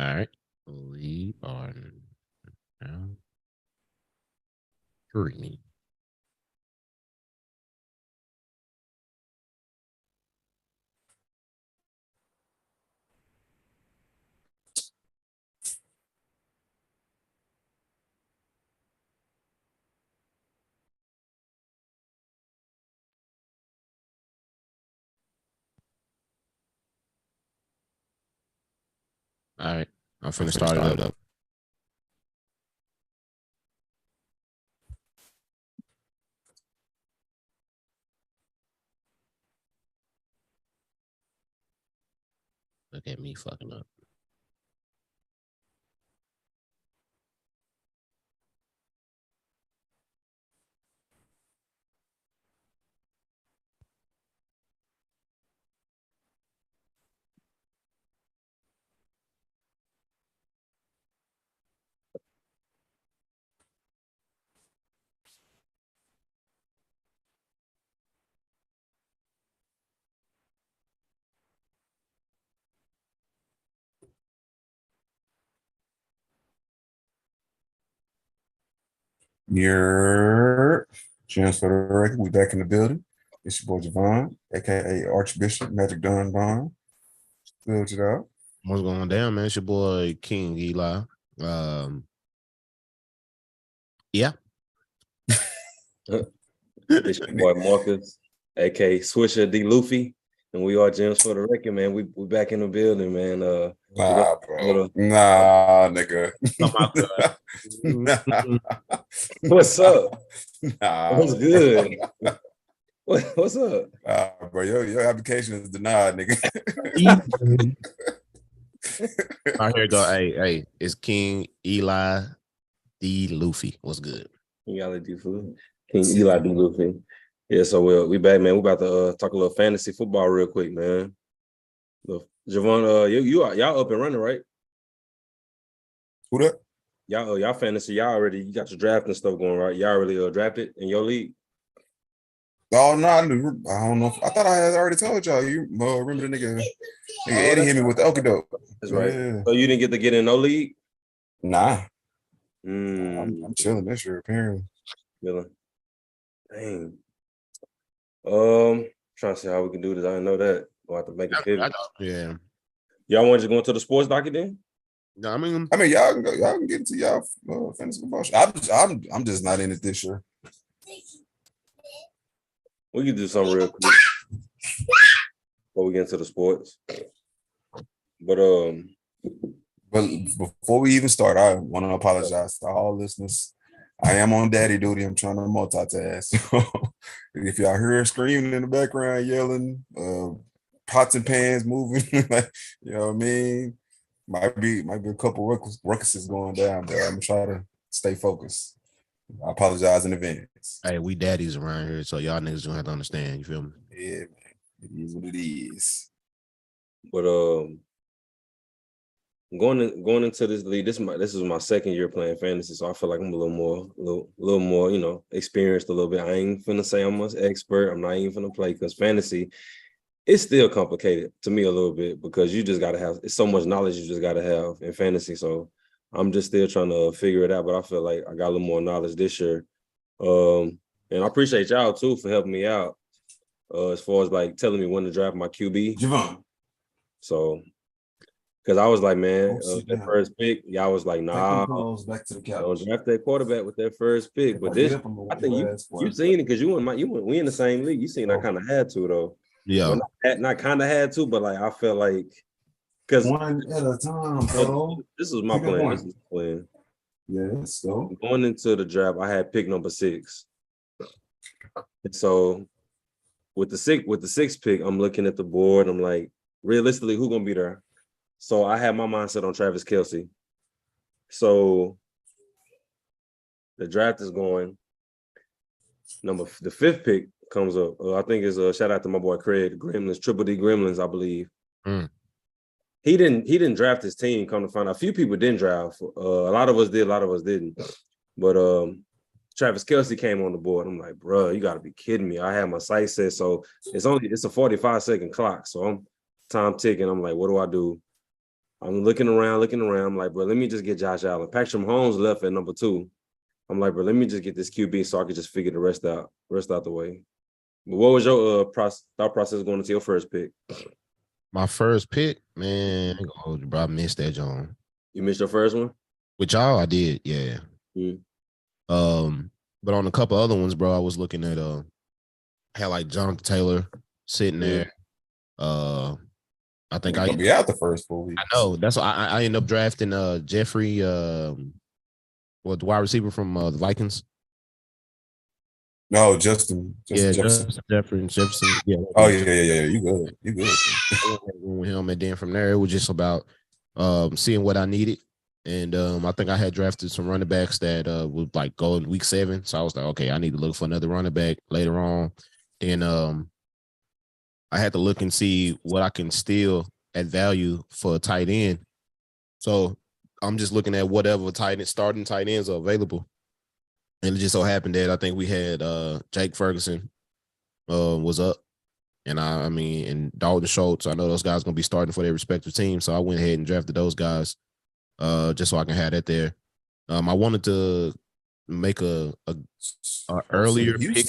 All right. We are now streaming. All right. I'm finna start it up. Look at me fucking up. Your chance for the record. We back in the building. It's your boy Javon, aka Archbishop Magic Don Bond. Build it out. What's going down, man? It's your boy King Eli. Yeah. It's your boy Marcus, aka Swisher D. Luffy, and we are Gems for the record, man. We back in the building, man. Nah, bro. Nah, nigga. Nah. What's up? Nah. What's good? What's up? Bro, your application is denied, nigga. All right, here we go. Hey, it's King Eli D. Luffy. What's good? King Eli D. Luffy. King Eli D. Luffy. Yeah, so we back, man. We about to talk a little fantasy football real quick, man. Javon, y'all up and running, right? Who that? Y'all fantasy, you got your draft and stuff going, right? Y'all already drafted in your league? Oh no, I don't know. I thought I had already told y'all. You remember the nigga Eddie hit me with the okadoke. That's right. Yeah. So you didn't get in no league? Nah. I'm chilling this year, apparently. Chilling. Dang. Trying to see how we can do this. I didn't know that. We'll have to make a pivot. Yeah. Y'all want to go into the sports docket then? No, I mean, y'all can go. Y'all can get into y'all fantasy football. I'm just not in it this year. We can do something real quick before we get into the sports. But before we even start, I want to apologize to all listeners. I am on daddy duty. I'm trying to multitask. If y'all hear screaming in the background, yelling, pots and pans moving, like, you know what I mean? Might be a couple ruckuses going down, but I'm trying to stay focused. I apologize in advance. Hey, we daddies around here, so y'all niggas don't have to understand. You feel me? Yeah, man. It is what it is. But going into this league, this is my second year playing fantasy, so I feel like I'm a little more, experienced a little bit. I ain't finna say I'm an expert. I'm not even finna play, because fantasy, it's still complicated to me a little bit, because you just gotta have, it's so much knowledge you just gotta have in fantasy. So I'm just still trying to figure it out, but I feel like I got a little more knowledge this year. And I appreciate y'all too for helping me out as far as like telling me when to draft my QB. Javon. So, because I was like, man, that first pick, y'all was like, nah, back to the couch. Don't draft that quarterback with that first pick. But this, I think you seen it, because we in the same league. You seen I kind of had to though. Yeah, well, not kind of had to, but like I felt like, because one at a time, bro. This was my plan. This is the plan. Yeah, so going into the draft, I had pick number 6. And so with the sixth pick, I'm looking at the board. I'm like, realistically, who's gonna be there? So I had my mindset on Travis Kelce. So the draft is going. The 5th pick comes up. I think is a shout out to my boy Craig Gremlins, Triple D Gremlins, I believe. He didn't draft his team. Come to find out, a few people didn't draft. A lot of us did, a lot of us didn't. But Travis Kelce came on the board. I'm like, bro, you got to be kidding me. I had my sights set, so it's a 45-second clock. So I'm time ticking. I'm like, what do I do? I'm looking around. I'm like, bro, let me just get Josh Allen. Patrick Mahomes left at number 2. I'm like, bro, let me just get this QB so I can just figure the rest out the way. But what was your thought process going into your first pick? My first pick, man, bro, I missed that, John. You missed your first one? With y'all, I did, yeah. But on a couple other ones, bro, I was looking at had like Jonathan Taylor sitting there. I think I'll be out the first 4 weeks. I know. That's why I ended up drafting Jeffrey, the wide receiver from the Vikings. No, Justin Jefferson. Jefferson. Yeah. Oh yeah. You good. With him, and then from there it was just about seeing what I needed. And I think I had drafted some running backs that would like go in week 7. So I was like, okay, I need to look for another running back later on. Then I had to look and see what I can steal at value for a tight end. So I'm just looking at whatever starting tight ends are available. And it just so happened that I think we had Jake Ferguson was up. And and Dalton Schultz. I know those guys going to be starting for their respective teams. So I went ahead and drafted those guys just so I can have that there. I wanted to make a earlier pick.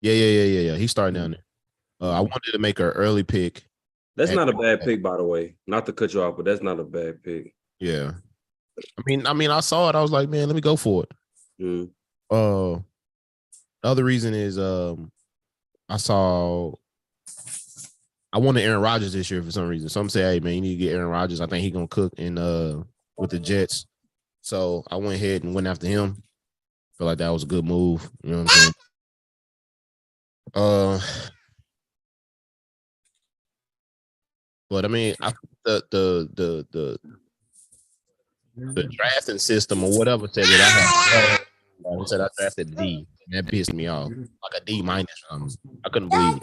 Yeah. He's starting down there. I wanted to make an early pick. That's not a bad pick, by the way. Not to cut you off, but that's not a bad pick. Yeah. I mean, I saw it. I was like, man, let me go for it. The other reason is I wanted Aaron Rodgers this year for some reason. Some say, hey man, you need to get Aaron Rodgers. I think he's gonna cook in with the Jets. So I went ahead and went after him. Feel like that was a good move. You know what I'm saying? But I mean, the drafting system or whatever said that I said I drafted D. And that pissed me off. Like a D minus. I couldn't believe it.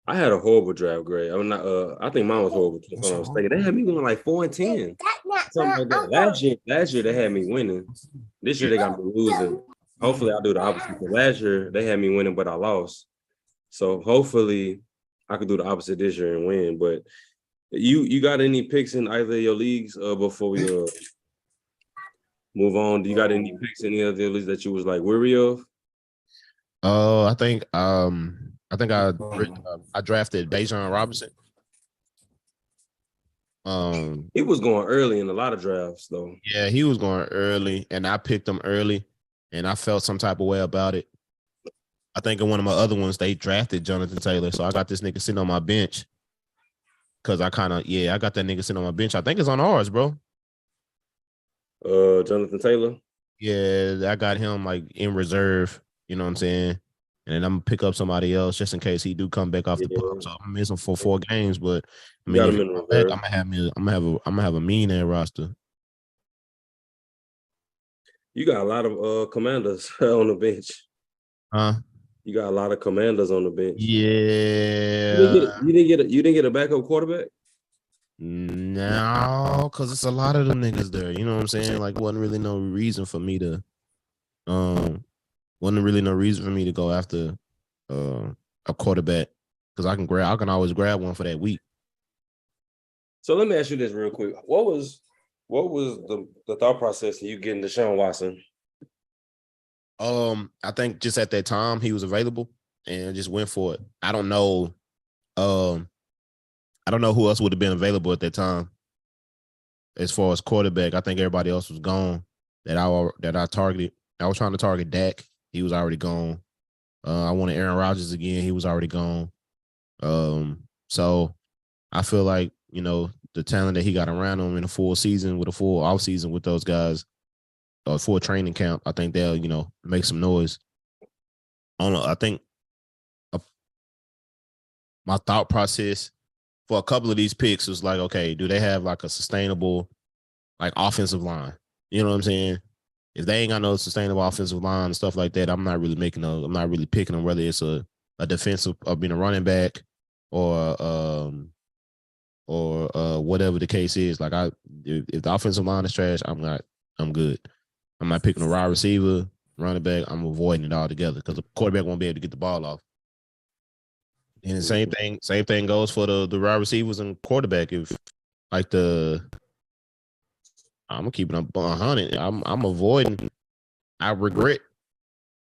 I had a horrible draft grade. I'm not. I think mine was horrible too. I was thinking they had me going like 4 and 10, something like that. Last year they had me winning. This year they got me losing. Hopefully I'll do the opposite. Last year they had me winning, but I lost. So hopefully I could do the opposite this year and win. But you got any picks in either of your leagues before we move on? Do you got any picks in any of the leagues that you was like weary of? I think I drafted Bijan Robinson. He was going early in a lot of drafts, though. Yeah, he was going early, and I picked him early, and I felt some type of way about it. I think in one of my other ones, they drafted Jonathan Taylor, so I got this nigga sitting on my bench. Cause I got that nigga sitting on my bench. I think it's on ours, bro. Jonathan Taylor. Yeah, I got him like in reserve. You know what I'm saying? And then I'm gonna pick up somebody else just in case he do come back off the pup. So I'm missing for 4 games, but I mean, I'm gonna have a millionaire roster. You got a lot of commanders on the bench. Huh? You got a lot of commanders on the bench. Yeah. You didn't get a backup quarterback? No, because it's a lot of them niggas there. You know what I'm saying? Like, wasn't really no reason for me to go after a quarterback because I can always grab one for that week. So let me ask you this real quick. What was the thought process of you getting Deshaun Watson? I think just at that time he was available and just went for it. I don't know who else would have been available at that time. As far as quarterback, I think everybody else was gone that I targeted. I was trying to target Dak. He was already gone. I wanted Aaron Rodgers again. He was already gone. So I feel like, you know, the talent that he got around him in a full season with a full off season with those guys, full training camp, I think they'll, you know, make some noise. I think my thought process for a couple of these picks was like, okay, do they have like a sustainable like offensive line? You know what I'm saying? If they ain't got no sustainable offensive line and stuff like that, I'm not really picking them, whether it's a defensive or being a running back or whatever the case is. Like if the offensive line is trash, I'm good. I'm not picking a wide receiver, running back. I'm avoiding it altogether because the quarterback won't be able to get the ball off. And the same thing goes for the wide receivers and quarterback. If like I'm keeping up 100. I'm avoiding. I regret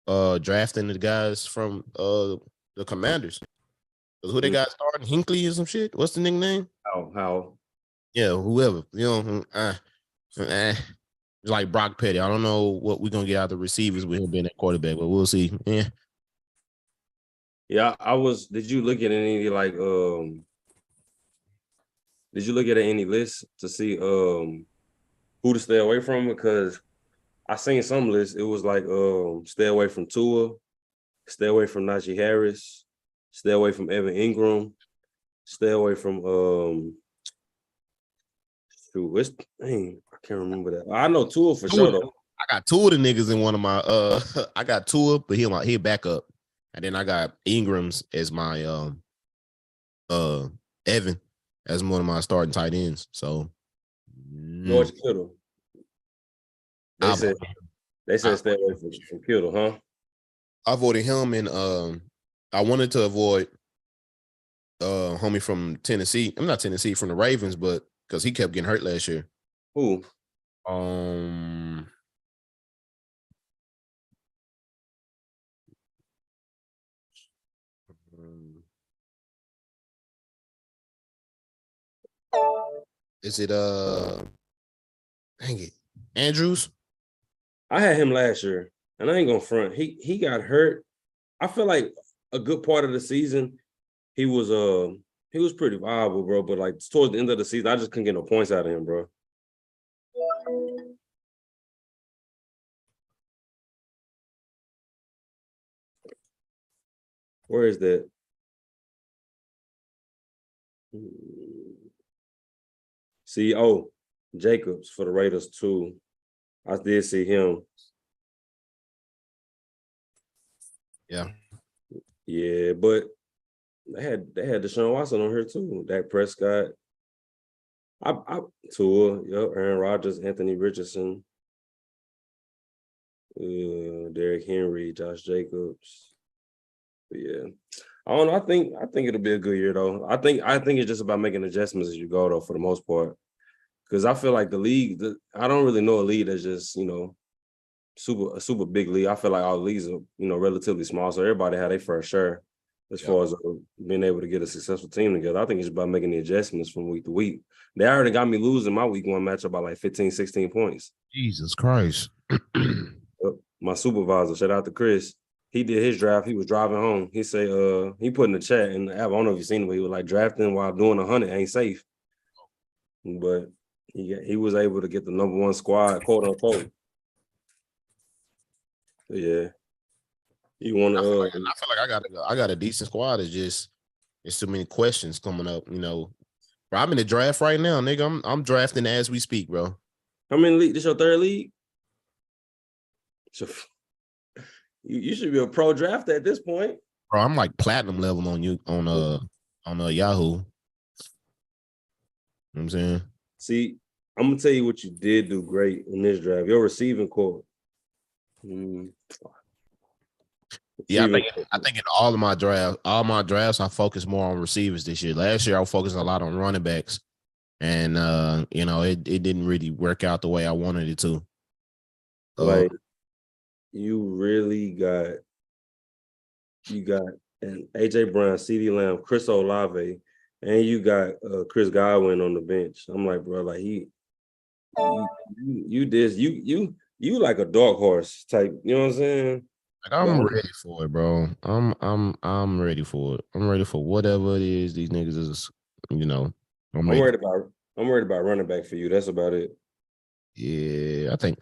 drafting the guys from the Commanders. Who they got starting? Hinkley or some shit? What's the nickname? How? Yeah, whoever. It's like Brock Petty. I don't know what we're gonna get out of the receivers with him being at quarterback, but we'll see. Yeah. Yeah, I was. Did you look at any like Did you look at any lists to see who to stay away from? Because I seen some lists. It was like stay away from Tua, stay away from Najee Harris, stay away from Evan Ingram, stay away from shoot, I can't remember that. I know Tua for sure though. I got two of the niggas in one of my I got Tua, but he'll back up. And then I got Ingrams as my Evan as one of my starting tight ends. So George Kittle. They said stay away from Kittle, huh? I avoided him, and I wanted to avoid homie from Tennessee. I'm not Tennessee, from the Ravens, but because he kept getting hurt last year. Who? Is it dang it, Andrews? I had him last year, and I ain't gonna front. He got hurt. I feel like a good part of the season, he was pretty viable, bro. But like towards the end of the season, I just couldn't get no points out of him, bro. Where is that? See, Jacobs for the Raiders too. I did see him. Yeah, but they had Deshaun Watson on here too. Dak Prescott. Tua, Aaron Rodgers, Anthony Richardson, Derrick Henry, Josh Jacobs. But yeah. I don't know. I think it'll be a good year though. I think it's just about making adjustments as you go though, for the most part. Because I feel like the league, I don't really know a league that's just, a super big league. I feel like all leagues are, relatively small. So everybody had their fair share as far as being able to get a successful team together. I think it's about making the adjustments from week to week. They already got me losing my week one matchup by like 15, 16 points. Jesus Christ. My supervisor, shout out to Chris. He did his draft. He was driving home. He say, he put in the chat, and I don't know if you've seen it, but he was like, drafting while doing 100 ain't safe. But he was able to get the number one squad, quote unquote. Yeah. You want to? I feel like I got a decent squad. It's too many questions coming up. Bro, I'm in the draft right now, nigga. I'm drafting as we speak, bro. How many league? This your third league? So you should be a pro drafter at this point. Bro, I'm like platinum level on Yahoo. You know what I'm saying? See, I'm gonna tell you what you did do great in this draft. Your receiving core. Yeah, I think in all my drafts, I focused more on receivers this year. Last year, I focused a lot on running backs, and it didn't really work out the way I wanted it to. Like you really got an AJ Brown, CeeDee Lamb, Chris Olave, and you got Chris Godwin on the bench. I'm like, bro, like you like a dark horse type. You know what I'm saying? Like, I'm ready for it, bro. I'm ready for it. I'm ready for whatever it is these niggas is. I'm worried about running back for you. That's about it. Yeah, I think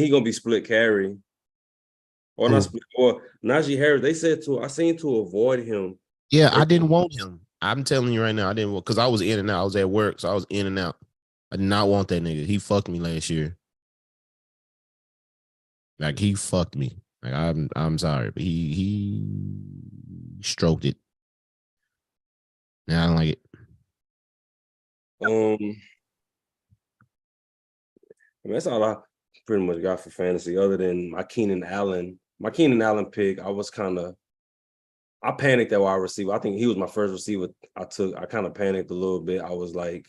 he's gonna be split carry. Or not split, or Najee Harris. They said I seen to avoid him. Yeah, I didn't want him. I'm telling you right now, I didn't want, because I was in and out. I was at work, so I was in and out. I did not want that nigga. He fucked me last year. Like, he fucked me. Like, I'm sorry, but he stroked it. Yeah, I don't like it. That's all I pretty much got for fantasy, other than my Keenan Allen. My Keenan Allen pick, I panicked at wide receiver. I think he was my first receiver I took. I kind of panicked a little bit. I was like,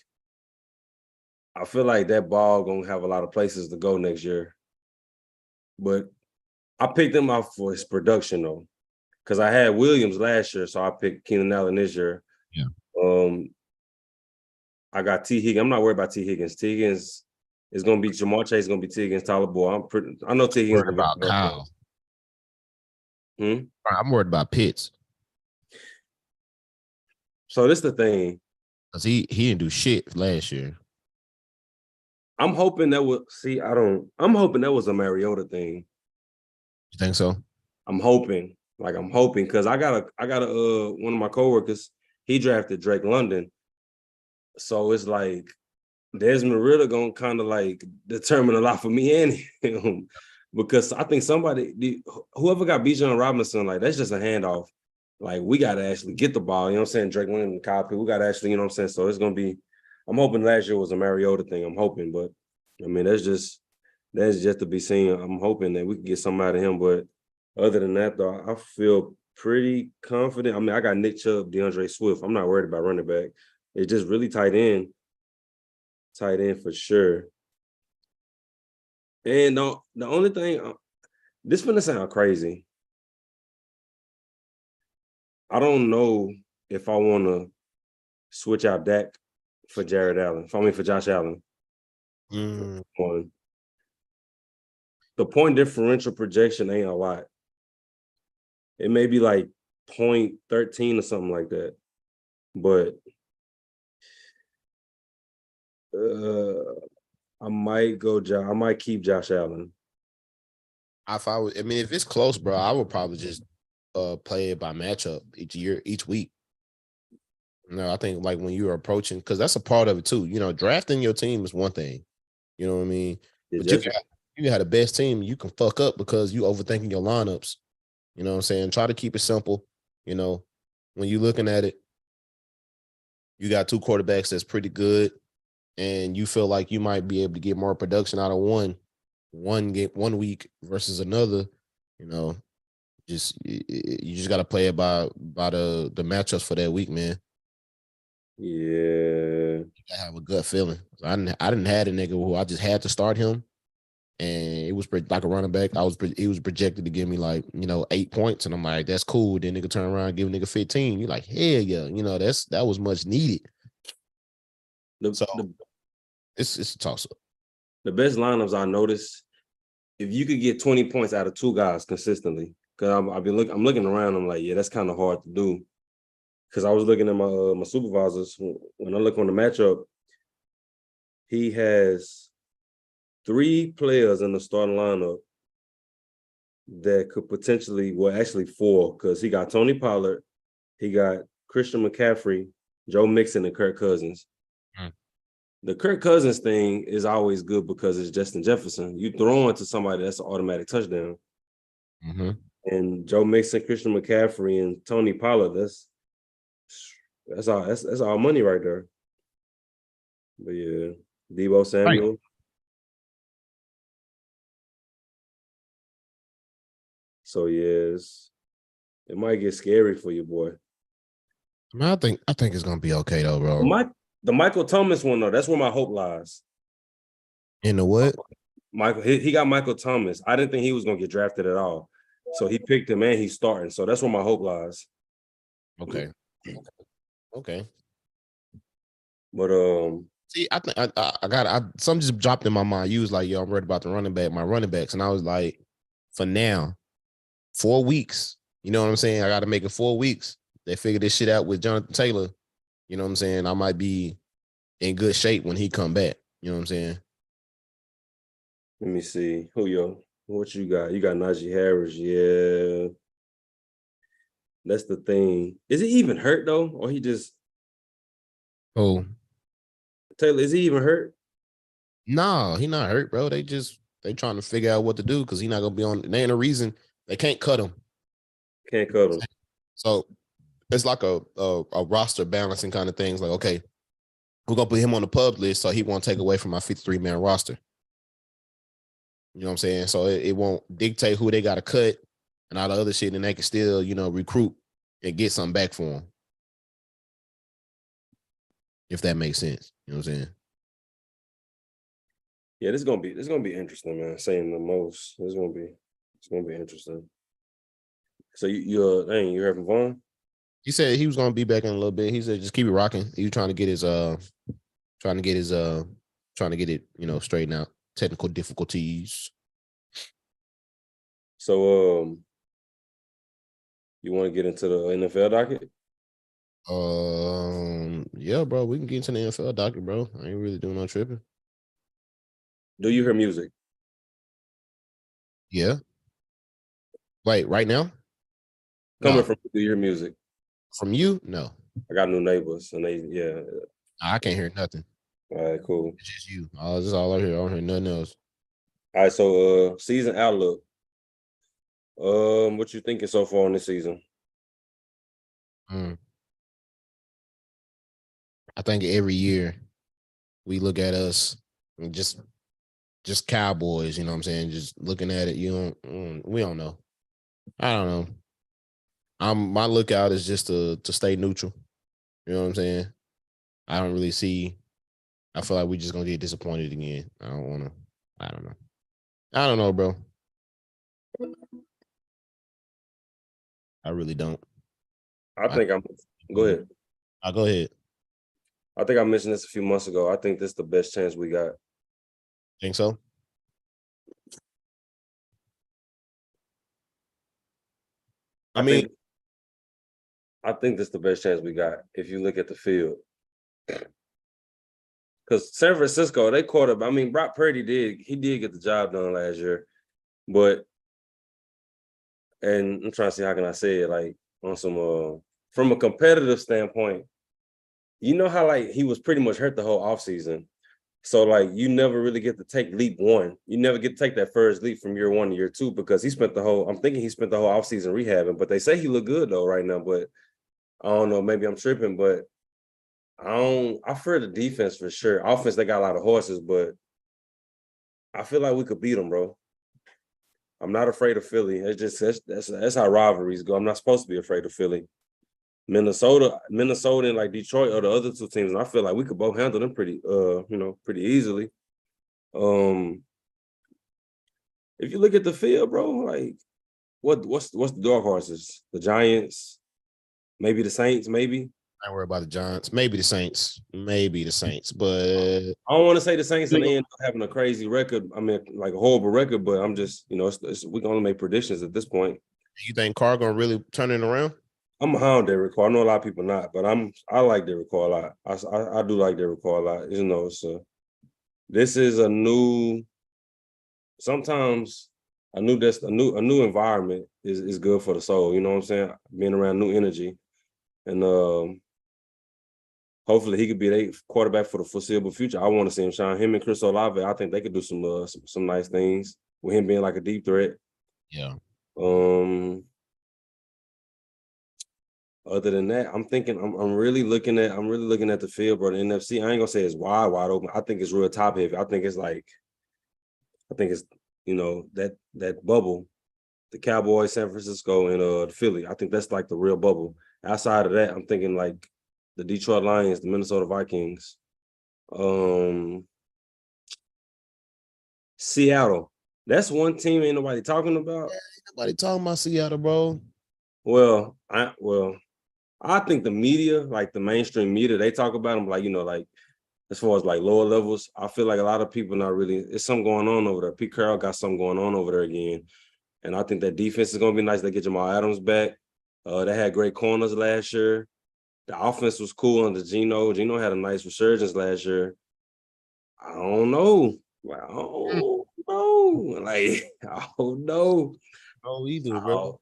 I feel like that ball gonna have a lot of places to go next year. But I picked him out for his production though, because I had Williams last year, so I picked Keenan Allen this year. Yeah. I got T. Higgins. I'm not worried about T. Higgins. T. Higgins is gonna be Jamar Chase. Is gonna be T. Higgins, Tyler Boyd. I know T. Higgins Worried gonna about be Kyle. Hmm? I'm worried about Pitts So this the thing. because he didn't do shit last year. I'm hoping that was I'm hoping that was a Mariota thing. You think so? I'm hoping because I got a one of my coworkers, he drafted Drake London. So it's like Desmond Ritter gonna kind of like determine a lot for me and him. Because I think whoever got Bijan Robinson, like that's just a handoff. Like we gotta actually get the ball, you know what I'm saying? Drake London and Kyle Pitt, we gotta actually, you know what I'm saying? So it's gonna be, I'm hoping last year was a Mariota thing. I'm hoping, but I mean that's just to be seen. I'm hoping that we can get something out of him. But other than that, though, I feel pretty confident. I mean, I got Nick Chubb, DeAndre Swift. I'm not worried about running back. It's just really tight end for sure. And the only thing, this gonna sound crazy. I don't know if I want to switch out Dak for Jared Allen. For Josh Allen. One. The point differential projection ain't a lot. It may be like 0.13 or something like that. But I might keep Josh Allen. If it's close, bro, I would probably just play it by matchup each week. I think like when you're approaching, because that's a part of it too. Drafting your team is one thing. You know what I mean? But you can have the best team, you can fuck up because you overthinking your lineups. You know what I'm saying? Try to keep it simple. When you're looking at it, you got two quarterbacks that's pretty good, and you feel like you might be able to get more production out of one week versus another. You just got to play it by the matchups for that week, man. Yeah, I have a gut feeling. I didn't have a nigga who I just had to start him, and it was like a running back. He was projected to give me like 8 points, and I'm like, that's cool. Then nigga turn around and give a nigga 15. You're like, hell yeah, that was much needed. It's a toss up. The best lineups I noticed, if you could get 20 points out of two guys consistently, because I'm looking around, I'm like, yeah, that's kind of hard to do. Because I was looking at my supervisors when I look on the matchup, he has 3 players in the starting lineup that could potentially, well, actually 4, because he got Tony Pollard, he got Christian McCaffrey, Joe Mixon, and Kirk Cousins. The Kirk Cousins thing is always good because it's Justin Jefferson. You throw into somebody, that's an automatic touchdown. Mm-hmm. And Joe Mixon, Christian McCaffrey, and Tony Pollard, that's all money right there. But yeah, Deebo Samuel. Right. So yes, it might get scary for you, boy. I think it's gonna be okay though, bro. The Michael Thomas one though, that's where my hope lies. In the what? Michael, he got Michael Thomas. I didn't think he was gonna get drafted at all, so he picked him and he's starting. So that's where my hope lies. Okay. But see, I think I got something just dropped in my mind. You was like, yo, I'm worried about my running backs, and I was like, for now, 4 weeks. You know what I'm saying? I got to make it 4 weeks. They figure this shit out with Jonathan Taylor. You know what I'm saying? I might be in good shape when he come back. You know what I'm saying? Let me see. What you got? You got Najee Harris. Yeah. That's the thing. Is he even hurt though? Or he just Taylor, is he even hurt? No, he not hurt, bro. They trying to figure out what to do because he not gonna be on. There ain't a reason they can't cut him. Can't cut him. So it's like a roster balancing kind of things. Like, okay, we're gonna put him on the pub list so he won't take away from my 53-man roster. You know what I'm saying? So it won't dictate who they got to cut and all the other shit, and they can still, recruit and get something back for him. If that makes sense. You know what I'm saying? Yeah, this is gonna be interesting, man. Saying the most. It's gonna be interesting. So you heard from Vaughn? He said he was gonna be back in a little bit. He said just keep it rocking. He was trying to get his trying to get his trying to get it, straightened out. Technical difficulties. So you want to get into the NFL docket? Yeah, bro, we can get into the NFL docket, bro. I ain't really doing no tripping. Do you hear music? Yeah. Wait, right now? Coming No. from do you hear music? From you? No. I got new neighbors and I can't hear nothing. All right, cool. It's just you. This is all I hear. I don't hear nothing else. All right, so season outlook. What you thinking so far on this season? I think every year we look at us and just Cowboys, you know what I'm saying? Just looking at it, we don't know. I don't know. My lookout is just to stay neutral. You know what I'm saying? I don't really see. I feel like we're just gonna get disappointed again. I don't know. I don't know, bro. I really don't. Go ahead. I'll go ahead. I think I mentioned this a few months ago. I think this is the best chance we got. Think so? I think this is the best chance we got if you look at the field. Because San Francisco, they quarterback. I mean, Brock Purdy did get the job done last year, and I'm trying to see how can I say it, like on some from a competitive standpoint, you know how like he was pretty much hurt the whole offseason. So like you never really get to take leap one. You never get to take that first leap from year 1 to year 2 because he spent the whole offseason rehabbing. But they say he looked good though right now. But I don't know, maybe I'm tripping, but I fear the defense for sure. Offense, they got a lot of horses, but I feel like we could beat them, bro. I'm not afraid of Philly. It's just that's how rivalries go. I'm not supposed to be afraid of Philly. Minnesota, and like Detroit are the other two teams, and I feel like we could both handle them pretty easily. If you look at the field, bro, like what's the dark horses? The Giants, maybe the Saints, maybe. I don't worry about the Giants. Maybe the Saints. But I don't want to say the Saints and they end up having a crazy record. I mean, like a horrible record, but I'm just, we can only make predictions at this point. You think Carr gonna really turn it around? I'm a hound Derek Carr. I know a lot of people not, but I like Derek Carr a lot. I do like Derek Carr a lot. This is a new. Sometimes a new environment is good for the soul. You know what I'm saying? Being around new energy, and hopefully he could be a quarterback for the foreseeable future. I want to see him shine. Him and Chris Olave, I think they could do some nice things with him being like a deep threat. Yeah. Other than that, I'm really looking at the field, bro. The NFC, I ain't gonna say it's wide open. I think it's real top heavy. I think it's that bubble, the Cowboys, San Francisco, and the Philly. I think that's like the real bubble. Outside of that, I'm thinking like the Detroit Lions, the Minnesota Vikings, Seattle. That's one team ain't nobody talking about. Yeah, ain't nobody talking about Seattle, bro. Well, I think the media, like the mainstream media, they talk about them like as far as like lower levels. I feel like a lot of people not really. It's something going on over there. Pete Carroll got something going on over there again, and I think that defense is gonna be nice. They get Jamal Adams back. They had great corners last year. The offense was cool under Geno. Geno had a nice resurgence last year. I don't know. I don't know. Like I don't know. Oh, either, bro.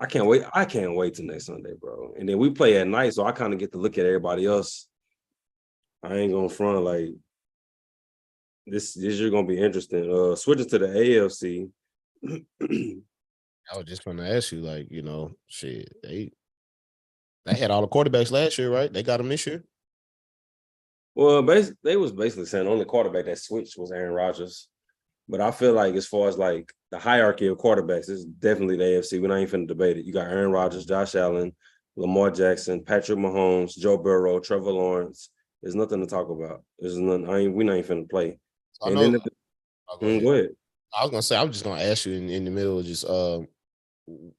I can't wait. I can't wait till next Sunday, bro. And then we play at night, so I kind of get to look at everybody else. I ain't gonna front like this year gonna be interesting. Switching to the AFC. I was just gonna ask you, like, shit, they had all the quarterbacks last year, right? They got them this year. Well, they was basically saying the only quarterback that switched was Aaron Rodgers. But I feel like as far as like the hierarchy of quarterbacks, it's definitely the AFC. We're not even finna debate it. You got Aaron Rodgers, Josh Allen, Lamar Jackson, Patrick Mahomes, Joe Burrow, Trevor Lawrence. There's nothing to talk about. There's none. We're not even finna play. I And know. then Go ahead. go ahead. I was gonna say I was just gonna ask you in the middle of just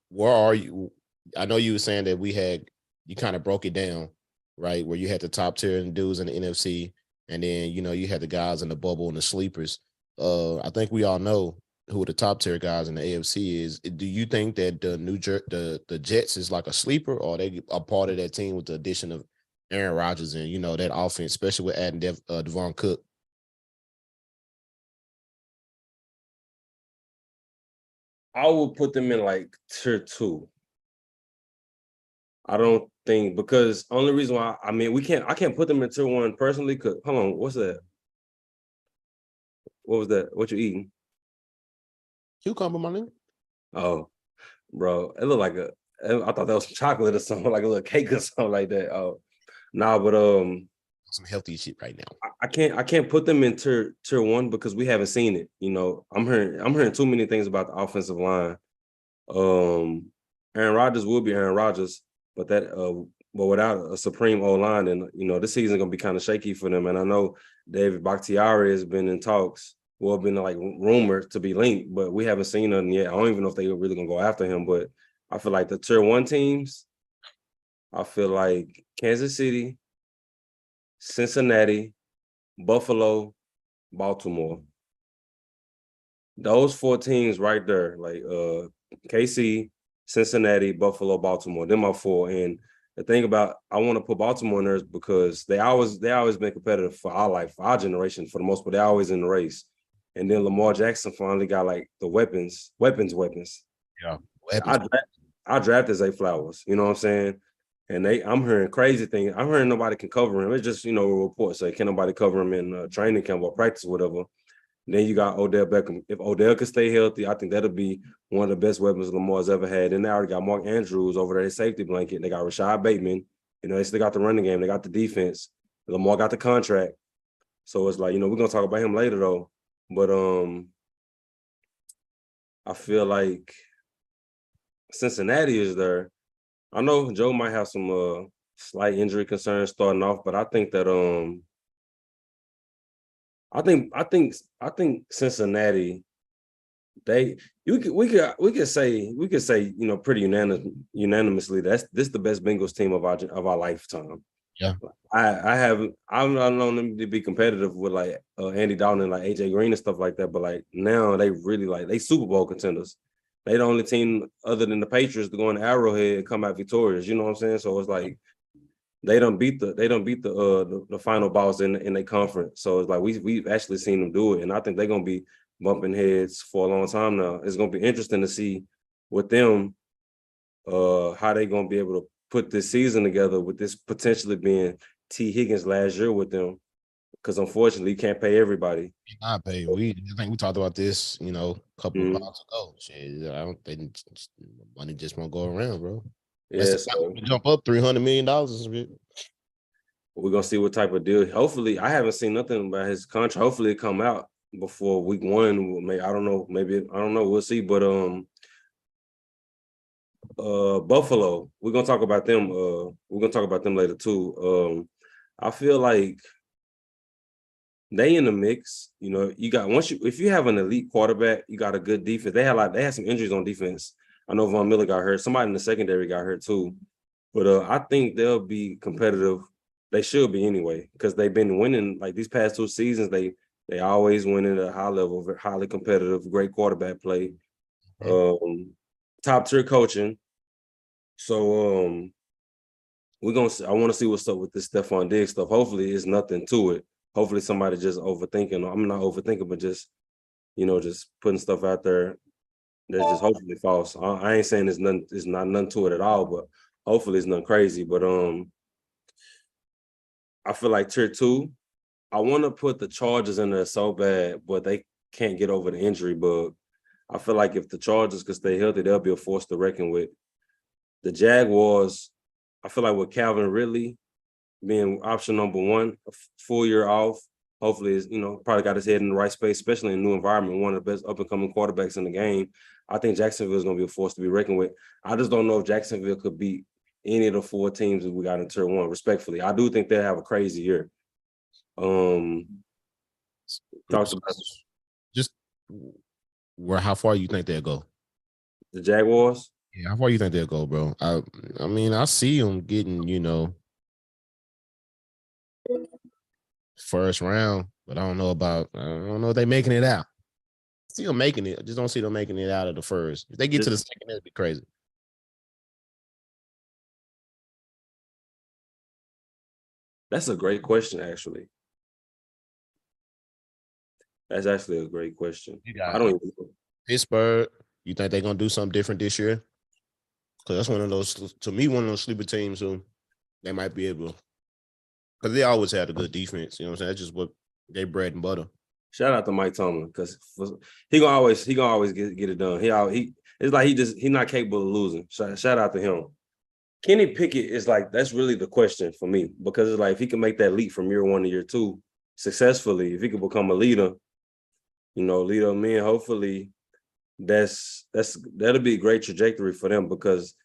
where are you? I know you were saying that you kind of broke it down, right? Where you had the top tier and dudes in the NFC, and then you had the guys in the bubble and the sleepers. I think we all know who the top tier guys in the AFC is. Do you think that the Jets is like a sleeper, or they a part of that team with the addition of Aaron Rodgers and that offense, especially with adding Devon Cook? I would put them in like tier 2. I don't think, because only reason why, I mean, I can't put them in tier 1 personally. Cause hold on, what's that? What was that? What you eating? Cucumber, my nigga. Oh, bro, it looked like I thought that was chocolate or something, like a little cake or something like that. Oh, nah, but Some healthy shit right now. I can't put them in tier 1 because we haven't seen it. I'm hearing too many things about the offensive line. Aaron Rodgers will be Aaron Rodgers, but but without a supreme O line, and this season gonna be kind of shaky for them. And I know David Bakhtiari has been in talks, well, been like rumored to be linked, but we haven't seen nothing yet. I don't even know if they really gonna go after him. But I feel like the tier 1 teams, I feel like Kansas City, Cincinnati, Buffalo, Baltimore. Those 4 teams right there, like KC, Cincinnati, Buffalo, Baltimore. Them are 4. And the thing about, I want to put Baltimore in there is because they always been competitive for our life, for our generation, for the most part. They're always in the race. And then Lamar Jackson finally got like the weapons. Yeah. I drafted Zay Flowers, you know what I'm saying? And I'm hearing crazy things. I'm hearing nobody can cover him. It's just, a report say, can nobody cover him in training camp or practice, whatever. Then you got Odell Beckham. If Odell could stay healthy, I think that'll be one of the best weapons Lamar's ever had. And they already got Mark Andrews over there, safety blanket. They got Rashad Bateman. They still got the running game. They got the defense. Lamar got the contract. So it's like, we're going to talk about him later, though. But I feel like Cincinnati is there. I know Joe might have some slight injury concerns starting off, but I think that I think Cincinnati, we could say pretty unanimously this the best Bengals team of our lifetime. Yeah. I've known them to be competitive with like Andy Dalton and like AJ Green and stuff like that, but like now they really they Super Bowl contenders. They the only team other than the Patriots to go in Arrowhead and come out victorious. You know what I'm saying? So it's like they don't beat the final boss in their conference. So it's like we've actually seen them do it, and I think they're gonna be bumping heads for a long time now. It's gonna be interesting to see with them how they gonna be able to put this season together with this potentially being T. Higgins last year with them, because unfortunately you can't pay everybody. Not pay. I think we talked about this, a couple of pods ago. Shit, I don't think money just won't go around, bro. Yeah, so jump up $300 million. We're gonna see what type of deal. Hopefully, I haven't seen nothing about his contract. Hopefully, it come out before week 1. Maybe, I don't know. Maybe I don't know. We'll see. But Buffalo, we're gonna talk about them. We're gonna talk about them later too. I feel like they in the mix. You got if you have an elite quarterback, you got a good defense. They had some injuries on defense. I know Von Miller got hurt. Somebody in the secondary got hurt too. But I think they'll be competitive. They should be anyway, because they've been winning like these past 2 seasons. They always win at a high level, highly competitive, great quarterback play, top tier coaching. So I want to see what's up with this Stephon Diggs stuff. Hopefully, it's nothing to it. Hopefully, somebody just overthinking. I'm not overthinking, but just just putting stuff out there that's just hopefully false. I ain't saying it's not nothing to it at all, but hopefully it's nothing crazy. But I feel like tier 2, I want to put the Chargers in there so bad, but they can't get over the injury bug. I feel like if the Chargers could stay healthy, they'll be a force to reckon with. The Jaguars, I feel like with Calvin Ridley being option number 1, a full year off, hopefully is probably got his head in the right space, especially in a new environment, one of the best up-and-coming quarterbacks in the game. I think Jacksonville is going to be a force to be reckoned with. I just don't know if Jacksonville could beat any of the 4 teams that we got in tier 1, respectfully. I do think they'll have a crazy year. Talked about Just how far you think they'll go? the Jaguars. Yeah, how far you think they'll go, bro? I mean, I see them getting, first round, but I don't know if they making it out. See them making it. I just don't see them making it out of the first. If they get to the second, that'd be crazy. That's a great question, actually. That's actually a great question. I don't even know. Pittsburgh, you think they're gonna do something different this year? Because that's one of those, to me, one of those sleeper teams who they might be able, because they always had a good defense. You know what I'm saying? That's just what they bread and butter. Shout out to Mike Tomlin, because he gonna always get it done. It's like he's not capable of losing. Shout out to him. Kenny Pickett is like, that's really the question for me, because it's like if he can make that leap from year 1 to year 2 successfully, if he can become a leader, leader of men, hopefully that'll be a great trajectory for them, because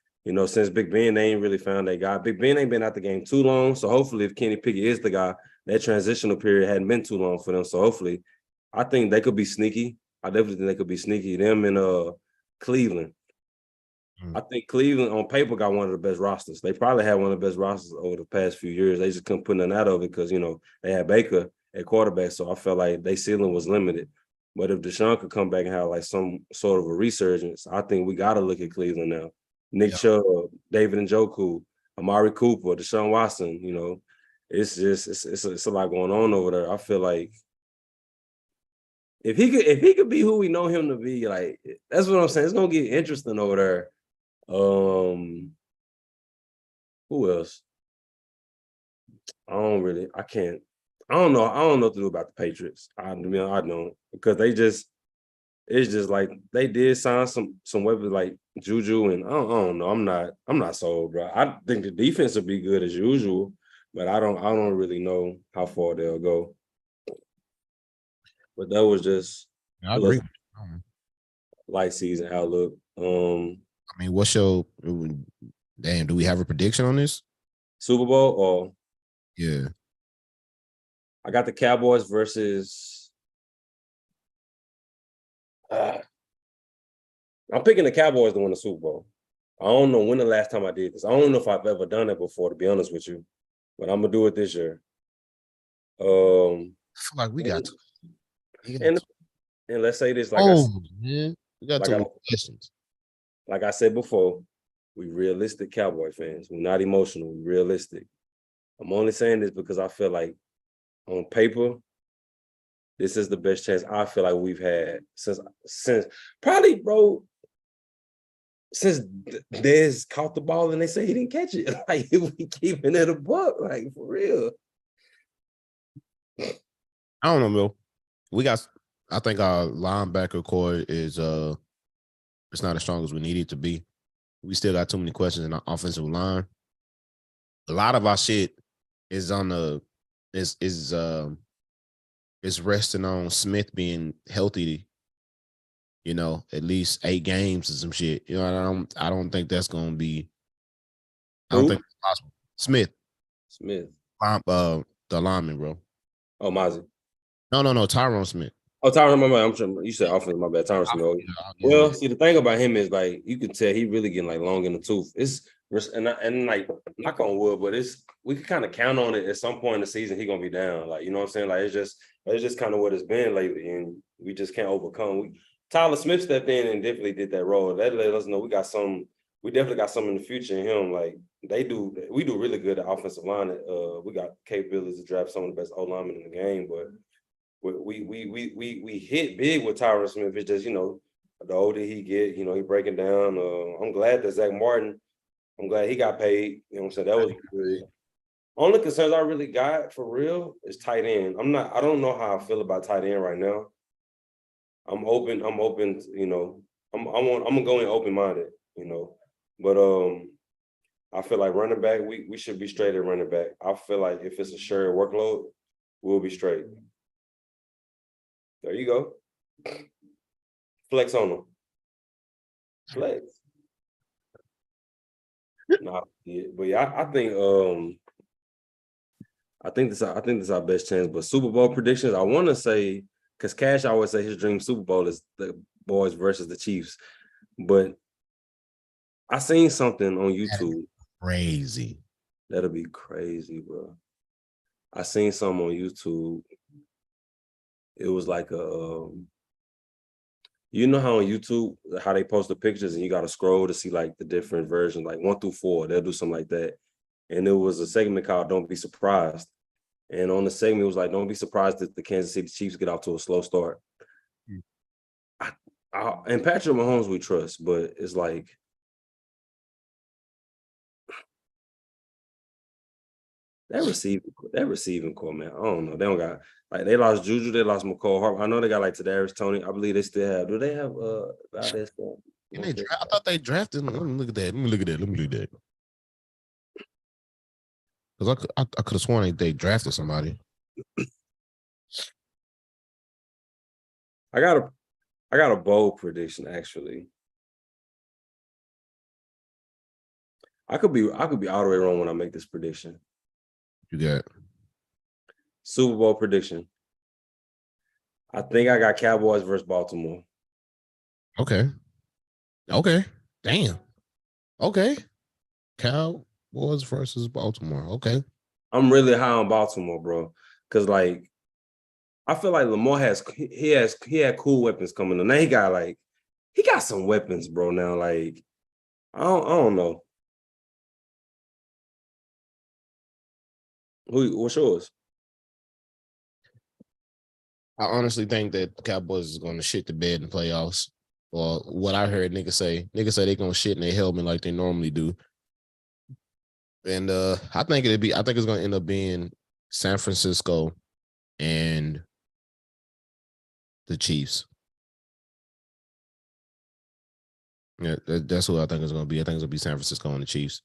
since Big Ben, they ain't really found that guy. Big Ben ain't been out the game too long, so hopefully if Kenny Pickett is the guy, that transitional period hadn't been too long for them. So hopefully, I think they could be sneaky. I definitely think they could be sneaky. Them and Cleveland. I think Cleveland on paper got one of the best rosters. They probably had one of the best rosters over the past few years. They just couldn't put nothing out of it because they had Baker at quarterback, so I felt like their ceiling was limited. But if Deshaun could come back and have like some sort of a resurgence, I think we got to look at Cleveland now. Nick Chubb, David Njoku, Amari Cooper, Deshaun Watson. It's just it's a lot going on over there. I feel like if he could be who we know him to be, like that's what I'm saying. It's gonna get interesting over there. Who else? I don't know what to do about the Patriots. I don't, because it's just like they did sign some weapons like Juju, and I don't know. I'm not sold, bro. I think the defense will be good as usual, but I don't really know how far they'll go. But that was just I agree. light season outlook. I mean, what's your do we have a prediction on this? Super Bowl or yeah? I got the Cowboys versus. I'm picking the Cowboys to win the Super Bowl. I don't know when the last time I did this. I don't know if I've ever done it before, to be honest with you, but I'm gonna do it this year. I feel like we got to. And let's say this, man, we got like questions. Like I said before, we realistic Cowboy fans. We're not emotional. We're realistic. I'm only saying this because I feel like on paper, this is the best chance I feel like we've had since probably, bro, since Dez caught the ball and they say he didn't catch it. Like, if we keeping it a buck, like, for real. I don't know, Bill. I think our linebacker core is it's not as strong as we need it to be. We still got too many questions in our offensive line. A lot of our shit is on is resting on Smith being healthy, at least 8 games or some shit. I don't think that's gonna be. I don't think it's possible. Smith. The lineman, bro. Oh, Mozzie. No, Tyrone Smith. Oh, Tyron, I'm sure you said offense, my bad. Tyron Smith. Well, see, the thing about him is like you can tell he really getting like long in the tooth. And like knock on wood, but we can kind of count on it at some point in the season he gonna be down. Like, you know what I'm saying? Like it's just kind of what it's been lately, and we just can't overcome. Tyler Smith stepped in and definitely did that role. That let us know we definitely got some in the future in him. Like we do really good at offensive line. We got capabilities to draft some of the best O linemen in the game, but we hit big with Tyron Smith. It's just, the older he get, he breaking down. I'm glad that Zach Martin, I'm glad he got paid. You know what I'm saying? That was good. Only concerns I really got for real is tight end. I don't know how I feel about tight end right now. I'm open, I'm gonna go in open-minded, But I feel like running back, we should be straight at running back. I feel like if it's a shared workload, we'll be straight. There you go. Flex on them. Flex. Nah, yeah, but yeah, I think I think this is our best chance. But Super Bowl predictions, I want to say, because Cash always say his dream Super Bowl is the boys versus the Chiefs. But I seen something on YouTube. Crazy. That'll be crazy, bro. I seen something on YouTube. It was like you know how on YouTube, how they post the pictures and you got to scroll to see like the different versions, like 1 through 4, they'll do something like that. And it was a segment called Don't Be Surprised. And on the segment, it was like, don't be surprised if the Kansas City Chiefs get off to a slow start. And Patrick Mahomes we trust, but it's like, that receiving core, man. I don't know. They don't got, like, they lost Juju, they lost McCall Harper. I know they got like Kadarius Toney. I believe they still have. Do they have Valdez? I thought they drafted. Let me look at that. Because I could have sworn they drafted somebody. I got a bold prediction, actually. I could be all the way wrong when I make this prediction. You got Super Bowl prediction. I think I got Cowboys versus Baltimore. Okay. Damn. Okay. Cowboys versus Baltimore. Okay. I'm really high on Baltimore, bro. Because like, I feel like Lamar he had cool weapons coming in. Now he got some weapons, bro. Now, like, I don't know. What's yours? I honestly think that the Cowboys is going to shit the bed in the playoffs. Or what I heard niggas say they're going to shit in their helmet like they normally do. And I think it's going to end up being San Francisco and the Chiefs. Yeah, that's what I think it's going to be. I think it's going to be San Francisco and the Chiefs.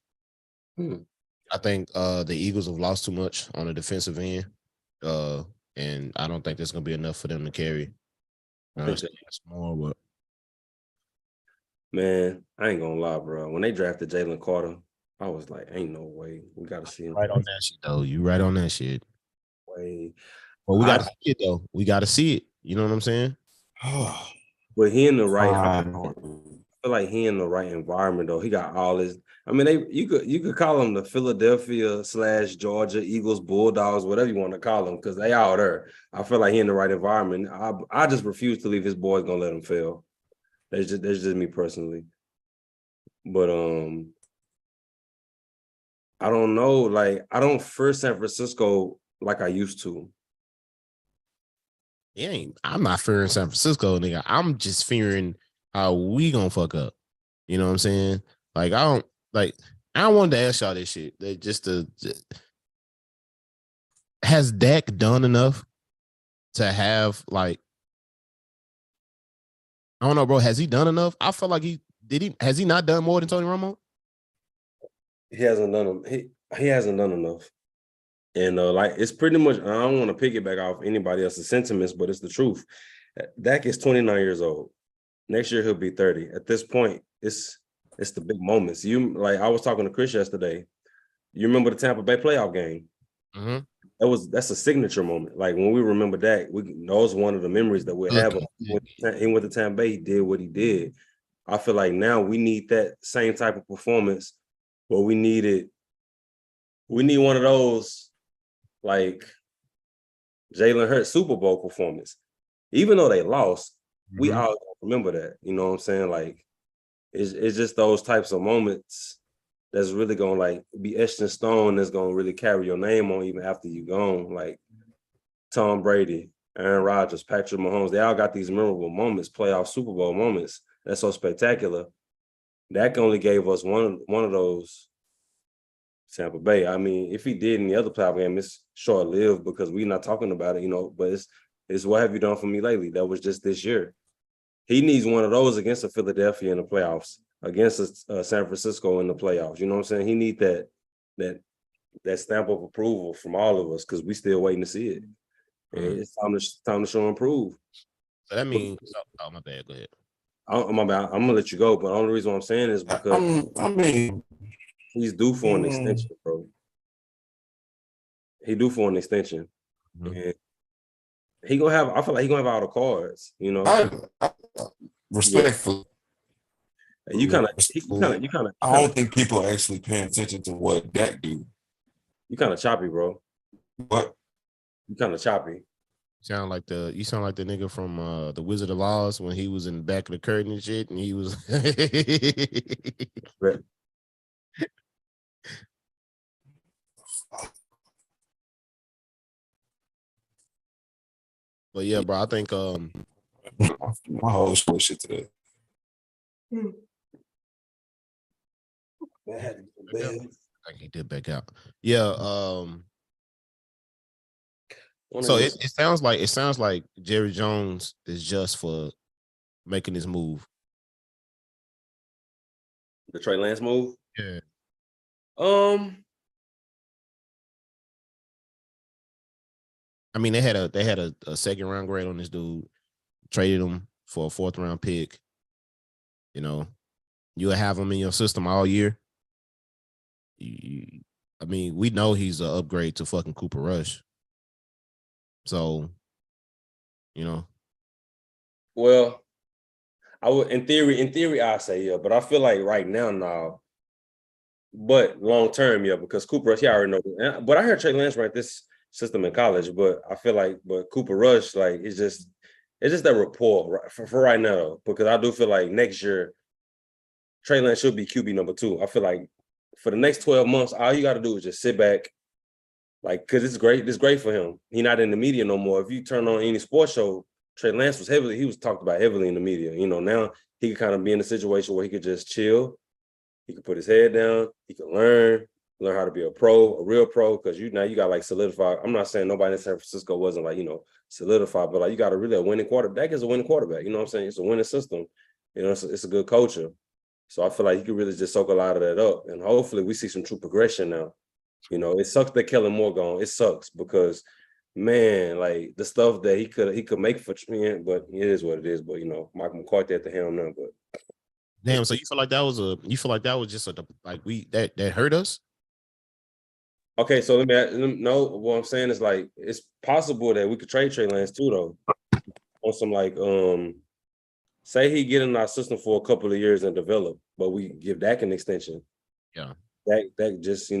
I think the Eagles have lost too much on the defensive end. And I don't think there's going to be enough for them to carry. I understand that's more, but man, I ain't gonna lie, bro. When they drafted Jalen Carter, I was like, ain't no way. We gotta see him. Right on that shit, though. You right on that shit. Way. Well, we gotta see it though. We gotta see it. You know what I'm saying? But he in the right. I feel like he in the right environment though. He got all his. I mean, you could call them the Philadelphia / Georgia Eagles, Bulldogs, whatever you want to call them, because they all there. I feel like he in the right environment. I just refuse to leave his boys gonna let him fail. That's just me personally. But I don't know. Like, I don't fear San Francisco like I used to. I'm not fearing San Francisco, nigga. I'm just fearing how we gonna fuck up. You know what I'm saying? Like, I wanted to ask y'all this shit. Has Dak done enough to have, like, I don't know, bro. Has he done enough? I feel like has he not done more than Tony Romo? He hasn't done he hasn't done enough. And like, it's pretty much, I don't want to piggyback off anybody else's sentiments, but it's the truth. Dak is 29 years old. Next year he'll be 30. At this point, it's the big moments. I was talking to Chris yesterday. You remember the Tampa Bay playoff game? Mm-hmm. That's a signature moment. Like, when we remember Dak, those one of the memories that we have. He went to Tampa Bay, he did what he did. I feel like now we need that same type of performance, but we need one of those, like, Jalen Hurts Super Bowl performance. Even though they lost, we all remember that. You know what I'm saying? Like, it's just those types of moments that's really gonna, like, be etched in stone. That's gonna really carry your name on even after you gone. Like Tom Brady, Aaron Rodgers, Patrick Mahomes. They all got these memorable moments, playoff Super Bowl moments. That's so spectacular. Dak only gave us one of those. Tampa Bay. I mean, if he did in the other playoff game, it's short-lived because we're not talking about it, you know. But it's what have you done for me lately? That was just this year. He needs one of those against a Philadelphia in the playoffs, against a San Francisco in the playoffs. You know what I'm saying? He needs that stamp of approval from all of us, because we still waiting to see it. It's time to show and prove. So that means, oh, my bad. Go ahead. My bad. I'm gonna let you go, but the only reason why I'm saying is because he's due for an extension, bro. He due for an extension. Mhm. And he gonna have. I feel like he gonna have all the cards. You know, I respectfully. and you kind of, I don't think people are actually paying attention to what Dak do. you kind of choppy, bro. But You kind of choppy. You sound like the nigga from the Wizard of Oz when he was in the back of the curtain and shit, and he was. But But yeah, bro, I think my whole shit today. I think he did back out. Yeah. So it sounds like Jerry Jones is just for making this move. The Trey Lance move. Yeah. I mean, they had a second round grade on this dude, traded him for a 4th round pick. You know, you'll have him in your system all year. I mean, we know he's an upgrade to fucking Cooper Rush. So, you know. Well, I would in theory, I say yeah, but I feel like right now. But long term, yeah, because Cooper Rush, he already know. But I heard Trey Lance ran this system in college, but I feel like, but Cooper Rush, like, it's just that rapport for right now, though, because I do feel like next year, Trey Lance should be QB number 2. I feel like for the next 12 months, all you got to do is just sit back, like, because it's great. It's great for him. He's not in the media no more. If you turn on any sports show, Trey Lance he was talked about heavily in the media. You know, now he could kind of be in a situation where he could just chill. He can put his head down. He can learn how to be a real pro, because you got like solidified. I'm not saying nobody in San Francisco wasn't like, solidified, but like you got a really winning quarterback. Dak is a winning quarterback. You know what I'm saying? It's a winning system. It's a good culture. So I feel like he could really just soak a lot of that up. And hopefully we see some true progression now. It sucks that Kellen Moore gone. It sucks because, man, like the stuff that he could make for me, but it is what it is. But, Mike McCarthy at the helm now, but. Damn, so you feel like that was just that hurt us? Okay, so let me know what I'm saying is, like, it's possible that we could trade Trey Lance too, though. On some like say he get in our system for a couple of years and develop, but we give Dak an extension. Yeah. Dak just,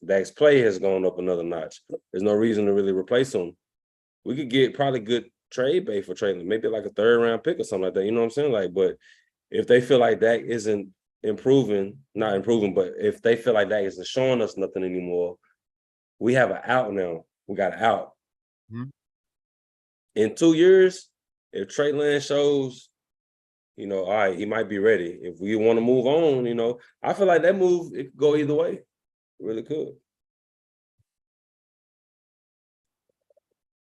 Dak's play has gone up another notch. There's no reason to really replace him. We could get probably good trade bait for Trey Lance, maybe like a 3rd round pick or something like that. You know what I'm saying? Like, but if they feel like Dak isn't not improving, but if they feel like Dak isn't showing us nothing anymore, we have an out now. We got an out. Mm-hmm. In 2 years, if Trey Lance shows, all right, he might be ready. If we want to move on, I feel like that move, it could go either way. It really could.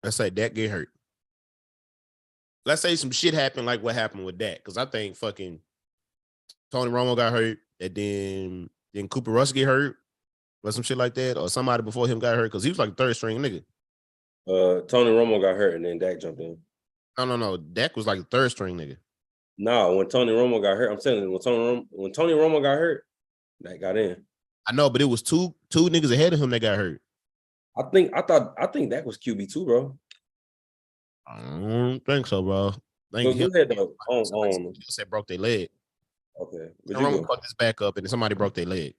Let's say Dak get hurt. Let's say some shit happened like what happened with Dak, because I think fucking Tony Romo got hurt, and then Cooper Rush get hurt, or some shit like that, or somebody before him got hurt, because he was like 3rd string nigga. Tony Romo got hurt, and then Dak jumped in. No. Dak was like a 3rd string nigga. No, when Tony Romo got hurt, I'm telling you, when Tony Romo got hurt, Dak got in. I know, but it was two niggas ahead of him that got hurt. I think Dak was QB2, bro. I don't think so, bro. Go ahead, though. Somebody said broke their leg. Okay. Romo fucked his back up, and then somebody broke their leg.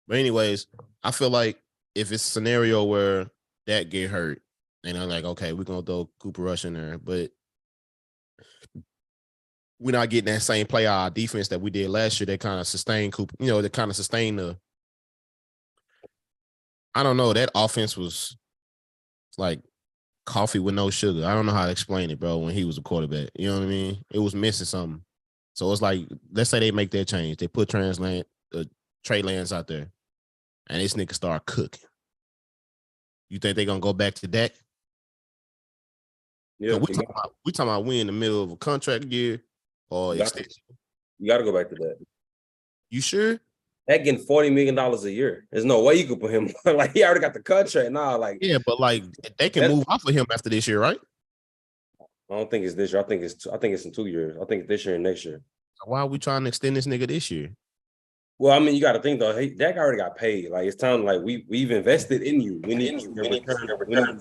But anyways, I feel like if it's a scenario where Dak get hurt, and I'm like, okay, we're gonna throw Cooper Rush in there, but we're not getting that same play our defense that we did last year. That kind of sustained Cooper, that kind of sustained the. I don't know. That offense was like coffee with no sugar. I don't know how to explain it, bro. When he was a quarterback, you know what I mean? It was missing something. So it's like, let's say they make that change. They put Trey Lance out there, and this nigga start cooking. You think they're gonna go back to Dak? Yeah, we talking about we in the middle of a contract year or extension. You got to go back to that. You sure? That getting $40 million a year. There's no way you could put him like he already got the contract. Nah, like, yeah, but like they can move off of him after this year, right? I don't think it's this year. I think it's in 2 years. I think it's this year and next year. Why are we trying to extend this nigga this year? Well, I mean, you got to think though. Hey, Dak already got paid. Like it's time. Like we've invested in you. We need to see a return.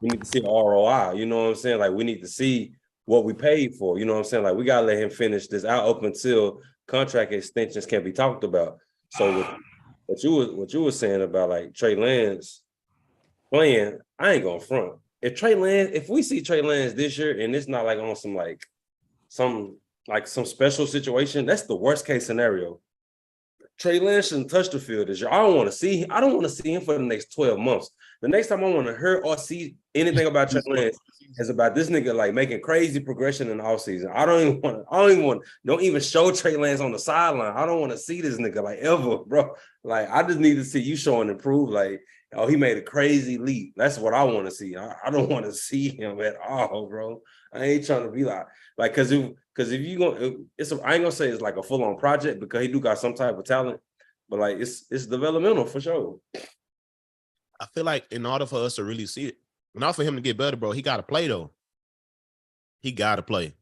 We need to see ROI. You know what I'm saying? Like we need to see what we paid for. You know what I'm saying? Like we gotta let him finish this out up until contract extensions can be talked about. So what you were saying about like Trey Lance playing, I ain't gonna front. If we see Trey Lance this year and it's not like on some some special situation, that's the worst case scenario. Trey Lance shouldn't touch the field this year. I don't want to see him for the next 12 months. The next time I want to hear or see anything about Trey Lance is about this nigga like making crazy progression in the offseason. Don't even show Trey Lance on the sideline. I don't want to see this nigga like ever, bro. Like I just need to see you showing improve. Like, oh, he made a crazy leap. That's what I want to see. I don't want to see him at all, bro. I ain't trying to be like because if you go, I ain't gonna say it's like a full on project because he do got some type of talent, but like it's developmental for sure. I feel like in order for us to really see it, in order for him to get better, bro, he got to play though. He got to play.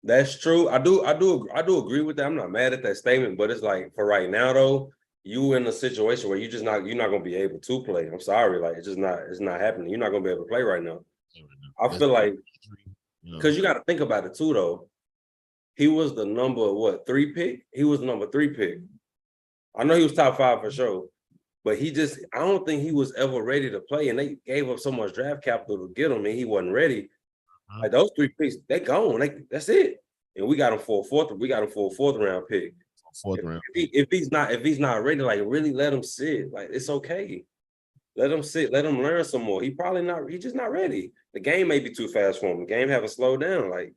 That's true. I do agree with that. I'm not mad at that statement, but it's like for right now though, you in a situation where you're not gonna be able to play. I'm sorry, like it's not happening. You're not gonna be able to play right now. I feel like because you got to think about it too though. He was the number 3 pick. He was the number 3 pick. I know he was top 5 for sure, but I don't think he was ever ready to play. And they gave up so much draft capital to get him, and he wasn't ready. Like those 3 picks, they gone. That's it. And we got him for a fourth round pick. If he's not ready, like really let him sit. Like it's okay. Let him sit. Let him learn some more. He's just not ready. The game may be too fast for him. The game haven't slowed down. Like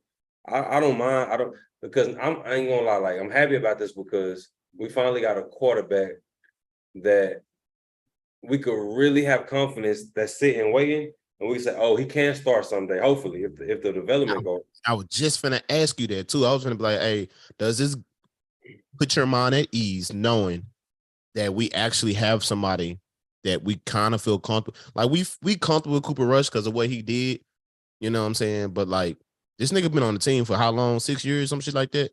I don't mind. Because I ain't gonna lie. Like I'm happy about this because we finally got a quarterback that we could really have confidence that's sitting waiting, and we say, oh, he can start someday. Hopefully, if the development goes. I was just finna ask you that too. I was gonna be like, hey, does this put your mind at ease knowing that we actually have somebody that we kind of feel comfortable? Like we comfortable with Cooper Rush because of what he did. You know what I'm saying? But like this nigga been on the team for how long? 6 years, some shit like that.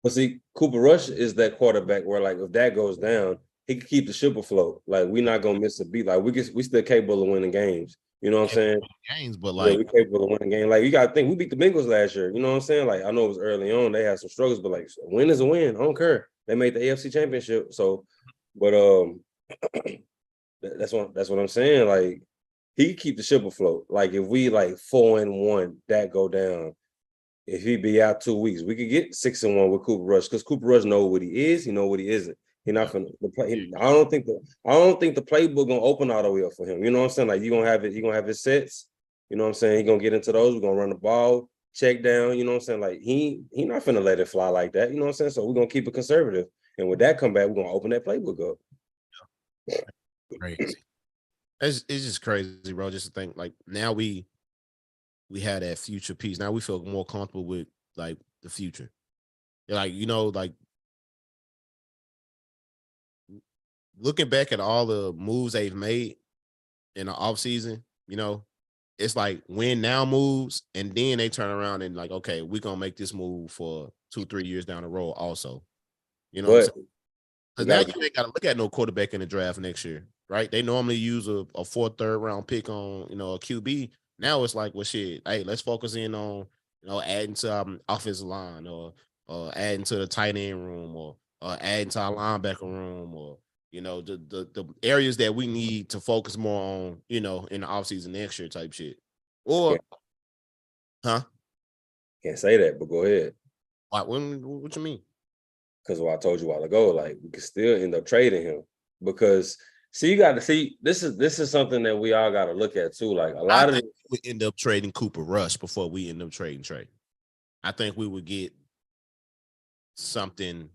But see, Cooper Rush is that quarterback where like if that goes down, he can keep the ship afloat. Like we're not gonna miss a beat. Like we still capable of winning games. You know what I'm saying? Games, but like we capable of winning games. Like you gotta think we beat the Bengals last year. You know what I'm saying? Like I know it was early on, they had some struggles, but like a win is a win. I don't care. They made the AFC championship. So, but that's what I'm saying. Like he keep the ship afloat. Like if we like 4-1, that go down. If he be out 2 weeks, we could get 6-1 with Cooper Rush because Cooper Rush know what he is. He know what he isn't. He not gonna play. I don't think the playbook gonna open all the way up for him. You know what I'm saying? Like you gonna have it. He gonna have his sets. You know what I'm saying? He gonna get into those. We're gonna run the ball, check down. You know what I'm saying? Like he not finna let it fly like that. You know what I'm saying? So we're gonna keep it conservative. And with that come back, we're gonna open that playbook up. Crazy. It's just crazy, bro. Just to think like now we had that future piece. Now we feel more comfortable with like the future. Like, you know, like looking back at all the moves they've made in the offseason, you know, it's like win now moves, and then they turn around and like, okay, we're gonna make this move for 2-3 years down the road also. You know what I'm saying? Because now you ain't gotta look at no quarterback in the draft next year, right? They normally use a 4th, 3rd round pick on, you know, a QB. Now it's like, well, shit, hey, let's focus in on, you know, adding to offensive line or adding to the tight end room or adding to our linebacker room or, you know, the areas that we need to focus more on, you know, in the offseason next year type shit. Or, Can't say that, but go ahead. What you mean? Because what I told you a while ago, like we could still end up trading him because you got to see this is something that we all got to look at too. Like a lot of we end up trading Cooper Rush before we end up trading Trey. I think we would get something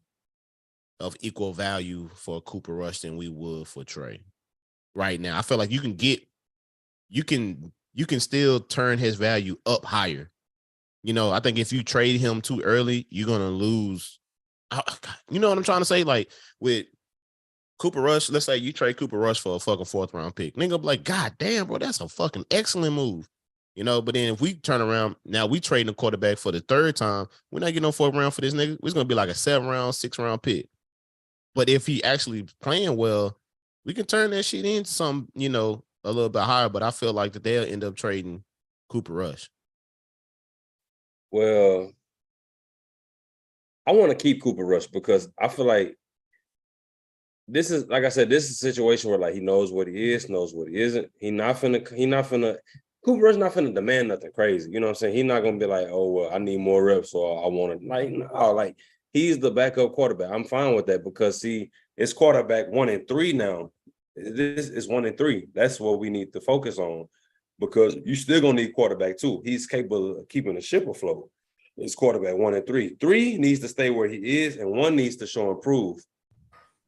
of equal value for Cooper Rush than we would for Trey. Right now, I feel like you can still turn his value up higher. You know, I think if you trade him too early, you're gonna lose. You know what I'm trying to say? Like with Cooper Rush, let's say you trade Cooper Rush for a fucking 4th round pick. Nigga be like, God damn, bro, that's a fucking excellent move. You know, but then if we turn around, now we trading a quarterback for the 3rd time, we're not getting no 4th round for this nigga. It's gonna be like a 7th round, 6th round pick. But if he actually playing well, we can turn that shit into some, a little bit higher. But I feel like that they'll end up trading Cooper Rush. Well, I want to keep Cooper Rush because I feel like this is, like I said, this is a situation where like he knows what he is, knows what he isn't. Cooper Rush not finna demand nothing crazy. You know what I'm saying? He's not gonna be like, oh well, I need more reps, or I want to no, he's the backup quarterback. I'm fine with that because see, it's quarterback 1 and 3 now. This is 1 and 3. That's what we need to focus on because you still gonna need quarterback 2. He's capable of keeping the ship afloat. It's quarterback 1 and 3. 3 needs to stay where he is, and 1 needs to show improve.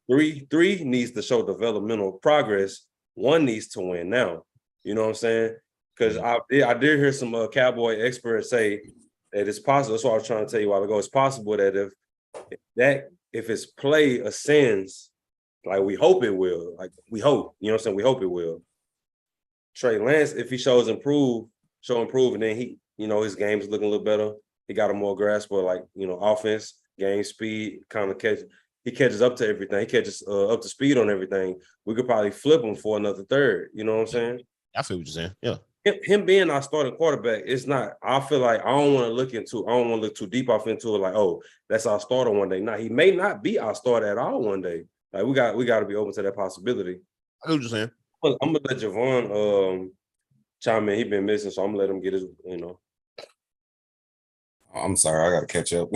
Three needs to show developmental progress. 1 needs to win now. You know what I'm saying? Because I did hear some Cowboy experts say that it's possible. That's what I was trying to tell you a while ago. It's possible that if his play ascends, like we hope it will, you know what I'm saying? We hope it will. Trey Lance, if he show improve, and then he, his game's looking a little better. He got a more grasp of offense, game speed, kind of he catches up to everything. He catches up to speed on everything. We could probably flip him for another third. You know what I'm saying? I feel what you're saying. Yeah. Him being our starting quarterback, it's not. I feel like I don't want to look too deep off into it. Like, oh, that's our starter one day. Now he may not be our starter at all one day. Like we got to be open to that possibility. I know what you're saying. I'm gonna let Javon chime in. He been missing, so I'm gonna let him get his. I'm sorry, I gotta catch up.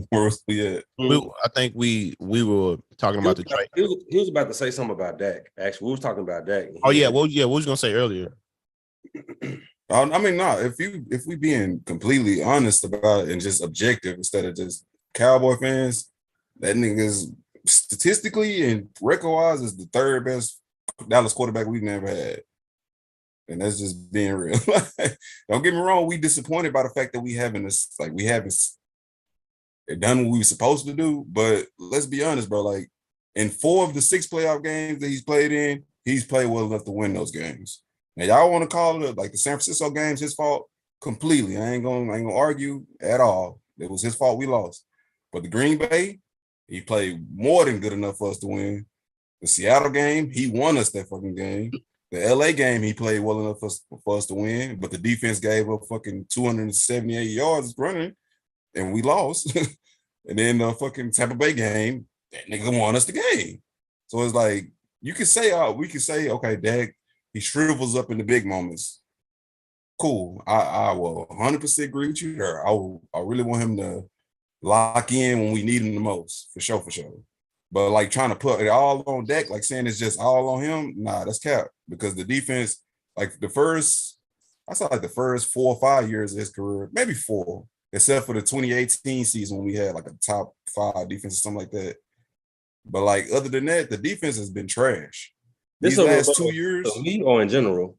Where was we at? I think we were talking about the trade. He was about to say something about Dak. Actually, we was talking about Dak. Oh yeah, what was you gonna say earlier? I mean, no. If we being completely honest about it and just objective instead of just Cowboy fans, that nigga's statistically and record-wise is the 3rd best Dallas quarterback we've never had. And that's just being real. Don't get me wrong, we disappointed by the fact that we haven't done what we were supposed to do. But let's be honest, bro. Like in 4 of the 6 playoff games that he's played in, he's played well enough to win those games. Now y'all want to call it like the San Francisco game's his fault completely. I ain't gonna argue at all. It was his fault we lost. But the Green Bay, he played more than good enough for us to win. The Seattle game, he won us that fucking game. The LA game, he played well enough for us to win, but the defense gave up fucking 278 yards running, and we lost. And then the fucking Tampa Bay game, that nigga won us the game. So it's like we could say, okay, Dak, he shrivels up in the big moments. Cool. I will 100% agree with you there. I really want him to lock in when we need him the most, for sure. But like trying to put it all on Dak, like saying it's just all on him, nah, that's cap. Because the defense, like the first 4 or 5 years of his career, maybe 4, except for the 2018 season when we had like a top 5 defense or something like that. But like other than that, the defense has been trash. These last 2 years, me or in general?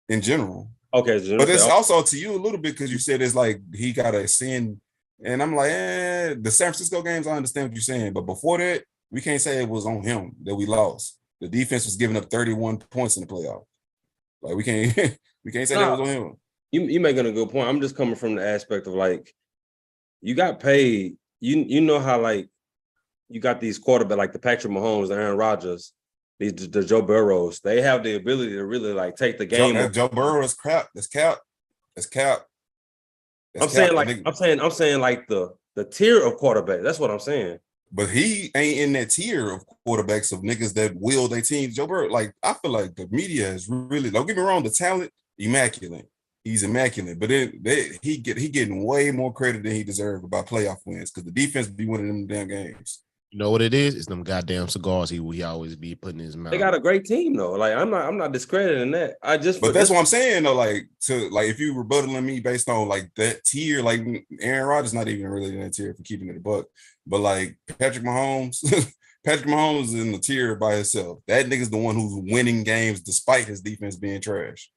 In general. Okay, but it's also to you a little bit because you said it's like he got to ascend. And I'm like, the San Francisco games, I understand what you're saying. But before that, we can't say it was on him that we lost. The defense was giving up 31 points in the playoff. Like we can't say that was on him. You making a good point. I'm just coming from the aspect of like, you got paid. You know how like you got these quarterbacks like the Patrick Mahomes, the Aaron Rodgers, the Joe Burrows. They have the ability to really like take the game. Joe Burrow is crap. That's cap. I'm saying like the tier of quarterback. That's what I'm saying. But he ain't in that tier of quarterbacks of niggas that will their team. Joe Burrow, like I feel like the media is really, don't get me wrong, the talent immaculate. He's immaculate, but he getting way more credit than he deserved about playoff wins because the defense be winning them damn games. You know what it is? It's them goddamn cigars he always be putting in his mouth. They got a great team though. Like I'm not discrediting that. But that's what I'm saying though. Like if you rebuttaling me based on like that tier, like Aaron Rodgers not even really in that tier for keeping it a buck. But like Patrick Mahomes, is in the tier by himself. That nigga's the one who's winning games despite his defense being trash.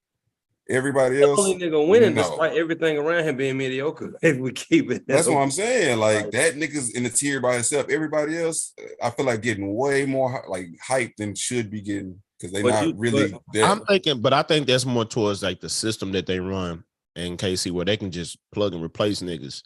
Everybody else, only nigga winning despite everything around him being mediocre. If we keep it, that's what I'm saying. Like that nigga's in the tier by himself. Everybody else, I feel like getting way more like hype than should be getting because they're not really there. I think that's more towards like the system that they run in KC where they can just plug and replace niggas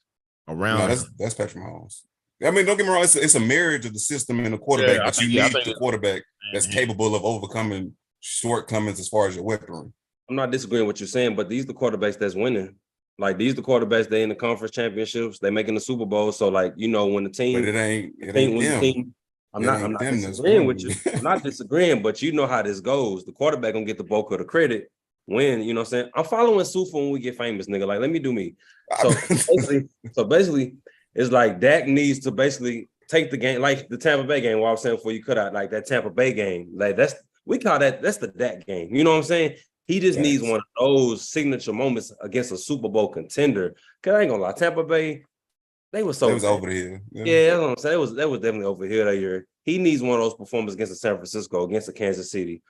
around. No, that's Patrick Mahomes. I mean, don't get me wrong. It's a marriage of the system and the quarterback, but you need the quarterback that's capable of overcoming shortcomings as far as your weaponry. I'm not disagreeing with what you're saying, but these the quarterbacks that's winning. Like these the quarterbacks, they in the conference championships, they making the Super Bowl. So like when the team, but it ain't them. I'm not disagreeing with you. I'm not disagreeing, but you know how this goes. The quarterback gonna get the bulk of the credit when, you know what I'm saying? I'm following Sufa when we get famous, nigga. Like, let me do me. So basically, it's like Dak needs to basically take the game, like the Tampa Bay game, what I was saying before you cut out, like that Tampa Bay game. Like that's the Dak game. You know what I'm saying? He just needs one of those signature moments against a Super Bowl contender. Cause I ain't gonna lie, Tampa Bay, they was over here. Yeah, that's what I'm saying. That was definitely over here that year. He needs one of those performances against the San Francisco, against the Kansas City.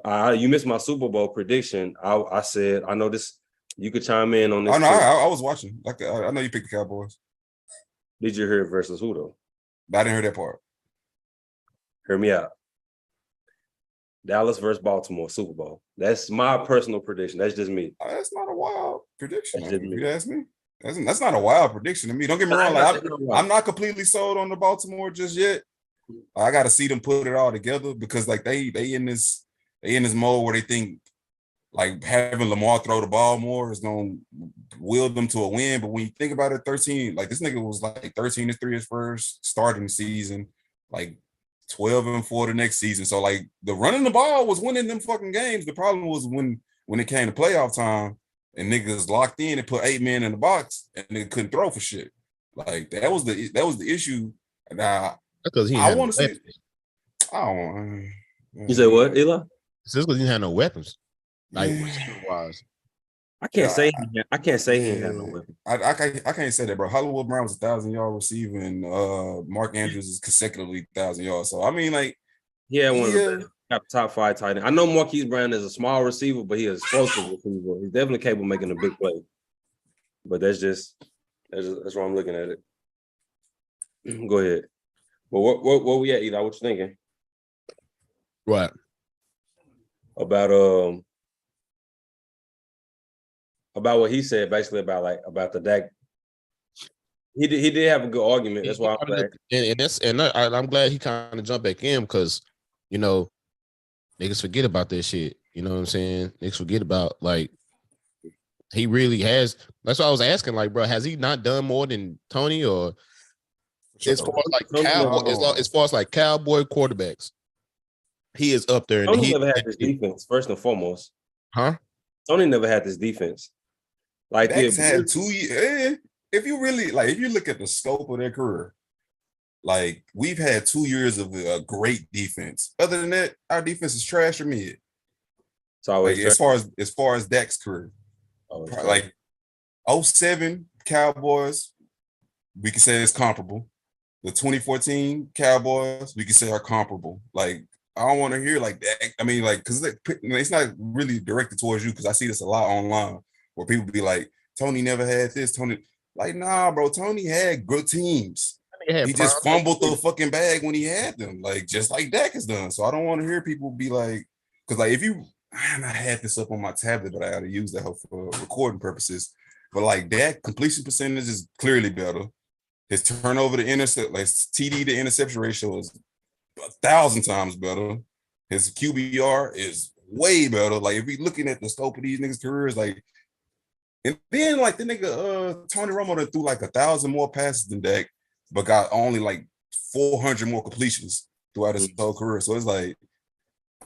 You missed my Super Bowl prediction. I said, I know this. You could chime in on this. Oh no, I was watching. Like I know you picked the Cowboys. Did you hear it versus who though? I didn't hear that part. Hear me out. Dallas versus Baltimore Super Bowl. That's my personal prediction. That's just me. That's not a wild prediction. If you ask me, that's not a wild prediction to me. Don't get me wrong. Like, I'm not completely sold on the Baltimore just yet. I got to see them put it all together because like they in this mode where they think like having Lamar throw the ball more is gonna will them to a win. But when you think about it, 13, like this nigga was like 13-3 his first starting season, like 12-4 the next season. So like the running the ball was winning them fucking games. The problem was when it came to playoff time and niggas locked in and put 8 men in the box and they couldn't throw for shit. Like that was the issue. Now because I want to see. I don't want. You say what, Eli? It's just because he had no weapons. Like wise. I can't say he had no weapons. I can't say that, bro. Hollywood Brown was 1,000-yard receiver, and Mark Andrews is consecutively 1,000 yards. So I mean, like, one of the top 5 tight end. I know Marquise Brown is a small receiver, but he is explosive receiver. He's definitely capable of making a big play. But that's why I'm looking at it. Go ahead. Well, what we at, Eli? What you thinking? Right. About what he said, basically about the Dak. He did have a good argument. That's why I'm glad. I'm glad he kind of jumped back in because, you know, niggas forget about that shit. You know what I'm saying? Niggas forget about like he really has. That's why I was asking, like, bro, has he not done more than Tony or as far as like cowboy quarterbacks? He is up there. Tony never had this defense, first and foremost. Huh? Tony never had this defense. Like Dak's had 2 years. If you really if you look at the scope of their career, like we've had 2 years of a great defense. Other than that, our defense is trash or mid. It's always like, as far as Dak's career, like 07 Cowboys, we can say it's comparable. The 2014 Cowboys, we can say are comparable. Like I don't want to hear like that. I mean, like, because it's not really directed towards you because I see this a lot online where people be like, Tony never had this. Tony, like, nah, bro. Tony had good teams. He just fumbled the fucking bag when he had them, like just like Dak has done. So I don't want to hear people be like, because like I had this up on my tablet, but I got to use that for recording purposes. But like Dak completion percentage is clearly better. His turnover to intercept, like TD to interception ratio is 1,000 times better. His QBR is way better. Like if we looking at the scope of these niggas' careers, like, and then like the nigga Tony Romo that threw like 1,000 more passes than Dak, but got only like 400 more completions throughout his whole career. So it's like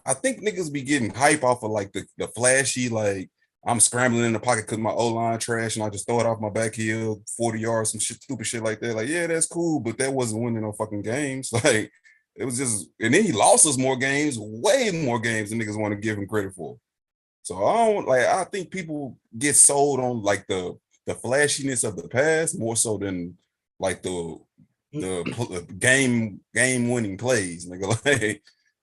I think niggas be getting hype off of like the flashy, like I'm scrambling in the pocket because my O-line trash and I just throw it off my back heel 40 yards, some shit, stupid shit like that. Like, yeah, that's cool, but that wasn't winning no fucking games. Like it was just, and then he lost us more games, way more games than niggas want to give him credit for. So I think people get sold on like the flashiness of the past more so than like the game winning plays, nigga. Like,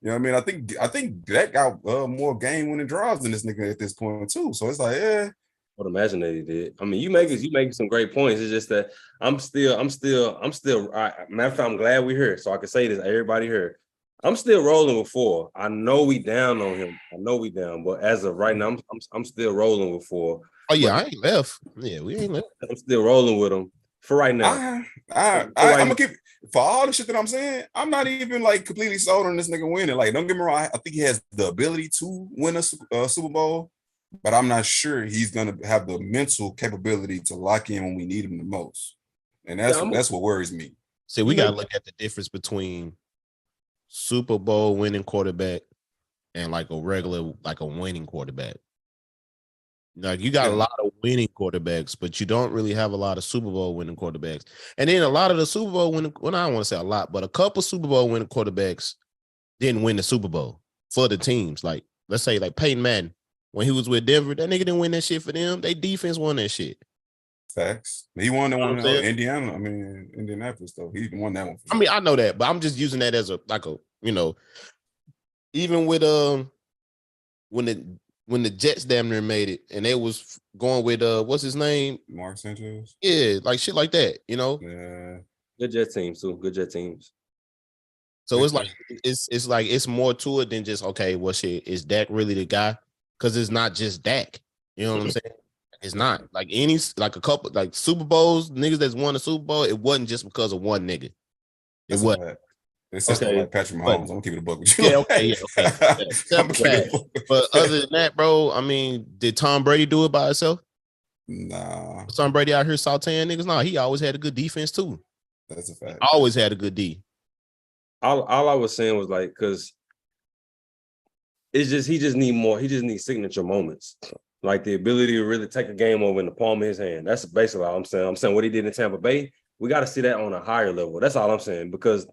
you know what I mean? I think that got more game winning drives than this nigga at this point too. So it's like, yeah. I would imagine that he did. I mean, you making some great points. It's just that I'm still. Matter of fact, I'm glad we're here, so I can say this. Everybody here, I'm still rolling with 4. I know we down on him. I know we down, but as of right now, I'm still rolling with 4. Oh yeah, I ain't left. Yeah, we ain't left. I'm still rolling with him. For right now. I'm gonna keep for all the shit that I'm saying. I'm not even like completely sold on this nigga winning. Like, don't get me wrong. I think he has the ability to win a Super Bowl, but I'm not sure he's gonna have the mental capability to lock in when we need him the most. And that's what worries me. See, we gotta look at the difference between Super Bowl winning quarterback and like a regular, like a winning quarterback. Like, you got a lot of winning quarterbacks, but you don't really have a lot of Super Bowl winning quarterbacks. And then a lot of the Super Bowl winning, well, I don't want to say a lot, but a couple Super Bowl winning quarterbacks didn't win the Super Bowl for the teams. Like, let's say like Peyton Manning, when he was with Denver, that nigga didn't win that shit for them. They defense won that shit. Facts. He won the one in Indiana. I mean, Indianapolis, though. He won that one. I mean, I know that, but I'm just using that as a even with when the Jets damn near made it, and they was going with what's his name? Mark Sanchez. Yeah, like shit like that, Yeah. Good Jet teams too. Good Jet teams. So it's like it's more to it than just, okay, well, shit, is Dak really the guy? Because it's not just Dak. You know what I'm saying? It's not like a couple like Super Bowls, niggas that's won a Super Bowl. It wasn't just because of one nigga. It wasn't. It's okay. Like Patrick Mahomes. I'm gonna keep it a buck with you. Yeah, okay. But other than that, bro, I mean, did Tom Brady do it by himself? Nah. Tom Brady out here sauteing niggas? Nah, he always had a good defense too. That's a fact. Always had a good D. All I was saying was like, because it's just he just needs signature moments. Like the ability to really take a game over in the palm of his hand. That's basically all I'm saying. I'm saying what he did in Tampa Bay, we got to see that on a higher level. That's all I'm saying. Because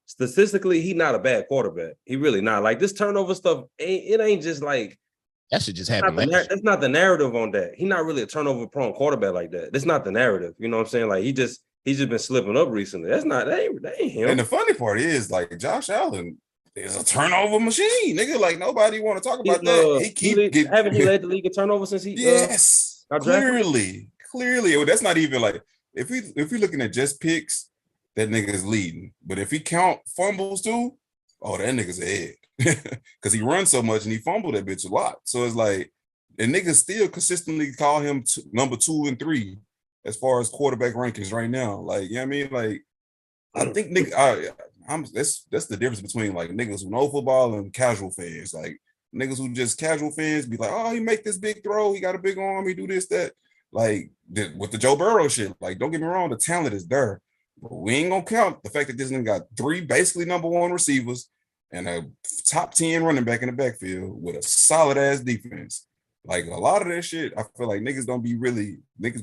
statistically, he's not a bad quarterback. He really not. Like, this turnover stuff, it ain't just like that should just happen. That's not the narrative on that. He's not really a turnover prone quarterback like that. That's not the narrative. You know what I'm saying? Like, he's just been slipping up recently. That ain't him. And the funny part is, like, Josh Allen is a turnover machine, nigga. Like, nobody want to talk about that. Haven't he led the league in turnover since he? Yes, clearly. That's not even like if we looking at just picks, that nigga is leading. But if he count fumbles too, oh, that nigga's ahead because he runs so much and he fumbled that bitch a lot. So it's like, and niggas still consistently call him number 2 and 3 as far as quarterback rankings right now. Like, you know what I mean? Like, I think that's the difference between like niggas who know football and casual fans. Like, niggas who just casual fans be like, oh, he make this big throw, he got a big arm, he do this, that. Like, with the Joe Burrow shit, like, don't get me wrong, the talent is there. But we ain't gonna count the fact that this nigga got 3 basically number 1 receivers and a top 10 running back in the backfield with a solid ass defense. Like, a lot of that shit, I feel like niggas be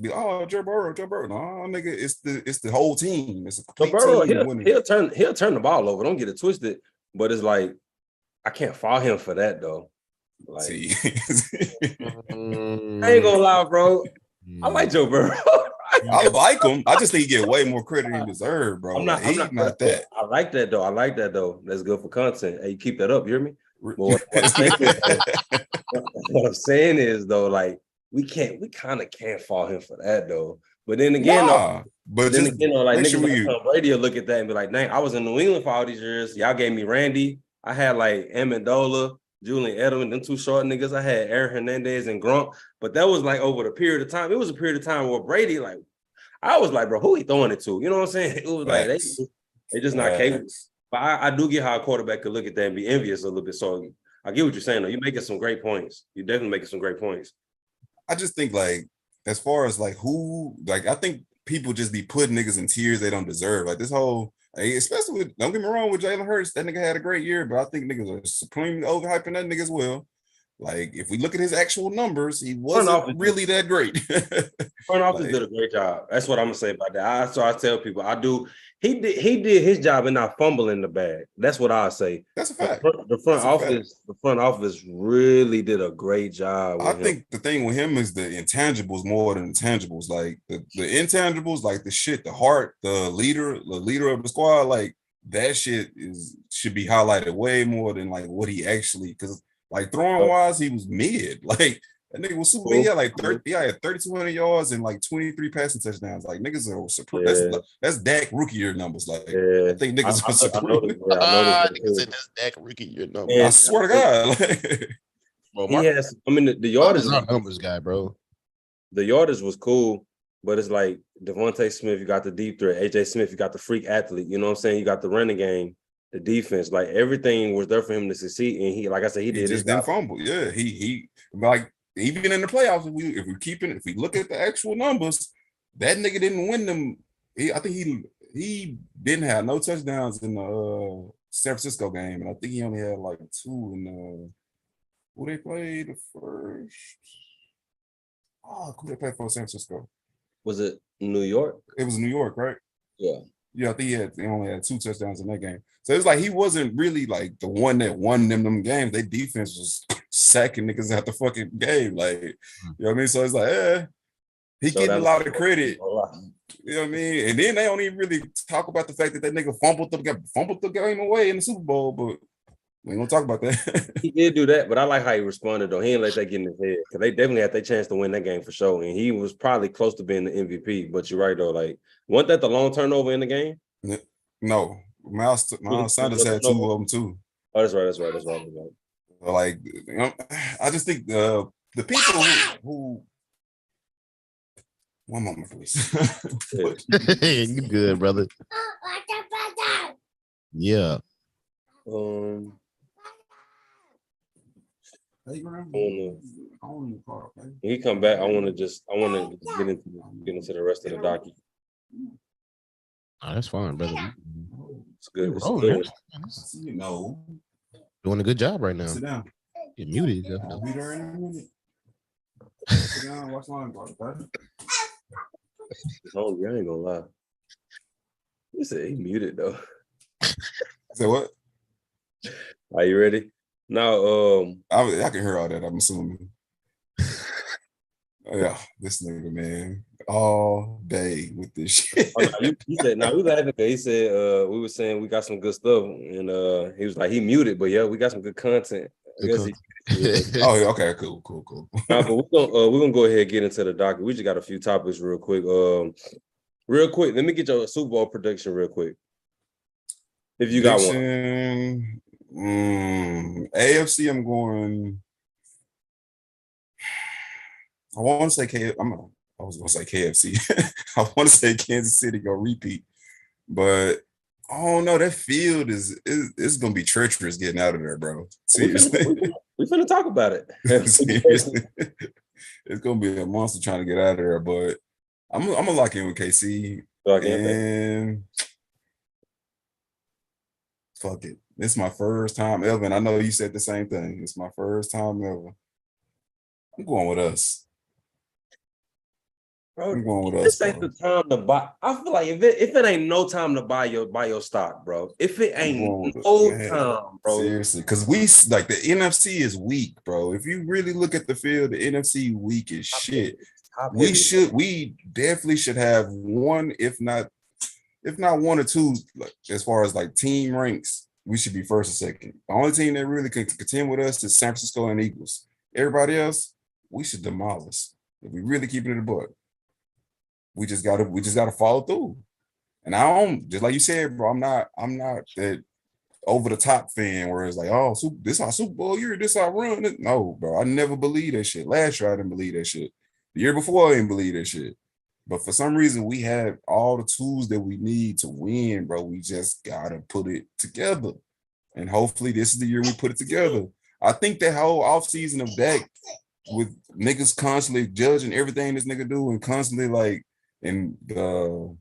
like, oh, Joe Burrow. No, nigga, it's the whole team. It's a complete team. He'll turn the ball over. Don't get it twisted. But it's like, I can't fault him for that though. Like, see. I ain't gonna lie, bro. I like Joe Burrow. I like him. I just think he get way more credit than he deserve, bro. I'm not that. I like that though. That's good for content. Hey, you keep that up. You hear me? What I'm saying is though, like, we kind of can't fault him for that though. But then again, like niggas like Tom Brady will look at that and be like, dang, I was in New England for all these years. Y'all gave me Randy. I had like Amendola, Julian Edelman, them 2 short niggas. I had Aaron Hernandez and Gronk. But that was like over the period of time. It was a period of time where Brady, like, I was like, bro, who he throwing it to? You know what I'm saying? It was like they just not capable. But I do get how a quarterback could look at that and be envious a little bit. So I get what you're saying though. You're making some great points. You're definitely making some great points. I just think, like, as far as like who, like, I think people just be putting niggas in tiers they don't deserve. Like, this whole, especially with, don't get me wrong, with Jalen Hurts, that nigga had a great year, but I think niggas are supremely overhyping that nigga as well. Like, if we look at his actual numbers, he wasn't really that great. Front office did a great job. That's what I'm gonna say about that. So I tell people, he did his job and not fumbling the bag. That's what I say. That's a fact. The front office really did a great job. I think the thing with him is the intangibles more than intangibles. Like the intangibles, like the shit, the heart, the leader of the squad, like that shit should be highlighted way more than like what he actually, because like throwing wise, he was mid. Like, that nigga was super. He had like 3,200 yards and like 23 passing touchdowns. Like, niggas are surprised. That's Dak rookie year numbers. Like, I think niggas are surprised. Niggas said that's Dak rookie year numbers. I swear to God. He has. I mean, the yardage is not numbers guy, bro. The yardage was cool. but it's like Devontae Smith, you got the deep threat. AJ Smith, you got the freak athlete. You know what I'm saying? You got the running game, the defense. Like everything was there for him to succeed. And he, like I said, he did just didn't fumble. Yeah, he like even in the playoffs. If we look at the actual numbers, that nigga didn't win them. I think he didn't have no touchdowns in the San Francisco game, and I think he only had like 2 in who they played the first. Oh, who they played for San Francisco? Was it New York? It was New York, right? Yeah. Yeah, I think he only had 2 touchdowns in that game. So it's like he wasn't really like the one that won them games. Their defense was sacking niggas out the fucking game. Like, you know what I mean? So it's like, he getting a lot of credit. You know what I mean? And then they don't even really talk about the fact that nigga fumbled the game away in the Super Bowl, but we ain't gonna talk about that. He did do that, but I like how he responded though. He didn't let that get in his head because they definitely had their chance to win that game for sure. And he was probably close to being the MVP. But you're right though, like wasn't that the long turnover in the game? No, Miles Sanders had 2 of them too. Oh, that's right. Like, you know, I just think the people who one moment, please. You good, brother? Yeah. He come back. I want to get into the rest of the docu. Oh, that's fine, brother. It's good. It's good. You know, Doing a good job right now. Sit down. Get muted. I'll be there in a minute. Sit down, watch line guard, okay? He's hungry. I ain't gonna lie. He said he muted though. Say what? Are you ready? Now, I can hear all that. I'm assuming. Yeah, this nigga, man, all day with this shit. He said, "Now we laughing." He said, "We were saying we got some good stuff," and he was like, "He muted, but yeah, we got some good content." I guess Oh, okay, cool. Nah, but we're gonna go ahead and get into the docket. We just got a few topics real quick. Let me get your Super Bowl prediction real quick. If you got one. AFC, I'm going. I want to say I was going to say KFC. I want to say Kansas City go repeat, but I don't know. That field is going to be treacherous getting out of there, bro. Seriously, we finna talk about it. Seriously, it's going to be a monster trying to get out of there. But I'm gonna lock in with KC and fuck it. It's my first time ever, and I know you said the same thing. It's my first time ever. I'm going with us. Bro, I'm going with us. This ain't the time to buy. I feel like if it ain't no time to buy your stock, bro. If it ain't no time, bro. Seriously, because we like the NFC is weak, bro. If you really look at the field, the NFC weak as shit. We definitely should have one, if not one or two, like as far as like team ranks. We should be first or second. The only team that really can contend with us is San Francisco and Eagles. Everybody else, we should demolish. If we really keep it in the book, we just gotta follow through. And I don't, just like you said, bro. I'm not that over the top fan where it's like, oh, this our Super Bowl year, this our run. No, bro. I never believed that shit. Last year I didn't believe that shit. The year before I didn't believe that shit. But for some reason, we have all the tools that we need to win, bro. We just gotta put it together. And hopefully this is the year we put it together. I think that whole offseason of Dak with niggas constantly judging everything this nigga do and constantly like in the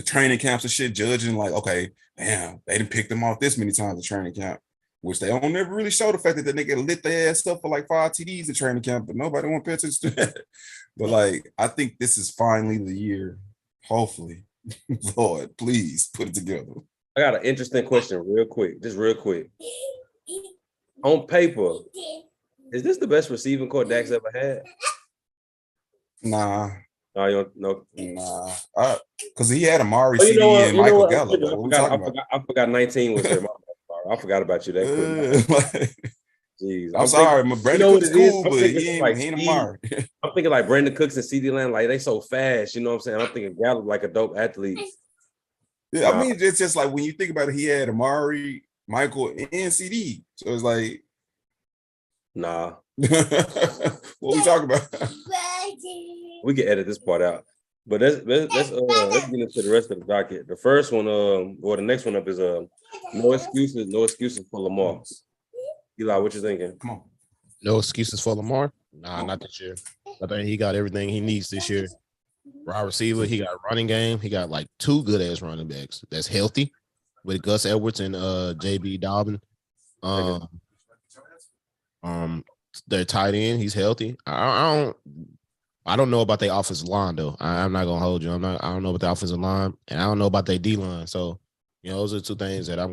training camps and shit, judging like, okay, damn, they didn't pick them off this many times at training camp, which they don't never really show the fact that nigga lit their ass up for like 5 TDs at training camp, but nobody want to pay attention to that. But like, I think this is finally the year. Hopefully, Lord, please put it together. I got an interesting question, real quick. On paper, is this the best receiving core Dak's ever had? Nah. No, you don't know. Nah. Because he had Amari, CD, and Michael Gallup. I forgot 19 was here. I forgot about you that quick. Jeez, I'm sorry, my Brandon Cooks cool, but he ain't Amari. I'm thinking like Brandon Cooks and CD Lamb, like they so fast, you know what I'm saying? I'm thinking Gallup like a dope athlete. Yeah, I mean, it's just like when you think about it, he had Amari, Michael, and CD. So it's like, nah. What we talking about? We can edit this part out. But let's get into the rest of the docket. The first one, or the next one up is no excuses for Lamar. Eli, what you thinking? Come on. No excuses for Lamar. Nah, not this year. I think he got everything he needs this year. Wide receiver, he got running game. He got like 2 good ass running backs that's healthy with Gus Edwards and JB Dobbin. Their tight end, he's healthy. I don't know about their offensive line though. I'm not gonna hold you. I don't know about the offensive line, and I don't know about their D line. So, those are 2 things that I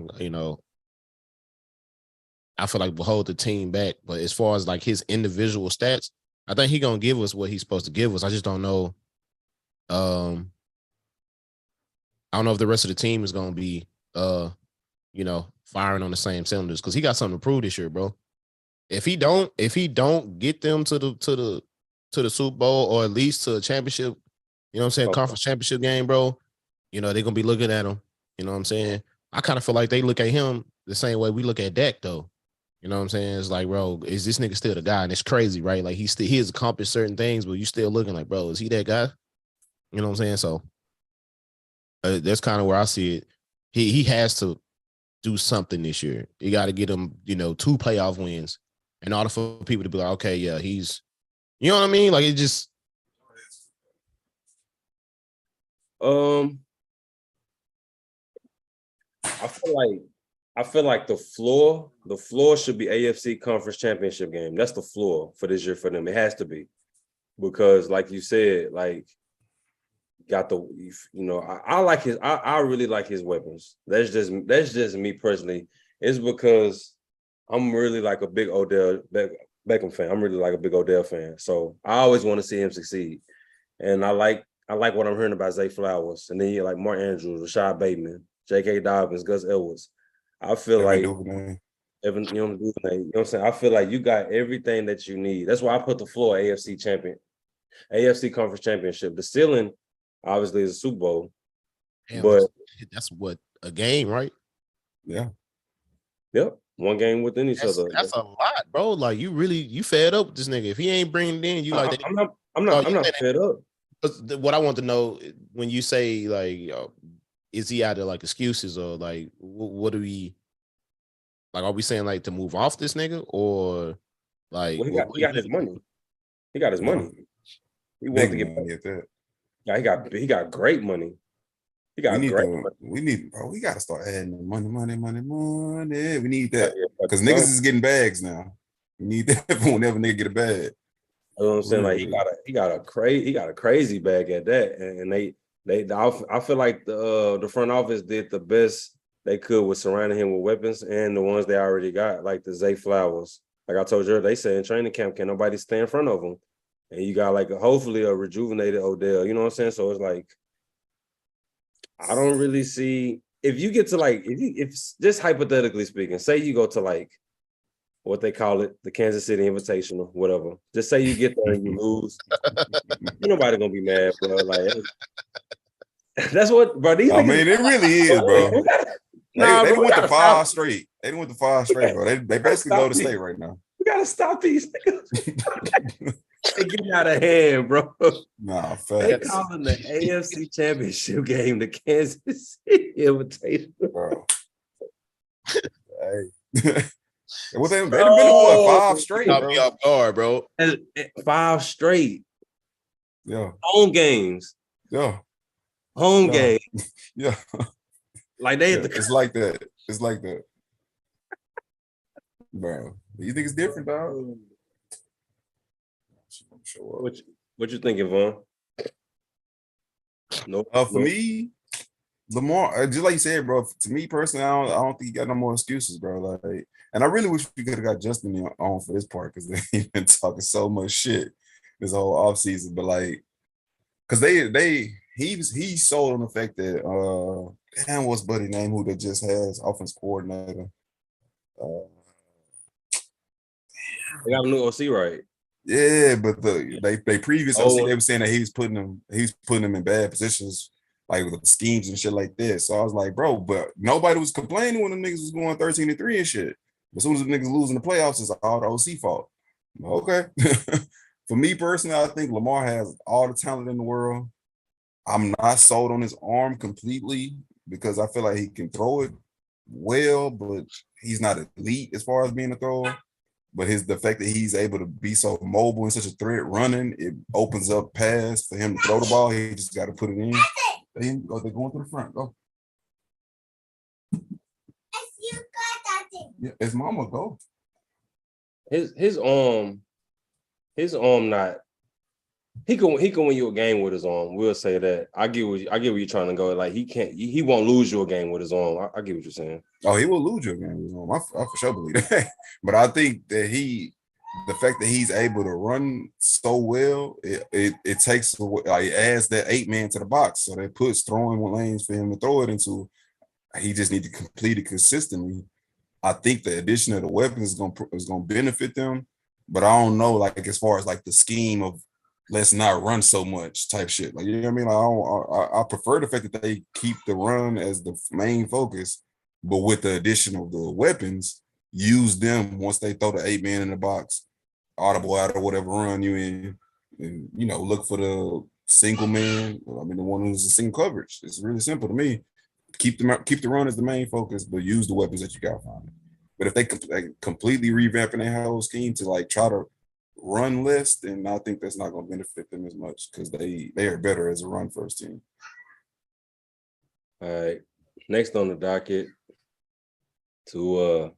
feel like will hold the team back. But as far as like his individual stats, I think he's gonna give us what he's supposed to give us. I just don't know. I don't know if the rest of the team is gonna be firing on the same cylinders because he got something to prove this year, bro. If he don't get them to the Super Bowl or at least to a championship, conference championship game, bro, they're gonna be looking at him. You know what I'm saying? I kind of feel like they look at him the same way we look at Dak, though. You know what I'm saying? It's like, bro, is this nigga still the guy? And it's crazy, right? Like he has accomplished certain things, but you still looking like, bro, is he that guy? You know what I'm saying? So that's kind of where I see it. He has to do something this year. You got to get him, 2 playoff wins in order for people to be like, okay, yeah, he's, you know what I mean? Like it just. I feel like the floor should be AFC Conference Championship game. That's the floor for this year for them. It has to be because, like you said, like got the I really like his weapons. That's just me personally. It's because I'm really like a big Odell Beckham fan. I'm really like a big Odell fan. So I always want to see him succeed. And I like what I'm hearing about Zay Flowers. And then you like Mark Andrews, Rashad Bateman, J.K. Dobbins, Gus Edwards. I feel like Evan, you know what I'm saying? I feel like you got everything that you need. That's why I put the floor AFC Conference Championship. The ceiling, obviously, is a Super Bowl. Damn, but that's what a game, right? Yeah. Yep. One game within each other. That's a lot, bro. Like you fed up with this nigga. If he ain't bringing it in, you like that. I'm not fed up. What I want to know when you say like, is he out of like excuses or like what do we like? Are we saying like to move off this nigga or like he got his money? He got his money. He wants to get money at that. Yeah, he got great money. He got great money. We got to start adding money. We need that because niggas is getting bags now. We need that whenever nigga get a bag. You know what I'm saying? Like he got a crazy bag at that, and I feel like the front office did the best they could with surrounding him with weapons and the ones they already got, like the Zay Flowers. Like I told you, they said in training camp, can nobody stay in front of him, and you got like hopefully a rejuvenated Odell. You know what I'm saying? So it's like I don't really see if you get to like if just hypothetically speaking, say you go to like what they call it, the Kansas City Invitational, whatever. Just say you get there and you lose. Ain't nobody gonna be mad, bro. Like that's what, bro. These I mean, it really is, bro. They went to 5 straight. They went to 5 straight, bro. They basically go to state right now. We gotta stop these niggas. They getting out of hand, bro. Nah, facts. They calling the AFC Championship game the Kansas City Invitational, bro. Hey. Well, they've been what 5 straight, bro. Be off guard, bro. 5 straight. Yeah. Home games. Yeah. Home games. Yeah. Like they it's like that. It's like that. Bro. You think it's different, dog? What you thinking, Vaughn? For me, Lamar, just like you said, bro. To me personally, I don't think you got no more excuses, bro. Like, and I really wish we could have got Justin on for this part because they've been talking so much shit this whole offseason. But like, because he sold on the fact that damn, what's buddy name who they just has offense coordinator. They got a new OC, right? Yeah, but they previous OC, they were saying that he's putting them in bad positions, like with the schemes and shit like this. So I was like, bro, but nobody was complaining when the niggas was going 13-3 and shit. As soon as the niggas losing the playoffs, it's all the OC fault. Okay. For me personally, I think Lamar has all the talent in the world. I'm not sold on his arm completely because I feel like he can throw it well, but he's not elite as far as being a thrower. But the fact that he's able to be so mobile and such a threat running, it opens up pass for him to throw the ball. He just got to put it in. They're going to the front. Go. Yeah, it's mama. Go. His arm not. He can win you a game with his arm. We'll say that. I get where you're trying to go. Like he won't lose you a game with his arm. I get what you're saying. Oh, he will lose you a game with his arm. I for sure believe that. But I think that the fact that he's able to run so well, it takes like it adds that 8-man to the box. So that puts throwing lanes for him to throw it into. He just need to complete it consistently. I think the addition of the weapons is gonna benefit them, but I don't know like as far as like the scheme of let's not run so much type shit. Like, you know what I mean? I prefer the fact that they keep the run as the main focus, but with the addition of the weapons, use them once they throw the 8-man in the box, audible out or whatever run you in, and look for the single man. I mean, the one who's a single coverage. It's really simple to me. Keep the run as the main focus, but use the weapons that you got from it. But if they completely revamping their whole scheme to like try to run less, then I think that's not going to benefit them as much because they are better as a run first team. All right. Next on the docket, to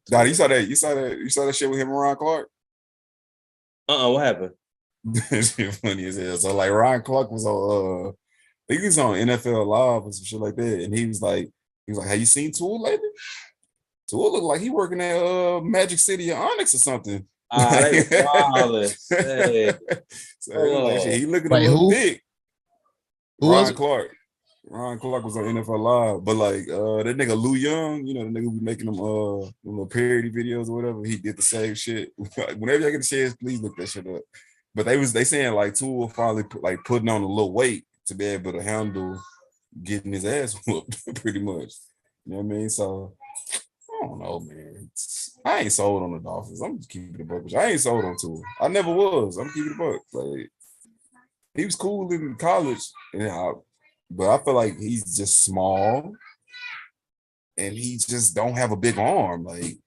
Dad, you saw that shit with him and Ron Clark? What happened? That shit funny as hell. So like Ron Clark was on I think he was on NFL Live or some shit like that, and he was like, have you seen Tool lately? Tool look like he working at Magic City or Onyx or something. They was so he looking Wait, a little who? big. Who was Ron it? Clark. Ron Clark was on NFL Live, but like that nigga Lou Young, the nigga who be making them little parody videos or whatever, he did the same shit. Whenever y'all get a chance, please look that shit up. But they saying like Tool finally putting on a little weight to be able to handle getting his ass whooped, pretty much. You know what I mean? So I don't know, man. I ain't sold on the Dolphins. I'm just keeping it buck. I ain't sold on Tua. I never was. I'm keeping it buck. Like he was cool in college, but I feel like he's just small, and he just don't have a big arm. Like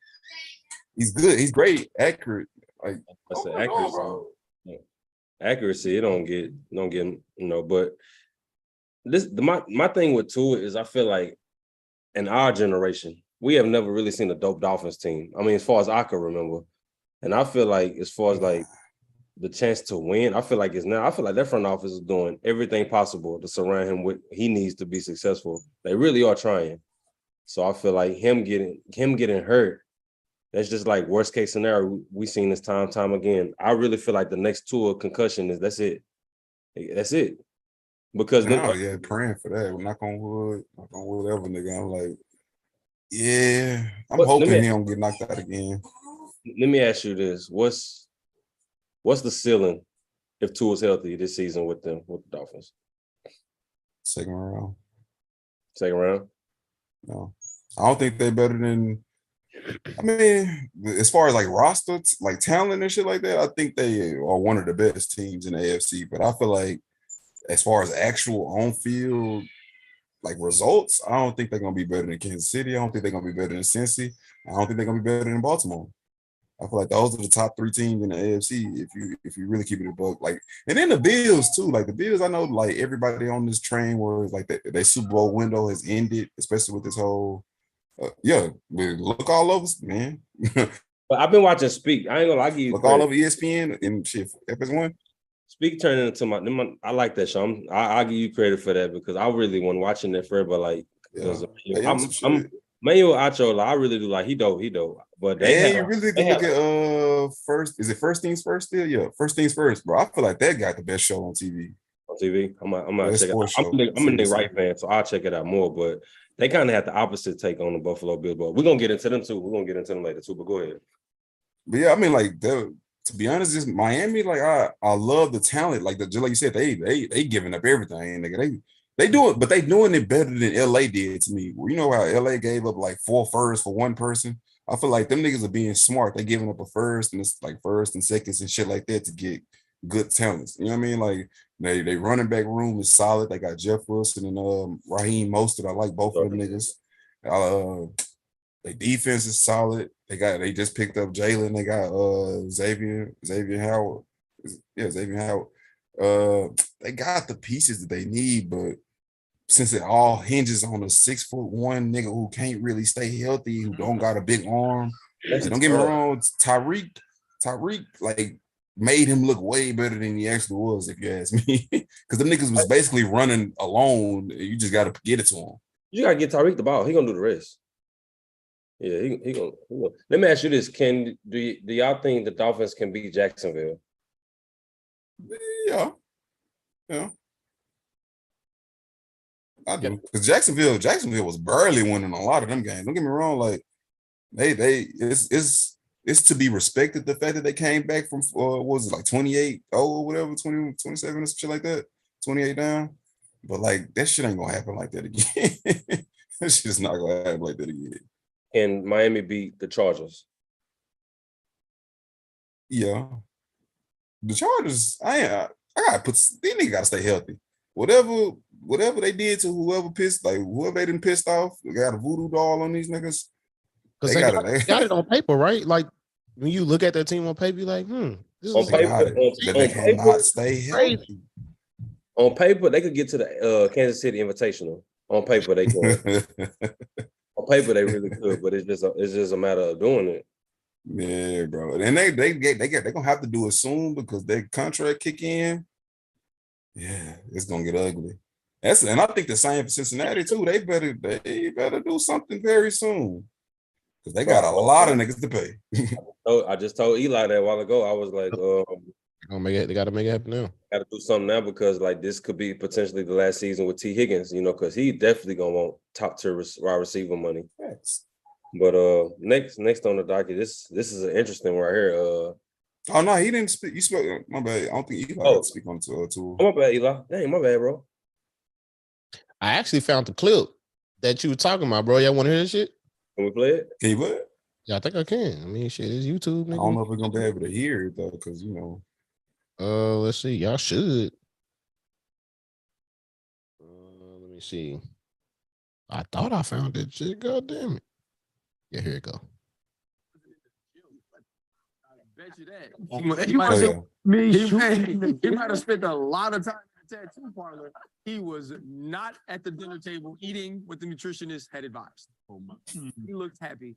he's good. He's great, accurate. Like that's the accuracy. Accuracy, it don't get, but my thing with Tua is I feel like in our generation, we have never really seen a dope Dolphins team. I mean, as far as I can remember. And I feel like as far as like the chance to win, I feel like that front office is doing everything possible to surround him with he needs to be successful. They really are trying. So I feel like him getting hurt, that's just like worst case scenario. We've seen this time again. I really feel like the next Tua concussion is that's it. That's it. Because praying for that. Knock on wood, whatever, nigga. I'm like, yeah, I'm hoping he don't get knocked out again. Let me ask you this: What's the ceiling if Tua's healthy this season with the Dolphins? Second round. No, I don't think they're better than. I mean, as far as like roster, like talent and shit like that, I think they are one of the best teams in the AFC. But I feel like as far as actual on-field like results, I don't think they're gonna be better than Kansas City. I don't think they're gonna be better than Cincy. I don't think they're gonna be better than Baltimore. I feel like those are the top 3 teams in the AFC if you really keep it a buck. Like, and then the Bills too. Like the Bills, I know like everybody on this train where it's like their Super Bowl window has ended, especially with this whole look all over, man. But I've been watching Speak. I ain't gonna lie, look all over ESPN and shit. FS1. Speak turning into I like that show. I'll give you credit for that because I really wasn't watching that forever. Like, I'm Manuel Acho. I really do like he dope. But you really can look at first. Is it First Things First still? Yeah, First Things First, bro. I feel like that got the best show on TV. I'm gonna check it out. I'm a Nick Wright fan, so I'll check it out more. But they kind of had the opposite take on the Buffalo Bills. But we're gonna get into them too. We're gonna get into them later too. But go ahead. But yeah, I mean, like to be honest, just Miami. Like I love the talent. Like just like you said, they giving up everything. Nigga, they do it, but they doing it better than LA did to me. You know how LA gave up like 4 firsts for one person. I feel like them niggas are being smart. They giving up a first and it's like first and seconds and shit like that to get good talents. You know what I mean? Like they running back room is solid. They got Jeff Wilson and Raheem Mostert. I like both of them niggas. Their defense is solid. They just picked up Jalen. They got Xavier Howard. Yeah, Xavier Howard. They got the pieces that they need, but since it all hinges on a 6'1" nigga who can't really stay healthy, who don't got a big arm. Like, don't get me wrong, Tyreek like made him look way better than he actually was, if you ask me. Because the niggas was basically running alone. You just gotta get it to him. You gotta get Tyreek the ball. He gonna do the rest. Yeah, he gonna. Let me ask you this: do y'all think the Dolphins can beat Jacksonville? Yeah. I do. Because Jacksonville was barely winning a lot of them games. Don't get me wrong, like it's to be respected the fact that they came back from what was it, like 28-0 or whatever, 20, 27 or shit like that, 28 down. But like that shit ain't gonna happen like that again. That shit's not gonna happen like that again. And Miami beat the Chargers. Yeah. The Chargers, I gotta these niggas gotta stay healthy. Whatever they did to whoever they done pissed off, they got a voodoo doll on these niggas. Because they got it on paper, right? Like when you look at that team on paper, you're like, this is they cannot stay healthy. On paper, they could get to the Kansas City Invitational. On paper, they could. On paper, they really could, but it's just a matter of doing it. Yeah, bro. And they're gonna have to do it soon because their contract kick in. Yeah, it's gonna get ugly. And I think the same for Cincinnati too. They better do something very soon because they got a lot of niggas to pay. I just told Eli that a while ago. I was like, they gotta make it happen now. Got to do something now because like this could be potentially the last season with T. Higgins, because he definitely gonna want top tier wide receiver money. Yes. But next on the docket, this is an interesting one right here. Oh no, he didn't speak. You spoke. My bad. I don't think Eli got to speak on tour. My bad, Eli. Dang, my bad, bro. I actually found the clip that you were talking about, bro. Y'all want to hear this shit? Can we play it? Can you play it? Yeah, I think I can. I mean, shit, it's YouTube. Nigga. I don't know if we're gonna be able to hear it though, because let's see. Y'all should. Let me see. I thought I found that shit. God damn it. Yeah, here it go. Bet you that. He might have spent a lot of time in the tattoo parlor. He was not at the dinner table eating what the nutritionist had advised. He looked happy.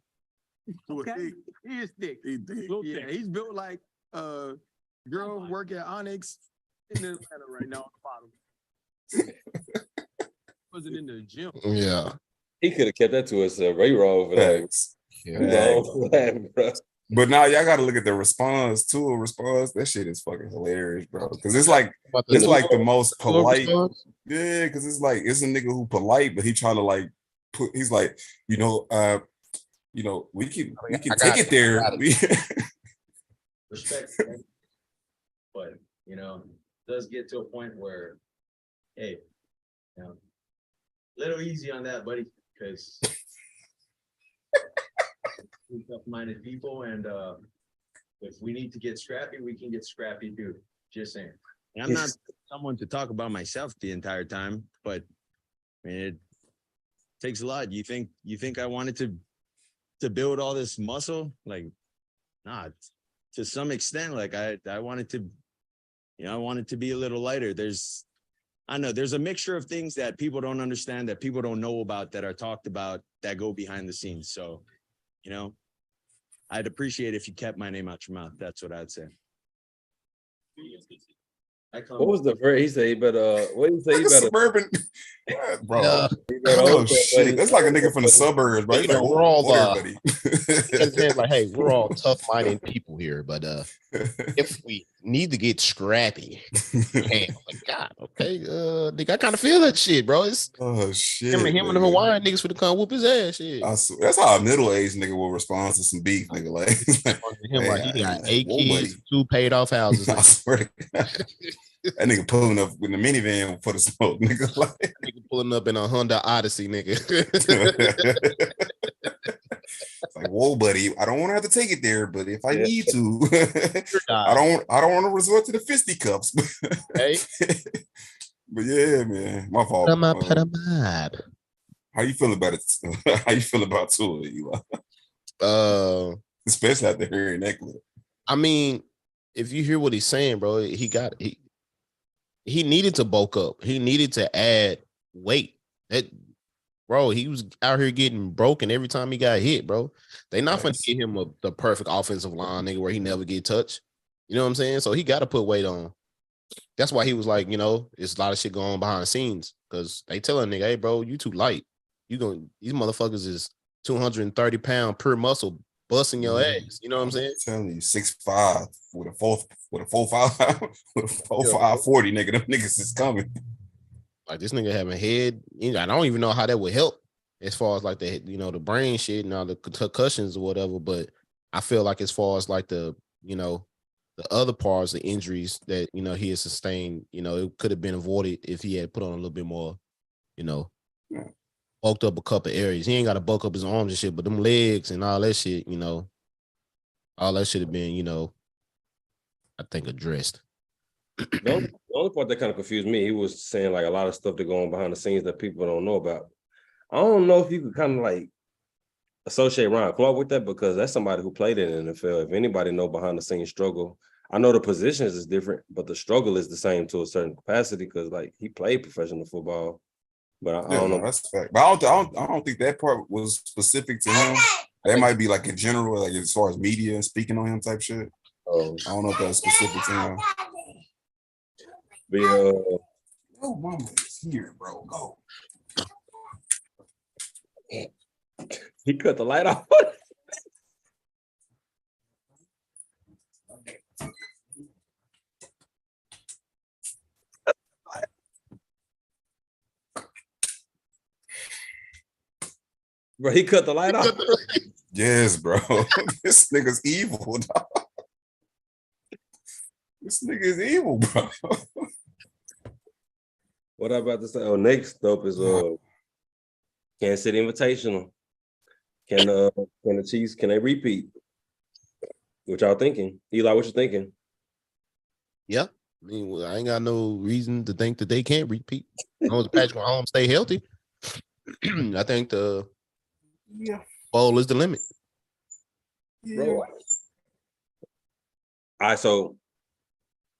Okay. He is thick. Yeah, he's built like girl work at Onyx in Atlanta right now on the bottom. Wasn't in the gym. Yeah. He could have kept that to himself. Right wrong for that. Yeah. But now y'all got to look at the response. That shit is fucking hilarious, bro. Because it's like the most polite. Yeah, because it's a nigga who polite, but he trying to like put. He's like, we can take it there. Respect, but it does get to a point where, hey, little easy on that, buddy, because. Tough-minded people, and if we need to get scrappy, we can get scrappy too. Just saying. I'm not someone to talk about myself the entire time, but I mean, it takes a lot. You think I wanted to build all this muscle? Like, nah. To some extent, like I wanted to, I wanted to be a little lighter. There's a mixture of things that people don't understand, that people don't know about, that are talked about, that go behind the scenes. So, I'd appreciate if you kept my name out your mouth. That's what I'd say. What was the phrase? He said, "But what did he say? Suburban, bro. Oh shit, that's like a nigga from the suburbs, bro. Like, we're all everybody. like, hey, we're all tough-minded people here, but if we need to get scrappy, hey, oh my God, okay, nigga, I kind of feel that shit, bro. It's shit. Him and the Hawaiian niggas for the come whoop his ass, shit. That's how a middle-aged nigga will respond to some beef, nigga. He got 8 kids, 2 paid-off houses. I swear to God. That nigga pulling up with the minivan for the smoke, nigga. Nigga pulling up in a Honda Odyssey, nigga. It's like, whoa, buddy, I don't want to have to take it there, but if I Yeah. need to, Nah, I don't want to resort to the fisticuffs. hey, But yeah, man, my put fault. 'em up, put 'em up. How you feel about it? How you feel about Tua, Eli? Uh, Especially after hearing that clip. I mean, if you hear what he's saying, bro, he needed to bulk up. He needed to add weight. That bro, he was out here getting broken every time he got hit, bro. They not finna Yes. get him the perfect offensive line, nigga, where he never get touched. You know what I'm saying? So he got to put weight on. That's why he was like, it's a lot of shit going on behind the scenes because they telling nigga, hey, bro, you too light. These motherfuckers is 230-pound pure muscle busting your ass. You know what I'm saying? Telling you, 6'5" with a 4.5 with a 4.5 40, nigga. Them niggas is coming. Like this nigga having head. I don't even know how that would help as far as like the brain shit and all the concussions or whatever. But I feel like as far as like the other parts, the injuries that he has sustained, it could have been avoided if he had put on a little bit more, bulked up a couple areas. He ain't got to bulk up his arms and shit, but them legs and all that shit, all that should have been, I think addressed. The only part that kind of confused me, he was saying like a lot of stuff that go on behind the scenes that people don't know about. I don't know if you could kind of like associate Ryan Clark with that because that's somebody who played in the NFL. If anybody know behind the scenes struggle, I know the positions is different, but the struggle is the same to a certain capacity because like he played professional football. But I don't know. That's a fact. But I don't think that part was specific to him. That might be like in general, like as far as media and speaking on him type shit. I don't know if that's specific to him. But No, mama is here, bro. Go. he cut the light off. Bro, he cut the light off. Yes, bro. This nigga's evil, dog. This nigga is evil, bro. What I'm about to say? Oh, next up is Kansas City Invitational. Can the Chiefs can they repeat? What y'all thinking? Eli, what you thinking? Yeah. I mean, I ain't got no reason to think that they can't repeat. As long as Patrick Mahomes stay healthy, I think the bowl is the limit. Bro. All right, so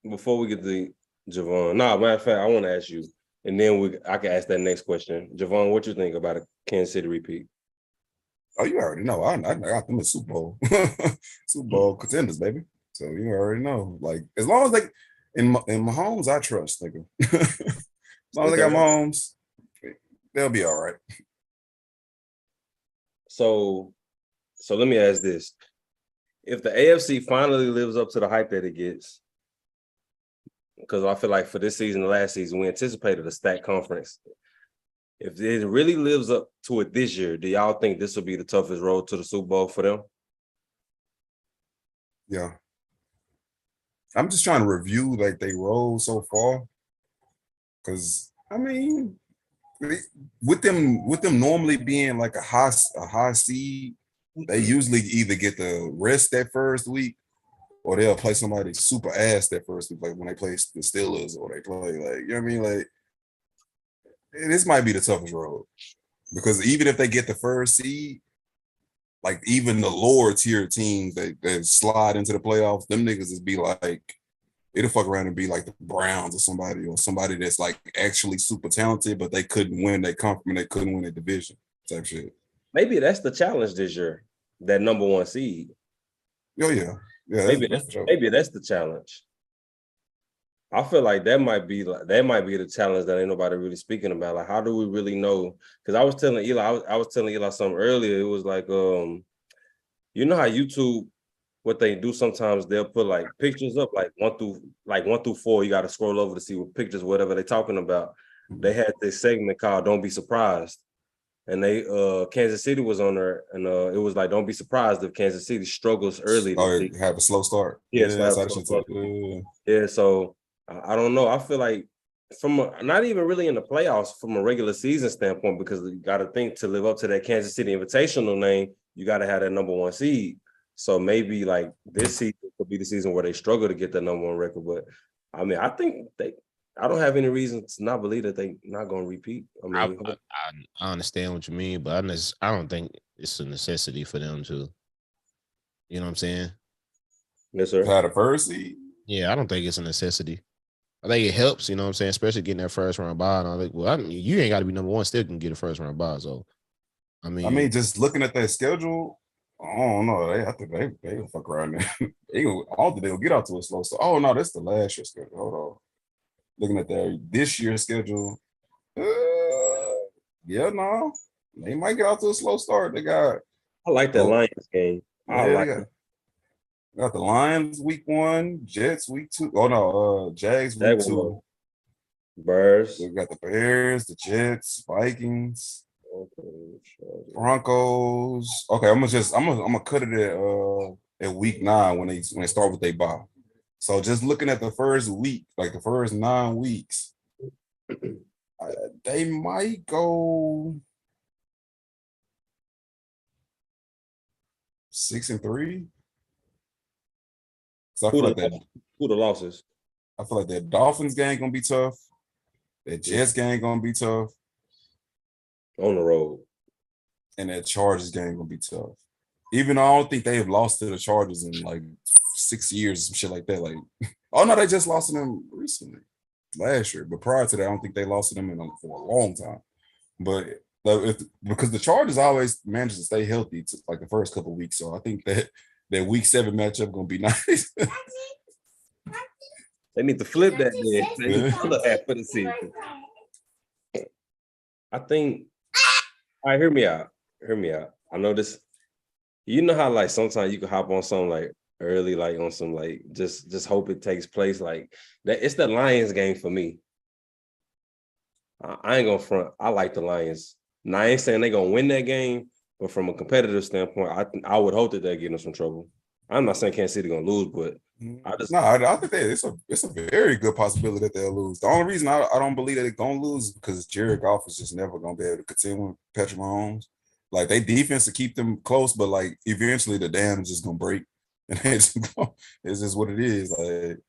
before we get to Javon, matter of fact, I want to ask you, and then I can ask that next question. Javon, what you think about a Kansas City repeat? Oh, you already know. I got them in Super Bowl. Super Bowl contenders, baby. So you already know. Like, as long as in Mahomes, I trust, nigga. As long as I got Mahomes, they'll be all right. So let me ask this. If the AFC finally lives up to the hype that it gets, because I feel like for this season, the last season, we anticipated a stacked conference. If it really lives up to it this year, do y'all think this will be the toughest road to the Super Bowl for them? Yeah. I'm just trying to review like they roll so far. Cause I mean, with them normally being like a high seed, they usually either get the rest that first week or they'll play somebody super ass that first week, like when they play the Steelers or they play like, you know what I mean? Like, this might be the toughest road because even if they get the first seed, like even the lower tier teams that slide into the playoffs, them niggas is be like, it'll fuck around and be like the Browns or somebody that's like actually super talented, but they couldn't win their conference, they couldn't win their division type shit. Maybe that's the challenge this year, that number one seed. Oh yeah. Yeah. Maybe that's the challenge. I feel like that might be the challenge that ain't nobody really speaking about. Like, how do we really know? Because I was telling Eli something earlier. It was like, you know how YouTube, what they do sometimes, they'll put like pictures up, like one through 4. You got to scroll over to see what pictures, whatever they're talking about. They had this segment called "Don't Be Surprised," and they Kansas City was on there, and it was like, "Don't be surprised if Kansas City struggles early." Have a slow start. Yeah, so that's how it should. yeah. So I don't know. I feel like not even really in the playoffs, from a regular season standpoint, because you got to think to live up to that Kansas City Invitational name, you got to have that number 1 seed. So maybe like this season could be the season where they struggle to get the number 1 record. But I mean, I don't have any reason to not believe that they not going to repeat. I mean, I understand what you mean, but I don't think it's a necessity for them to. You know what I'm saying? yes, sir. Had a first seed. Yeah, I don't think it's a necessity. I think it helps, you know what I'm saying, especially getting that first round bye. And I think, well, you ain't got to be number 1, still can get a first round bye. So, I mean, just looking at that schedule, I don't know. I think they gonna fuck around there. I don't think they'll get out to a slow start. Oh no, that's the last year's schedule. Hold on. Looking at this year's schedule, yeah, no, they might get out to a slow start. They got. I like that Lions game. Got the Lions week 1, Jets week 2. Oh no, Jags week 2. Bears. We got the Bears, the Jets, Vikings, Broncos. Okay, I'm gonna cut it at week 9 when they start with their bye. So just looking at the first week, like the first 9 weeks, they might go 6-3. So I feel like who the losses? I feel like that Dolphins game gonna be tough. That Jets game gonna be tough. On the road. And that Chargers game gonna be tough. Even though I don't think they have lost to the Chargers in like 6 years, some shit like that. Like, oh no, they just lost to them recently, last year. But prior to that, I don't think they lost to them for a long time. But because the Chargers always manage to stay healthy to like the first couple of weeks, so I think that week 7 matchup gonna be nice. They need to flip that then. They need to flip that for the season. I think. All right, hear me out. Hear me out. I know this. You know how like sometimes you can hop on something like early, like on some like just hope it takes place like that. It's the Lions game for me. I ain't gonna front. I like the Lions. Now I ain't saying they gonna win that game, but from a competitive standpoint, I would hope that they get in some trouble. I'm not saying Kansas City gonna lose, but I think it's a very good possibility that they'll lose. The only reason I don't believe that they're gonna lose is because Jared Goff is just never gonna be able to contend with Patrick Mahomes. Like they defense to keep them close, but like eventually the dam is just gonna break, and it's just what it is. Like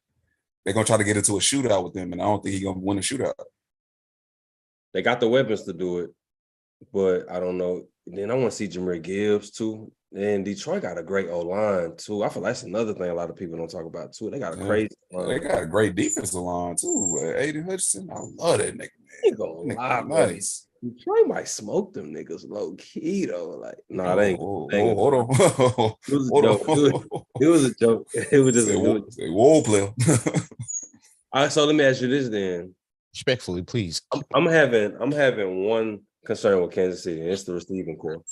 they're gonna try to get into a shootout with them, and I don't think he's gonna win a shootout. They got the weapons to do it, but I don't know. Then I want to see Jahmyr Gibbs too. And Detroit got a great O-line too. I feel like that's another thing a lot of people don't talk about too. They got a crazy line. They got a great defensive line too. Aiden Hutchinson, I love that nigga, man. Nice. Detroit might smoke them niggas low key though. Like, nah, they ain't. Hold on. It was a joke. It was just a whoa player. All right, so let me ask you this then. Respectfully, please. I'm having one concern with Kansas City, and it's the receiving core.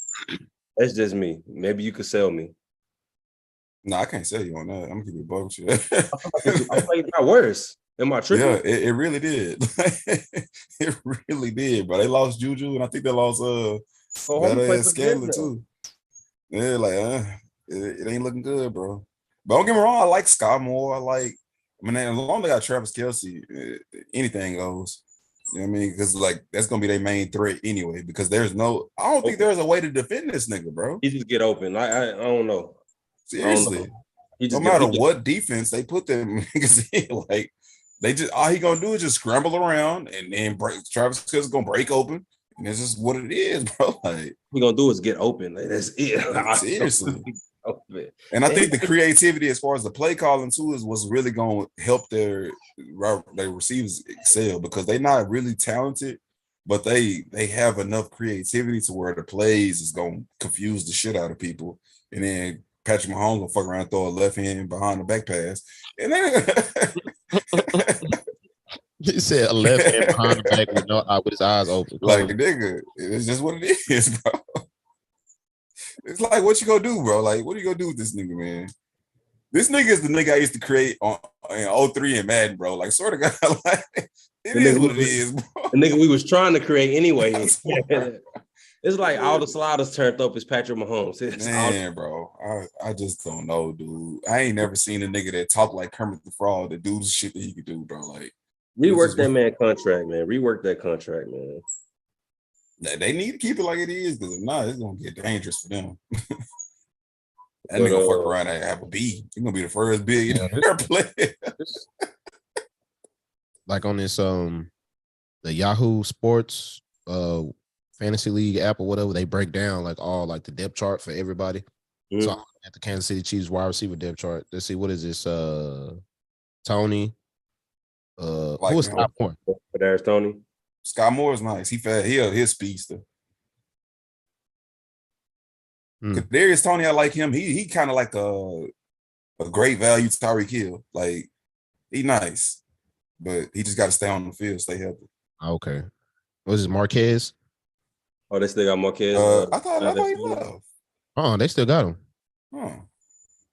That's just me. Maybe you could sell me. No, I can't sell you on that. I'm gonna give you a bug shit. I think it got worse. Am I tripping? Yeah, it really did. It really did, bro. They lost Juju, and I think they lost Scanlon too. Yeah, like it ain't looking good, bro. But don't get me wrong, I like Scott Moore. As long as they got Travis Kelce, anything goes. You know what I mean? Because like that's gonna be their main threat anyway. Because I don't think there's a way to defend this nigga, bro. He just get open. I don't know. Seriously, no matter what defense they put them niggas in, like they just all he gonna do is just scramble around and then Travis Kelce's gonna break open, and it's just what it is, bro. Like what gonna do is get open. Like, that's it. Seriously. And I think the creativity as far as the play calling too is what's really going to help their receivers excel, because they're not really talented, but they have enough creativity to where the plays is going to confuse the shit out of people. And then Patrick Mahomes will fuck around and throw a left hand behind the back pass. And then he said a left hand behind the back with his eyes open. Like, nigga, it's just what it is, bro. It's like, what you gonna do, bro? Like, what are you gonna do with this nigga, man? This nigga is the nigga I used to create in 03 in Madden, bro. Like, sort of guy, like, it is what it is, bro. The nigga we was trying to create anyway. It's like all the sliders turned up is Patrick Mahomes. Man, bro, I just don't know, dude. I ain't never seen a nigga that talk like Kermit the Frog that do the shit that he could do, bro. Like, Rework that man contract, man. Rework that contract, man. They need to keep it like it is, because if not, it's gonna get dangerous for them. That But, nigga fuck around and have a B. He's gonna be the first billionaire player. Like on this the Yahoo Sports fantasy league app or whatever, they break down like all like the depth chart for everybody. Mhm. So I'm looking at the Kansas City Chiefs wide receiver depth chart. Let's see, what is this? Tony. Like who is him. Scott Moore? There's Tony. Scott Moore's nice. He fast. His speedster. Darius Tony, I like him. He kind of like a great value Tyreek Hill. Like, he nice, but he just got to stay on the field, stay healthy. Okay. What is this, Marquez? Oh, they still got Marquez. I thought he left. Oh, they still got him. Huh.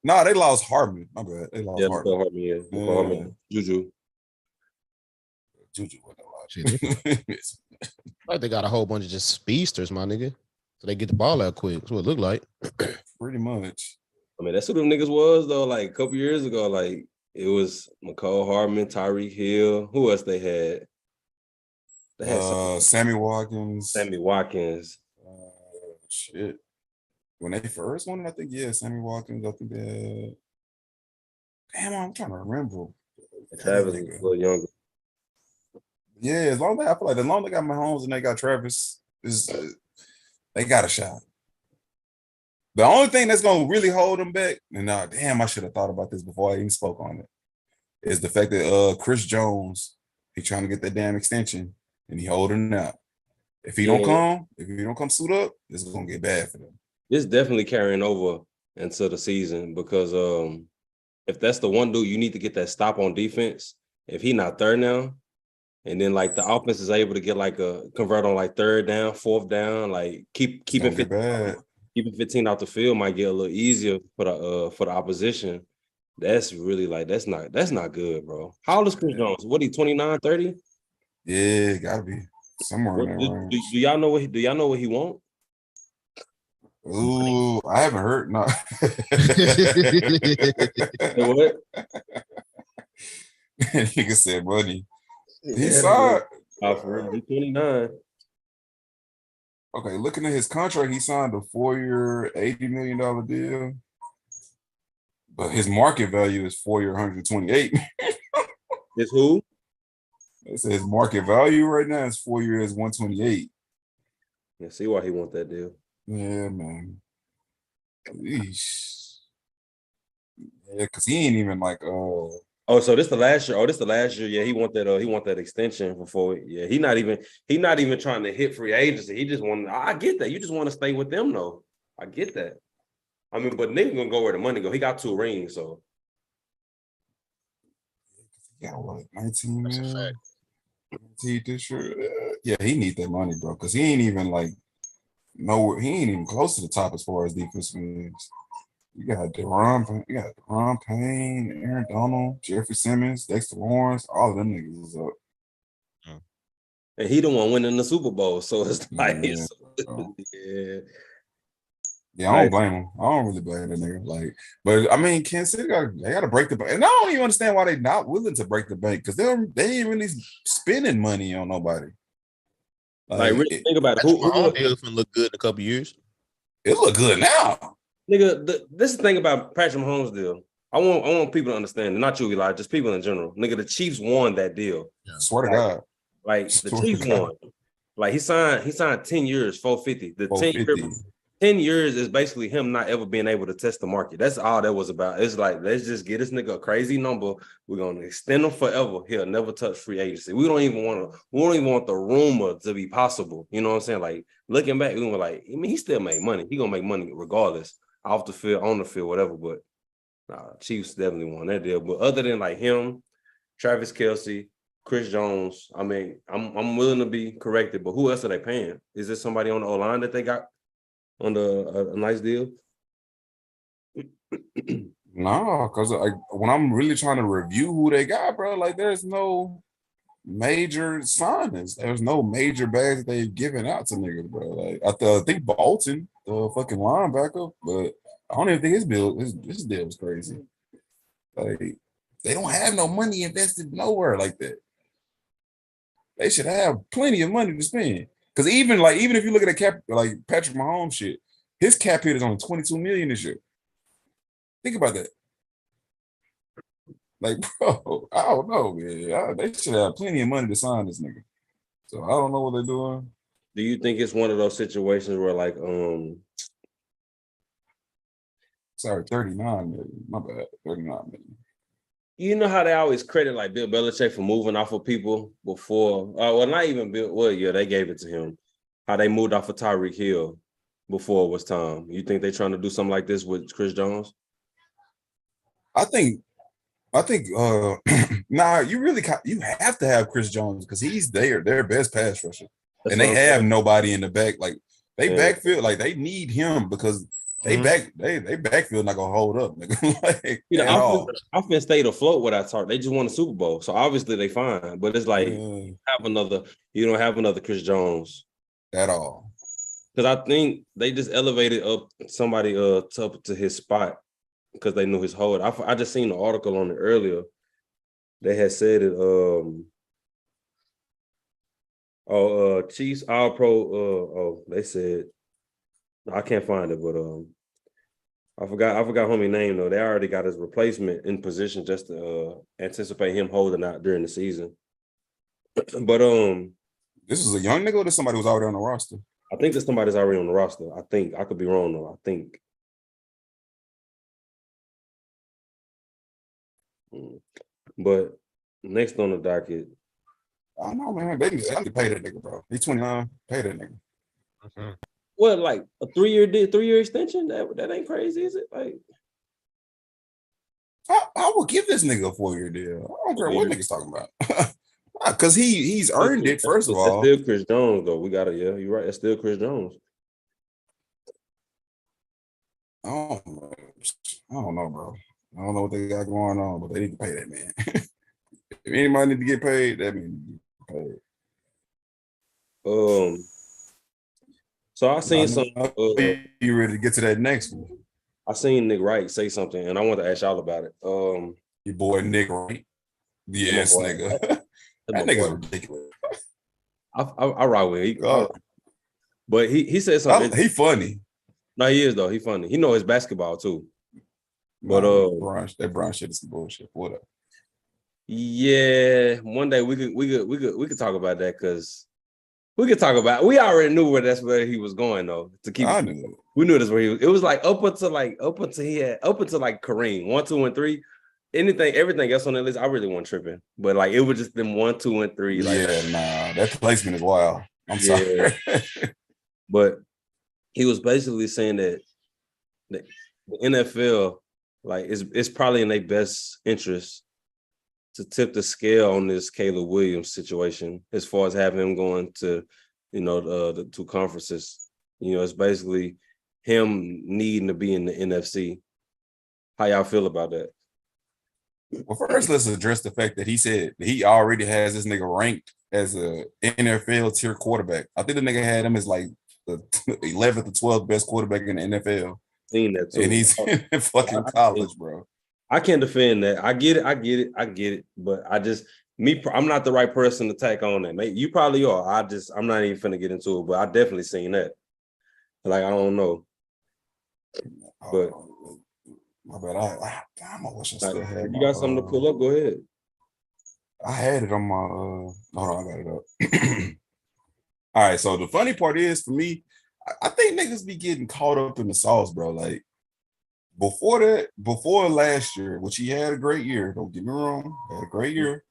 No, they lost Hardman. My bad. They lost Hardman. Hardman. Yeah. Hardman. Juju. Juju wasn't a lot. Shit, like they got a whole bunch of just speedsters, my nigga. So they get the ball out quick. That's what it looked like. Pretty much. I mean, that's who them niggas was though. Like a couple years ago, like it was McCall Hardman, Tyreek Hill. Who else they had? They had Sammy Watkins. Sammy Watkins. Shit. When they first won it, I think, yeah, Sammy Watkins. I think they had... Damn, I'm trying to remember. Travis was a little younger. Yeah, as long as I feel like as long as they got Mahomes and they got Travis, they got a shot. The only thing that's gonna really hold them back, and damn, I should have thought about this before I even spoke on it, is the fact that Chris Jones, he trying to get that damn extension and he holding out. If he don't come suit up, this is gonna get bad for them. It's definitely carrying over into the season because if that's the one dude you need to get that stop on defense, if he not there now, and then like the offense is able to get like a convert on like third down, fourth down, like keeping 15 off the field might get a little easier for the opposition. That's really like that's not good, bro. How old is Chris Jones? What he 29, 30? Yeah, gotta be somewhere in that range. Do y'all know what he want? Ooh, I haven't heard. No. What? Nigga said money. He signed. He's 29. Okay, looking at his contract, he signed a 4-year, $80 million deal. But his market value is 4-year, 128. It's who? It says market value right now is 4 years, 128. Yeah, see why he want that deal. Yeah, man. Eesh. Yeah, because he ain't even like Oh, so this the last year. Oh, this the last year. Yeah, he want that extension before. Yeah, he not even trying to hit free agency. He just want. I get that. You just want to stay with them, though. I get that. I mean, but nigga gonna go where the money go. He got 2 rings, so. Yeah, what, 19 million? This year? Yeah, he need that money, bro, because he ain't even like nowhere. He ain't even close to the top as far as defense wins. You got Deron Payne, Aaron Donald, Jeffrey Simmons, Dexter Lawrence, all of them niggas is up. And he the one winning the Super Bowl, so it's like, yeah. Yeah, I don't blame him. I don't really blame that nigga. Like, but I mean, Kansas City they got to break the bank, and I don't even understand why they not willing to break the bank because they ain't really spending money on nobody. Like really think about it. Who look good in a couple years? It look good now, nigga. This is the thing about Patrick Mahomes' deal. I want people to understand, not you, Eli, just people in general. Nigga, the Chiefs won that deal. Yeah. Swear to God. Like the Chiefs won. Like he signed 10 years, 450. The 10 years is basically him not ever being able to test the market. That's all that was about. It's like, let's just get this nigga a crazy number. We're gonna extend him forever. He'll never touch free agency. We don't even want the rumor to be possible. You know what I'm saying? Like looking back, we were like, I mean, he still made money. He gonna make money regardless, off the field, on the field, whatever. But Chiefs definitely won that deal. But other than like him, Travis Kelce, Chris Jones, I mean, I'm willing to be corrected, but who else are they paying? Is there somebody on the O-line that they got on a nice deal? No, because when I'm really trying to review who they got, bro, like there's no major signings. There's no major bags that they've given out to niggas, bro. Like I think Bolton, the fucking linebacker, but I don't even think his deal was crazy. Like they don't have no money invested nowhere like that. They should have plenty of money to spend. Because even if you look at a cap like Patrick Mahomes shit, his cap hit is only 22 million this year. Think about that. Like, bro, I don't know, man. They should have plenty of money to sign this nigga. So I don't know what they're doing. Do you think it's one of those situations where like Sorry, 39 million. My bad. 39 million. you know how they always credit like Bill Belichick for moving off of people before? Well, not even Bill. Well, yeah, they gave it to him. How they moved off of Tyreek Hill before it was time. You think they're trying to do something like this with Chris Jones? I think nah, you have to have Chris Jones because he's their best pass rusher. That's And they what I'm have saying. nobody in the back. Like they Yeah. backfield, like they need him because they backfield not gonna hold up, nigga. Like You at know, all. offense stayed afloat without Tark. They just won a Super Bowl, so obviously they fine. But it's like Yeah, you don't have another Chris Jones at all. because I think they just elevated up somebody to his spot because they knew his hold. I just seen the article on it earlier. They had said it. Chiefs All Pro. They said I can't find it, but I forgot homie name though. They already got his replacement in position just to anticipate him holding out during the season. But This is a young nigga or this somebody who's already on the roster? I think that somebody's already on the roster. I think I could be wrong though. I think. But next on the docket. I don't know, man. They need to pay that nigga, bro. He's 29. Pay that nigga. Mhm. What, like a 3-year extension? That ain't crazy, is it? Like I will give this nigga a 4-year deal. I don't care what niggas talking about. Because he's earned it, first of that's all. still Chris Jones, though. We gotta, yeah, you're right. That's still Chris Jones. I don't know, bro. I don't know what they got going on, but they need to pay that man. If anybody need to get paid, that means paid. So I seen some. You ready to get to that next one? I seen Nick Wright say something, and I want to ask y'all about it. Your boy Nick Wright. Yes, boy. nigga. That's That my nigga's boy. ridiculous. I ride with him. Oh. But he said something. He funny. No, he is though. He funny. He know his basketball too. But that Brown shit is some bullshit. Whatever. yeah, one day we could talk about that because we could talk about. We already knew where he was going though. To keep, I knew it. we knew that's where he was. It was like up until like Kareem 1, 2, and 3. Everything else on that list, I really wasn't tripping. But like it was just them 1, 2, and 3. Like, Yeah, nah, that placement is wild. I'm sorry. But he was basically saying that the NFL, like, it's probably in their best interest to tip the scale on this Caleb Williams situation as far as having him going to, the 2 conferences. It's basically him needing to be in the NFC. How y'all feel about that? Well, first, let's address the fact that he said he already has this nigga ranked as a NFL tier quarterback. I think the nigga had him as like the 11th or 12th best quarterback in the NFL. Seen that too. And he's in fucking college, bro. I can't defend that. I get it. But I'm not the right person to take on that. Mate, you probably are. I'm not even finna get into it, but I definitely seen that. Like, I don't know. But my bad. I wish I still had. If you got something to pull up, go ahead. I had it on my. Hold on, I got it up. All right. So the funny part is for me, I think niggas be getting caught up in the sauce, bro. Like before last year, which he had a great year. Don't get me wrong, had a great year,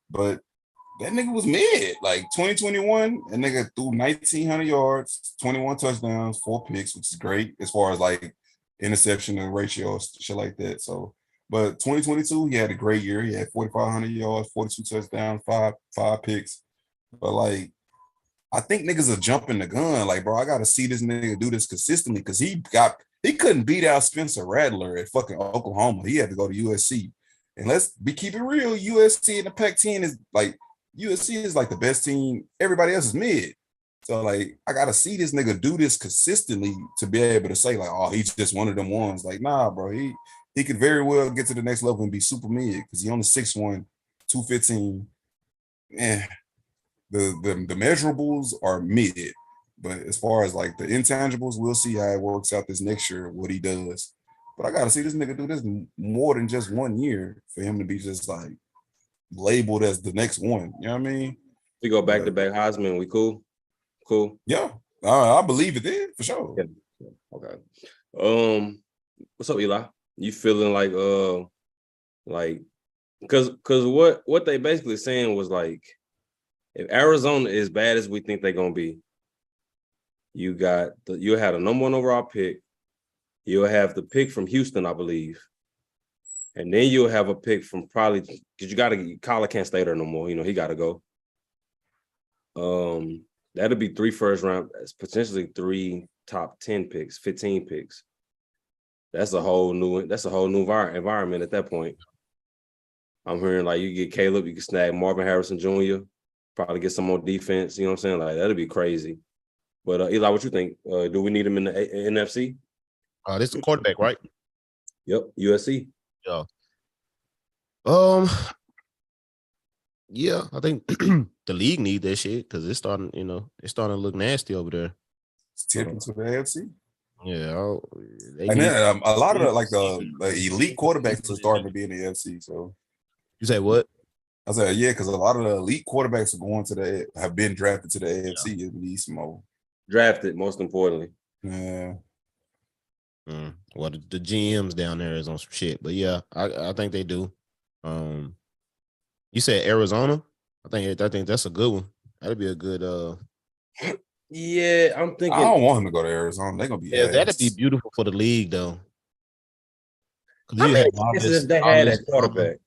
but that nigga was mid. Like 2021, that nigga threw 1,900 yards, 21 touchdowns, 4 picks, which is great as far as like interception and ratio, shit like that. So, but 2022, he had a great year. He had 4,500 yards, 42 touchdowns, five picks. But like, I think niggas are jumping the gun. Like, bro, I gotta see this nigga do this consistently because he couldn't beat out Spencer Rattler at fucking Oklahoma. He had to go to USC. And let's keep it real. USC in the Pac-10 is like USC is like the best team. Everybody else is mid. So like I gotta see this nigga do this consistently to be able to say like, oh, he's just one of them ones. Like, nah, bro, he could very well get to the next level and be super mid because he only 6'1", 215. Yeah. the measurables are mid, but as far as like the intangibles, we'll see how it works out this next year, what he does. But I gotta see this nigga do this more than just 1 year for him to be just like labeled as the next one. You know what I mean? We go back to back Heisman. We cool? Cool. Yeah, I believe it then for sure. Yeah. Okay. What's up, Eli? You feeling like because what they basically saying was like, if Arizona is bad as we think they're gonna be, you had a number 1 overall pick, you'll have the pick from Houston, I believe, and then you'll have a pick from probably because Kyler can't stay there no more. You know he got to go. That'll be 3 first round, potentially 3 top 10 picks, 15 picks. That's a whole new environment at that point. I'm hearing like you get Caleb, you can snag Marvin Harrison Jr., probably get some more defense. You know what I'm saying? Like that'd be crazy. But Eli, what you think? Do we need him in the NFC? This is the quarterback, right? Yep, USC. Yeah. Yeah, I think the league need that shit because it's starting to look nasty over there. It's tipping to the AFC. Yeah, And then a lot of the elite quarterbacks are starting to be in the AFC. So you say what? I said, yeah, because a lot of the elite quarterbacks have been drafted to the AFC in the East more. Drafted, most importantly. Yeah. Well, the GMs down there is on some shit, but yeah, I think they do. You said Arizona? I think that's a good one. That'd be a good. Yeah, I'm thinking. I don't want him to go to Arizona. They're gonna be. Yeah, that'd be beautiful for the league, though. How many chances they had at quarterback?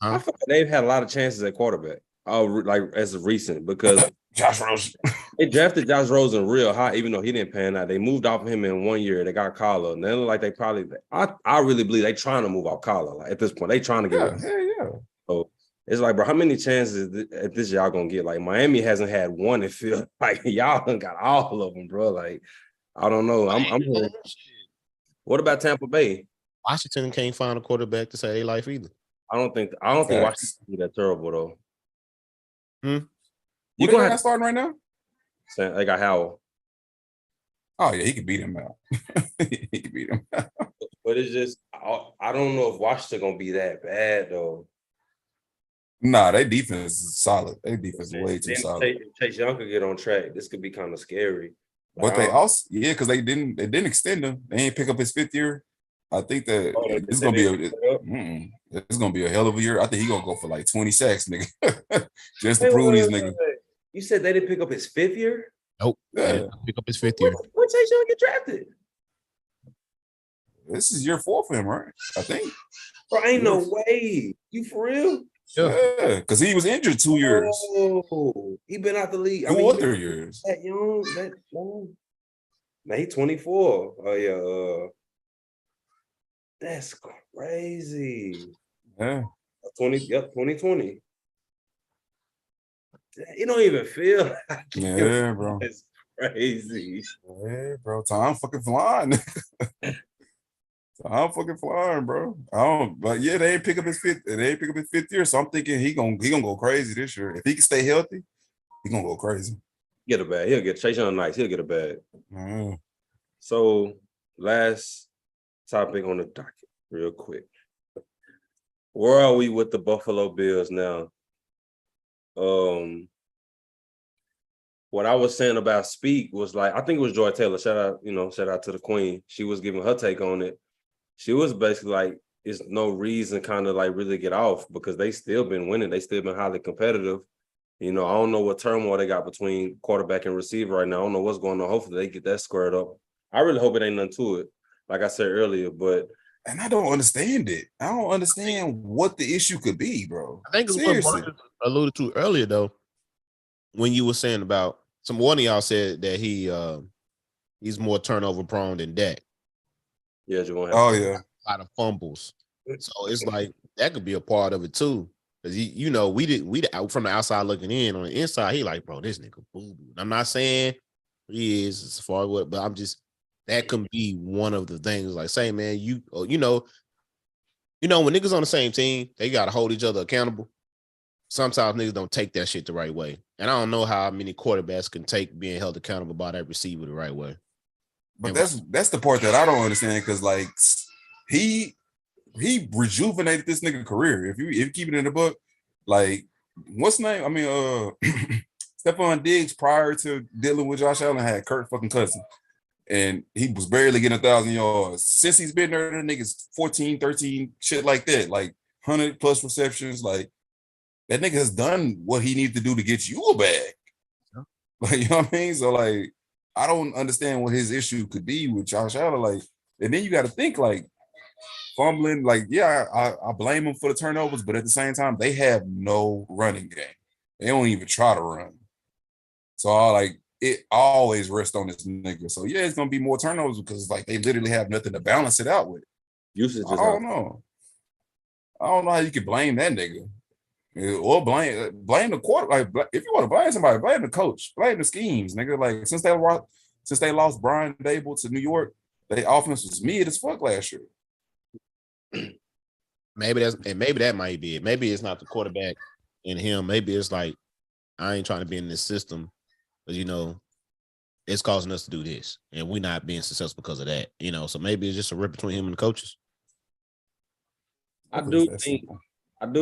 Huh? I feel like they've had a lot of chances at quarterback. Like as of recent, because Josh Rosen. they drafted Josh Rosen real high, even though he didn't pan out. They moved off him in 1 year. They got Kyler, and then like they probably. I really believe they trying to move off Kyler. Like at this point, they trying to get. Yeah. So it's like, bro, how many chances at this y'all gonna get? Like Miami hasn't had one. It feels like y'all done got all of them, bro. Like I don't know. I'm what about Tampa Bay? Washington can't find a quarterback to say they life either. I don't think Washington be that terrible though. You gonna have starting right now? They got Howell. Oh yeah, he could beat him out. He could beat him out. But it's just I don't know if Washington gonna be that bad though. Nah, their defense is solid. Their defense is way too solid. Chase Young could get on track. This could be kind of scary. But they also, because they didn't extend him. They ain't pick up his 5th year. I think that it's gonna be a hell of a year. I think he gonna go for like 20 sacks, nigga, just to prove these niggas. You said they didn't pick up his 5th year? Nope. Yeah. Pick up his 5th year. When Chase Young get drafted? This is year 4 for him, right? I think. Bro, ain't no way. You for real? Yeah, because he was injured 2 years. Oh, he been out the league. 2 or 3 years. That young. Now he 24. Oh yeah. That's crazy. Yeah. 2020. You don't even feel like bro. It's crazy. Yeah, bro. Time fucking flying. I'm fucking flying, bro. But yeah, they ain't pick up his 5th year. So I'm thinking he gonna go crazy this year. If he can stay healthy, he gonna go crazy. Get a bag. He'll get Chase Young nice. He'll get a bag. So last topic on the docket, real quick. Where are we with the Buffalo Bills now? What I was saying about Speak was like, I think it was Joy Taylor. Shout out to the Queen. She was giving her take on it. She was basically like, it's no reason kind of like really get off because they still been winning. They still been highly competitive. I don't know what turmoil they got between quarterback and receiver right now. I don't know what's going on. Hopefully they get that squared up. I really hope it ain't nothing to it, like I said earlier, but. And I don't understand it. I don't understand what the issue could be, bro. I think it's what Marcus alluded to earlier, though, when you were saying about one of y'all said that he's more turnover prone than Dak. Yeah, you're gonna have a lot of fumbles. So it's like that could be a part of it too. Because we from the outside looking in, on the inside, he like, bro, this nigga boo-boo. I'm not saying he is as far as but I'm just that can be one of the things. Like, say, man, when niggas on the same team, they gotta hold each other accountable. Sometimes niggas don't take that shit the right way. And I don't know how many quarterbacks can take being held accountable by that receiver the right way. But that's the part that I don't understand because like he rejuvenated this nigga career. If you keep it in the book, like what's the name? I mean, Stephon Diggs prior to dealing with Josh Allen had Kirk fucking Cousins. And he was barely getting 1,000 yards. Since he's been there, the niggas 14, 13, shit like that, like 100 plus receptions. Like that nigga has done what he needs to do to get you a bag. Yeah. Like, you know what I mean? So like, I don't understand what his issue could be with Josh Allen. Like, and then you got to think like fumbling. Like, yeah, I blame him for the turnovers, but at the same time, they have no running game. They don't even try to run. So I like. It always rests on this nigga. So yeah, it's gonna be more turnovers because like they literally have nothing to balance it out with. Usage is I don't know. I don't know how you can blame that nigga. Or blame the quarter. Like if you want to blame somebody, blame the coach, blame the schemes, nigga. Like since they lost Brian Dable to New York, their offense was mid as fuck last year. Maybe that might be it. Maybe it's not the quarterback in him. Maybe it's like I ain't trying to be in this system. But it's causing us to do this, and we're not being successful because of that. So maybe it's just a rip between him and the coaches. I do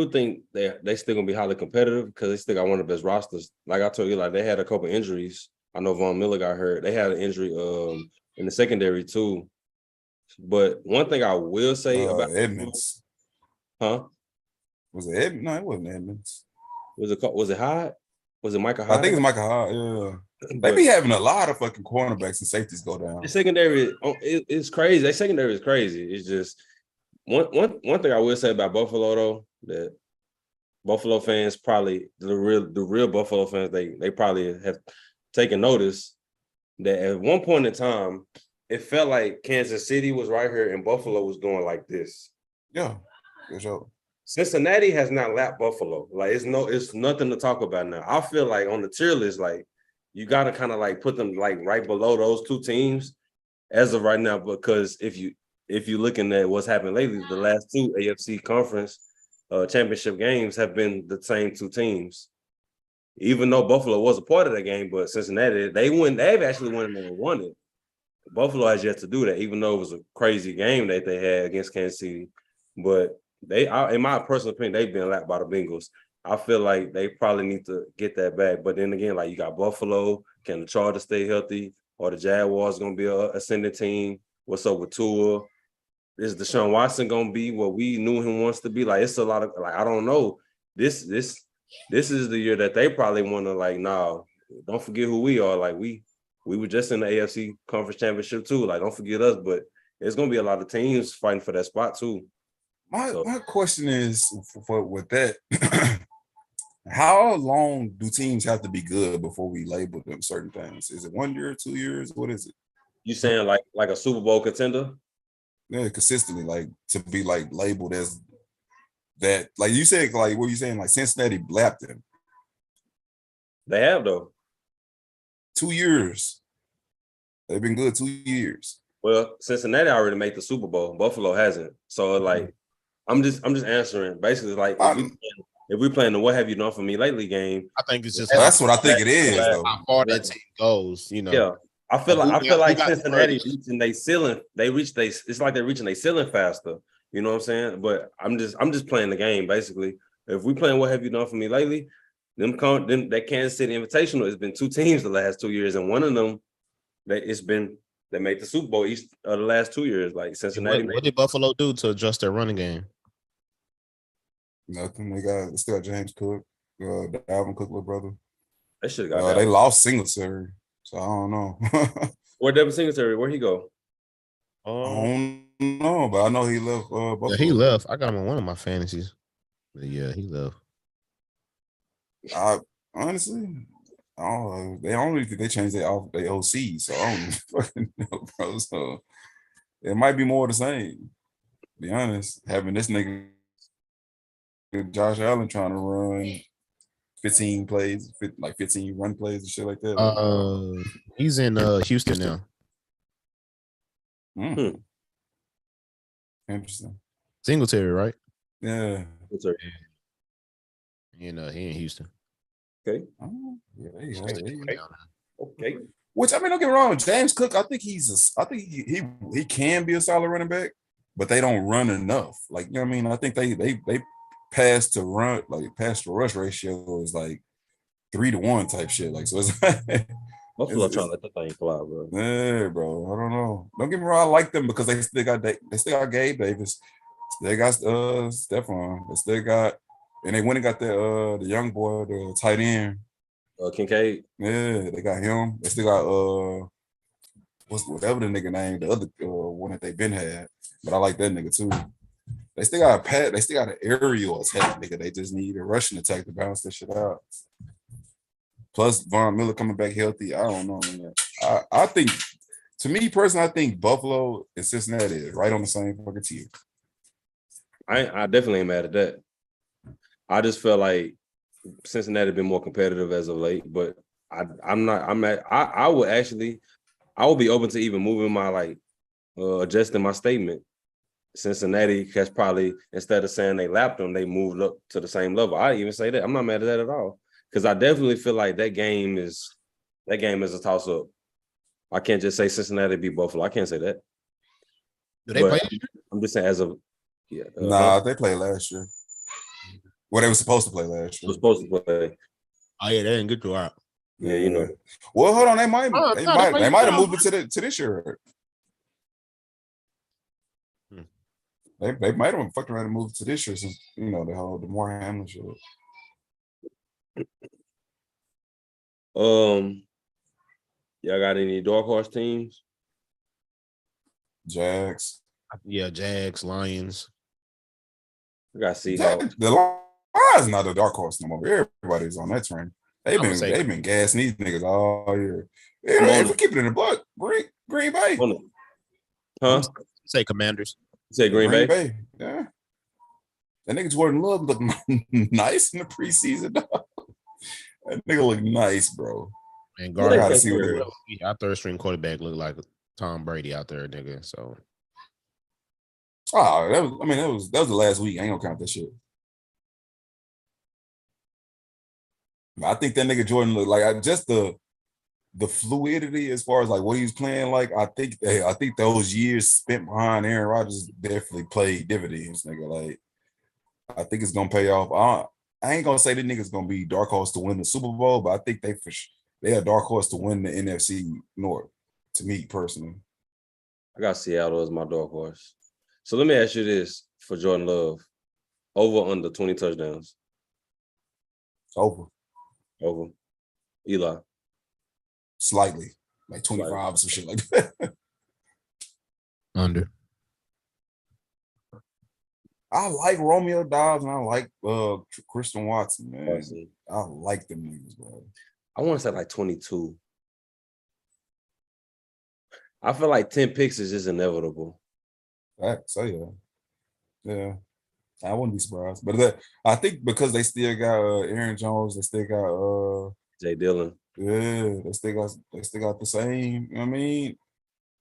think they still gonna be highly competitive because they still got one of the best rosters. Like I told you, like they had a couple injuries. I know Von Miller got hurt. They had an injury in the secondary too. But one thing I will say about Edmonds, Was it Edmonds? No, it wasn't Edmonds. Was it Hyde? Was it Micah Hyde? I think it's Micah Hyde. Yeah. They be having a lot of fucking cornerbacks and safeties go down. The secondary is crazy. Their secondary is crazy. It's just one thing I will say about Buffalo though, that Buffalo fans probably the real Buffalo fans, they probably have taken notice that at one point in time, it felt like Kansas City was right here and Buffalo was going like this. Yeah, for sure. Cincinnati has not lapped Buffalo. Like it's nothing to talk about now. I feel like on the tier list, like you got to kind of like put them like right below those two teams as of right now. Because if you're looking at what's happened lately, the last two AFC conference championship games have been the same two teams. Even though Buffalo was a part of that game, but Cincinnati, they've actually won and won it. Buffalo has yet to do that, even though it was a crazy game that they had against Kansas City. But in my personal opinion, they've been lapped by the Bengals. I feel like they probably need to get that back. But then again, like you got Buffalo, can the Chargers stay healthy? Or the Jaguars going to be an ascending team? What's up with Tua? Is Deshaun Watson going to be what we knew him wants to be? Like it's a lot of like I don't know. This is the year that they probably want to like, nah, don't forget who we are. Like we were just in the AFC Conference Championship too. Like don't forget us. But there's going to be a lot of teams fighting for that spot too. My question is with that, how long do teams have to be good before we label them certain things? Is it 1 year, 2 years? What is it? You saying like a Super Bowl contender? Yeah, consistently, like to be like labeled as that. Like you said, like what you saying, like Cincinnati lapped them. They have though. 2 years. They've been good 2 years. Well, Cincinnati already made the Super Bowl. Buffalo hasn't. So like I'm just answering basically like if we playing the what have you done for me lately game. I think it's just that's what I think it is though. How far that team goes, Yeah. I feel like Cincinnati reaching their ceiling. It's like they're reaching their ceiling faster. You know what I'm saying? But I'm just playing the game basically. If we playing what have you done for me lately, that Kansas City Invitational has been two teams the last 2 years, and one of them they made the Super Bowl each of the last 2 years. Like Cincinnati. What did Buffalo do to adjust their running game? Nothing. They still got James Cook, the Alvin Cook little brother. They should have got they lost Singletary, so I don't know. Where Devin Singletary? Where'd he go? I don't know, but I know he left. Buffalo. Yeah, he left. I got him on one of my fantasies. But yeah, he left. Honestly, they don't really think they changed their OC, so I don't fucking know, bro. So it might be more the same. To be honest, having this nigga Josh Allen trying to run 15 plays, 15 run plays and shit like that. He's in Houston now. Interesting. Singletary, right? Yeah. He in Houston. Okay. Oh, yeah, Okay. Okay. Which I mean, don't get me wrong, James Cook. I think he can be a solid running back, but they don't run enough. Like you know what I mean. I think they pass to run pass to rush ratio is like 3-1 type shit. Like so it's Buffalo it's, trying to let the thing fly, bro. yeah, bro. I don't know. Don't get me wrong. I like them because they still got Gabe Davis. They got Stephon. They still got and they went and got the young boy, the tight end. Kincaid. Yeah, they got him. They still got whatever the nigga name, the other one that they been had. But I like that nigga too. They still got a They still got an aerial attack, nigga. They just need a rushing attack to balance that shit out. Plus Von Miller coming back healthy. I don't know, man. I think, to me personally, I think Buffalo and Cincinnati is right on the same fucking tier. I definitely ain't mad at that. I just feel like Cincinnati been more competitive as of late, but I'm not. I would be open to even moving my adjusting my statement. Cincinnati has probably, instead of saying they lapped them, they moved up to the same level. I even say that. I'm not mad at that at all. Because I definitely feel like that game is a toss-up. I can't just say Cincinnati beat Buffalo. I can't say that. Do they But play? I'm just saying as of Nah, they played last year. Well, they were supposed to play last year. was supposed to play. Oh yeah, they didn't get to out. Yeah, you know. Well, hold on. They might they have moved it to this year. They might have fucked around and moved to this year since the more Hamlin shit. Y'all got any dark horse teams? Jags. Yeah, Jags, Lions. I got Seahawks. The Lions not a dark horse no more. Everybody's on that train. They've been gassing these niggas all year. If we keep it in the buck, Green Bay. Huh? Say Commanders. Say Green Bay. Yeah. That nigga Jordan Love looked nice in the preseason. That nigga look nice, bro. And I gotta see what our third string quarterback looked like Tom Brady out there, nigga. So that was the last week. I ain't gonna count that shit. I think that nigga Jordan looked like just the fluidity as far as like what he was playing like. I think those years spent behind Aaron Rodgers definitely played dividends, nigga. Like I think it's gonna pay off. I ain't gonna say the nigga's gonna be dark horse to win the Super Bowl, but I think they are dark horse to win the NFC North. To me personally, I got Seattle as my dark horse. So let me ask you this for Jordan Love: over under 20 touchdowns. Over. Eli. Slightly, like 25 or some shit like that. under. I like Romeo Dobbs and I like Christian Watson, man. I like them niggas, bro. I want to say like 22. I feel like 10 picks is just inevitable. So yeah. I wouldn't be surprised. But I think because they still got Aaron Jones, they still got Jay Dillon. Yeah, they still got the same. You know what I mean,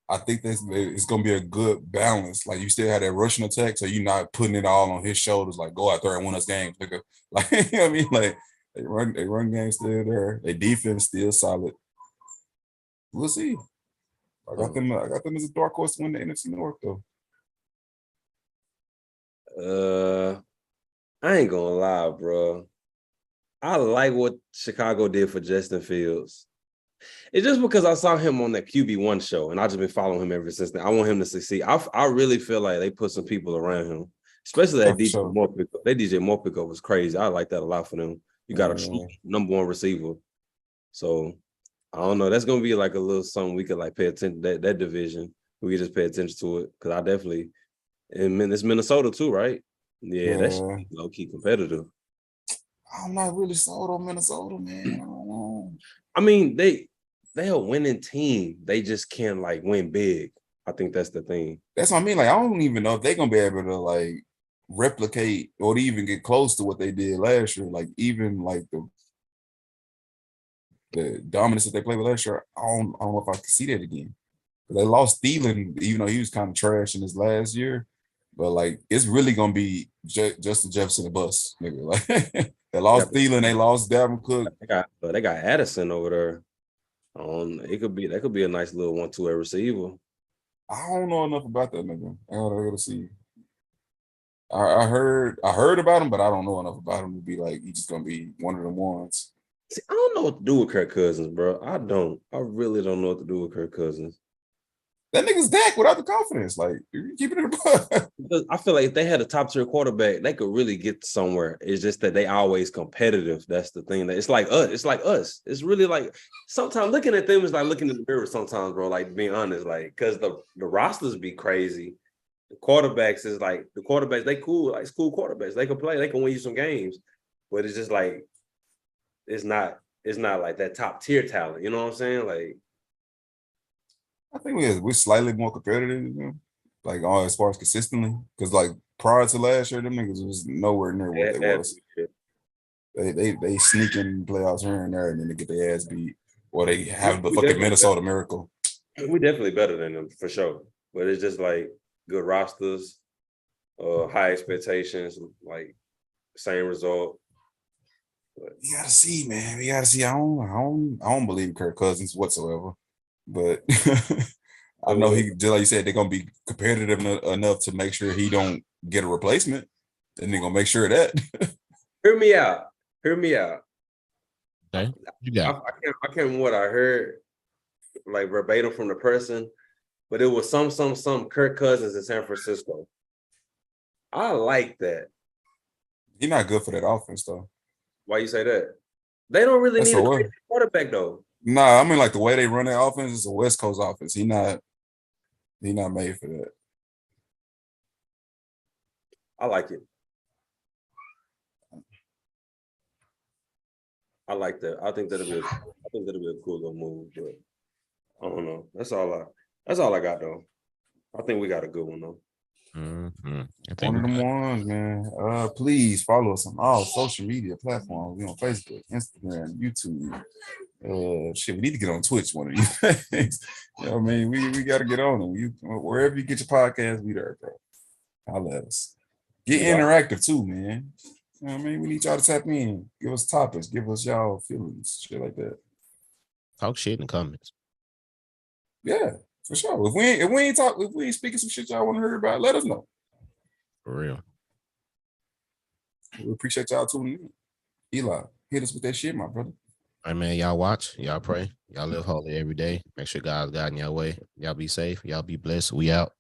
I think it's gonna be a good balance. Like you still have that rushing attack, so you're not putting it all on his shoulders. Like go out there and win us games, nigga. Like you know what I mean, like they run game still there. Their defense still solid. We'll see. I got them as a dark horse to win the NFC North though. I ain't gonna lie, bro. I like what Chicago did for Justin Fields. It's just because I saw him on that QB1 show, and I've just been following him ever since then. I want him to succeed. I really feel like they put some people around him, especially that DJ Moore pickup. That DJ Moore pickup was crazy. I like that a lot for them. You got a true number one receiver. So I don't know. That's gonna be like a little something we could like pay attention to that division. We could just pay attention to it because I definitely, and it's Minnesota too, right? Yeah, that's low key competitive. I'm not really sold on Minnesota, man. I don't know. I mean, they're a winning team. They just can't like win big. I think that's the thing. That's what I mean. Like, I don't even know if they're gonna be able to like replicate or even get close to what they did last year. Like, even like the dominance that they played with last year. I don't know if I can see that again. They lost Thielen, even though he was kind of trash in his last year. But like, it's really gonna be Justin Jefferson and bus, nigga. Like they lost Thielen, they lost Dalvin Cook. They got Addison over there. That could be a nice little 1-2 receiver. I don't know enough about that nigga. I gotta see. I heard about him, but I don't know enough about him to be like he's just gonna be one of the ones. See, I don't know what to do with Kirk Cousins, bro. I don't. I really don't know what to do with Kirk Cousins. That nigga's Dak without the confidence. Like, you're keeping it above. Because I feel like if they had a top tier quarterback, they could really get somewhere. It's just that they always competitive. That's the thing. That it's like us. It's like us. It's really like sometimes looking at them is like looking in the mirror. Sometimes, bro. Like being honest, like because the rosters be crazy. The quarterbacks is like the quarterbacks. They cool, like school quarterbacks. They can play. They can win you some games, but it's just like it's not like that top tier talent. You know what I'm saying? Like I think we're slightly more competitive than them, like as far as consistently. Because like prior to last year, them niggas was nowhere near what they was. They sneak in playoffs here and there, and then they get their ass beat, or they have the fucking Minnesota Miracle. We definitely better than them for sure, but it's just like good rosters, high expectations, like same result. But you gotta see, man. We gotta see. I don't believe Kirk Cousins whatsoever, but I know he, just like you said, they're gonna be competitive enough to make sure he don't get a replacement. Then they're gonna make sure of that. Hear me out. Okay, you got. I can't remember what I heard, like verbatim from the person, but it was some Kirk Cousins in San Francisco. I like that. He's not good for that offense, though. Why you say that? They don't really need a crazy quarterback, though. Nah, I mean like the way they run their offense is a West Coast offense. He not made for that. I like it. I like that. I think that'll be a cool little move, but I don't know. That's all I got though. I think we got a good one though. Mm-hmm. One of them ones, man. Please follow us on all social media platforms. We on Facebook, Instagram, YouTube. Shit, we need to get on Twitch one of these things. You know what I mean? We got to get on them. Wherever you get your podcast, we there, bro. Holla at us. Get interactive too, man. You know what I mean? We need y'all to tap in. Give us topics. Give us y'all feelings. Shit like that. Talk shit in the comments. Yeah, for sure. If we ain't speaking some shit y'all want to hear about, let us know. For real. We appreciate y'all tuning in. Eli, hit us with that shit, my brother. All right, man. Y'all watch. Y'all pray. Y'all live holy every day. Make sure God's guiding your way. Y'all be safe. Y'all be blessed. We out.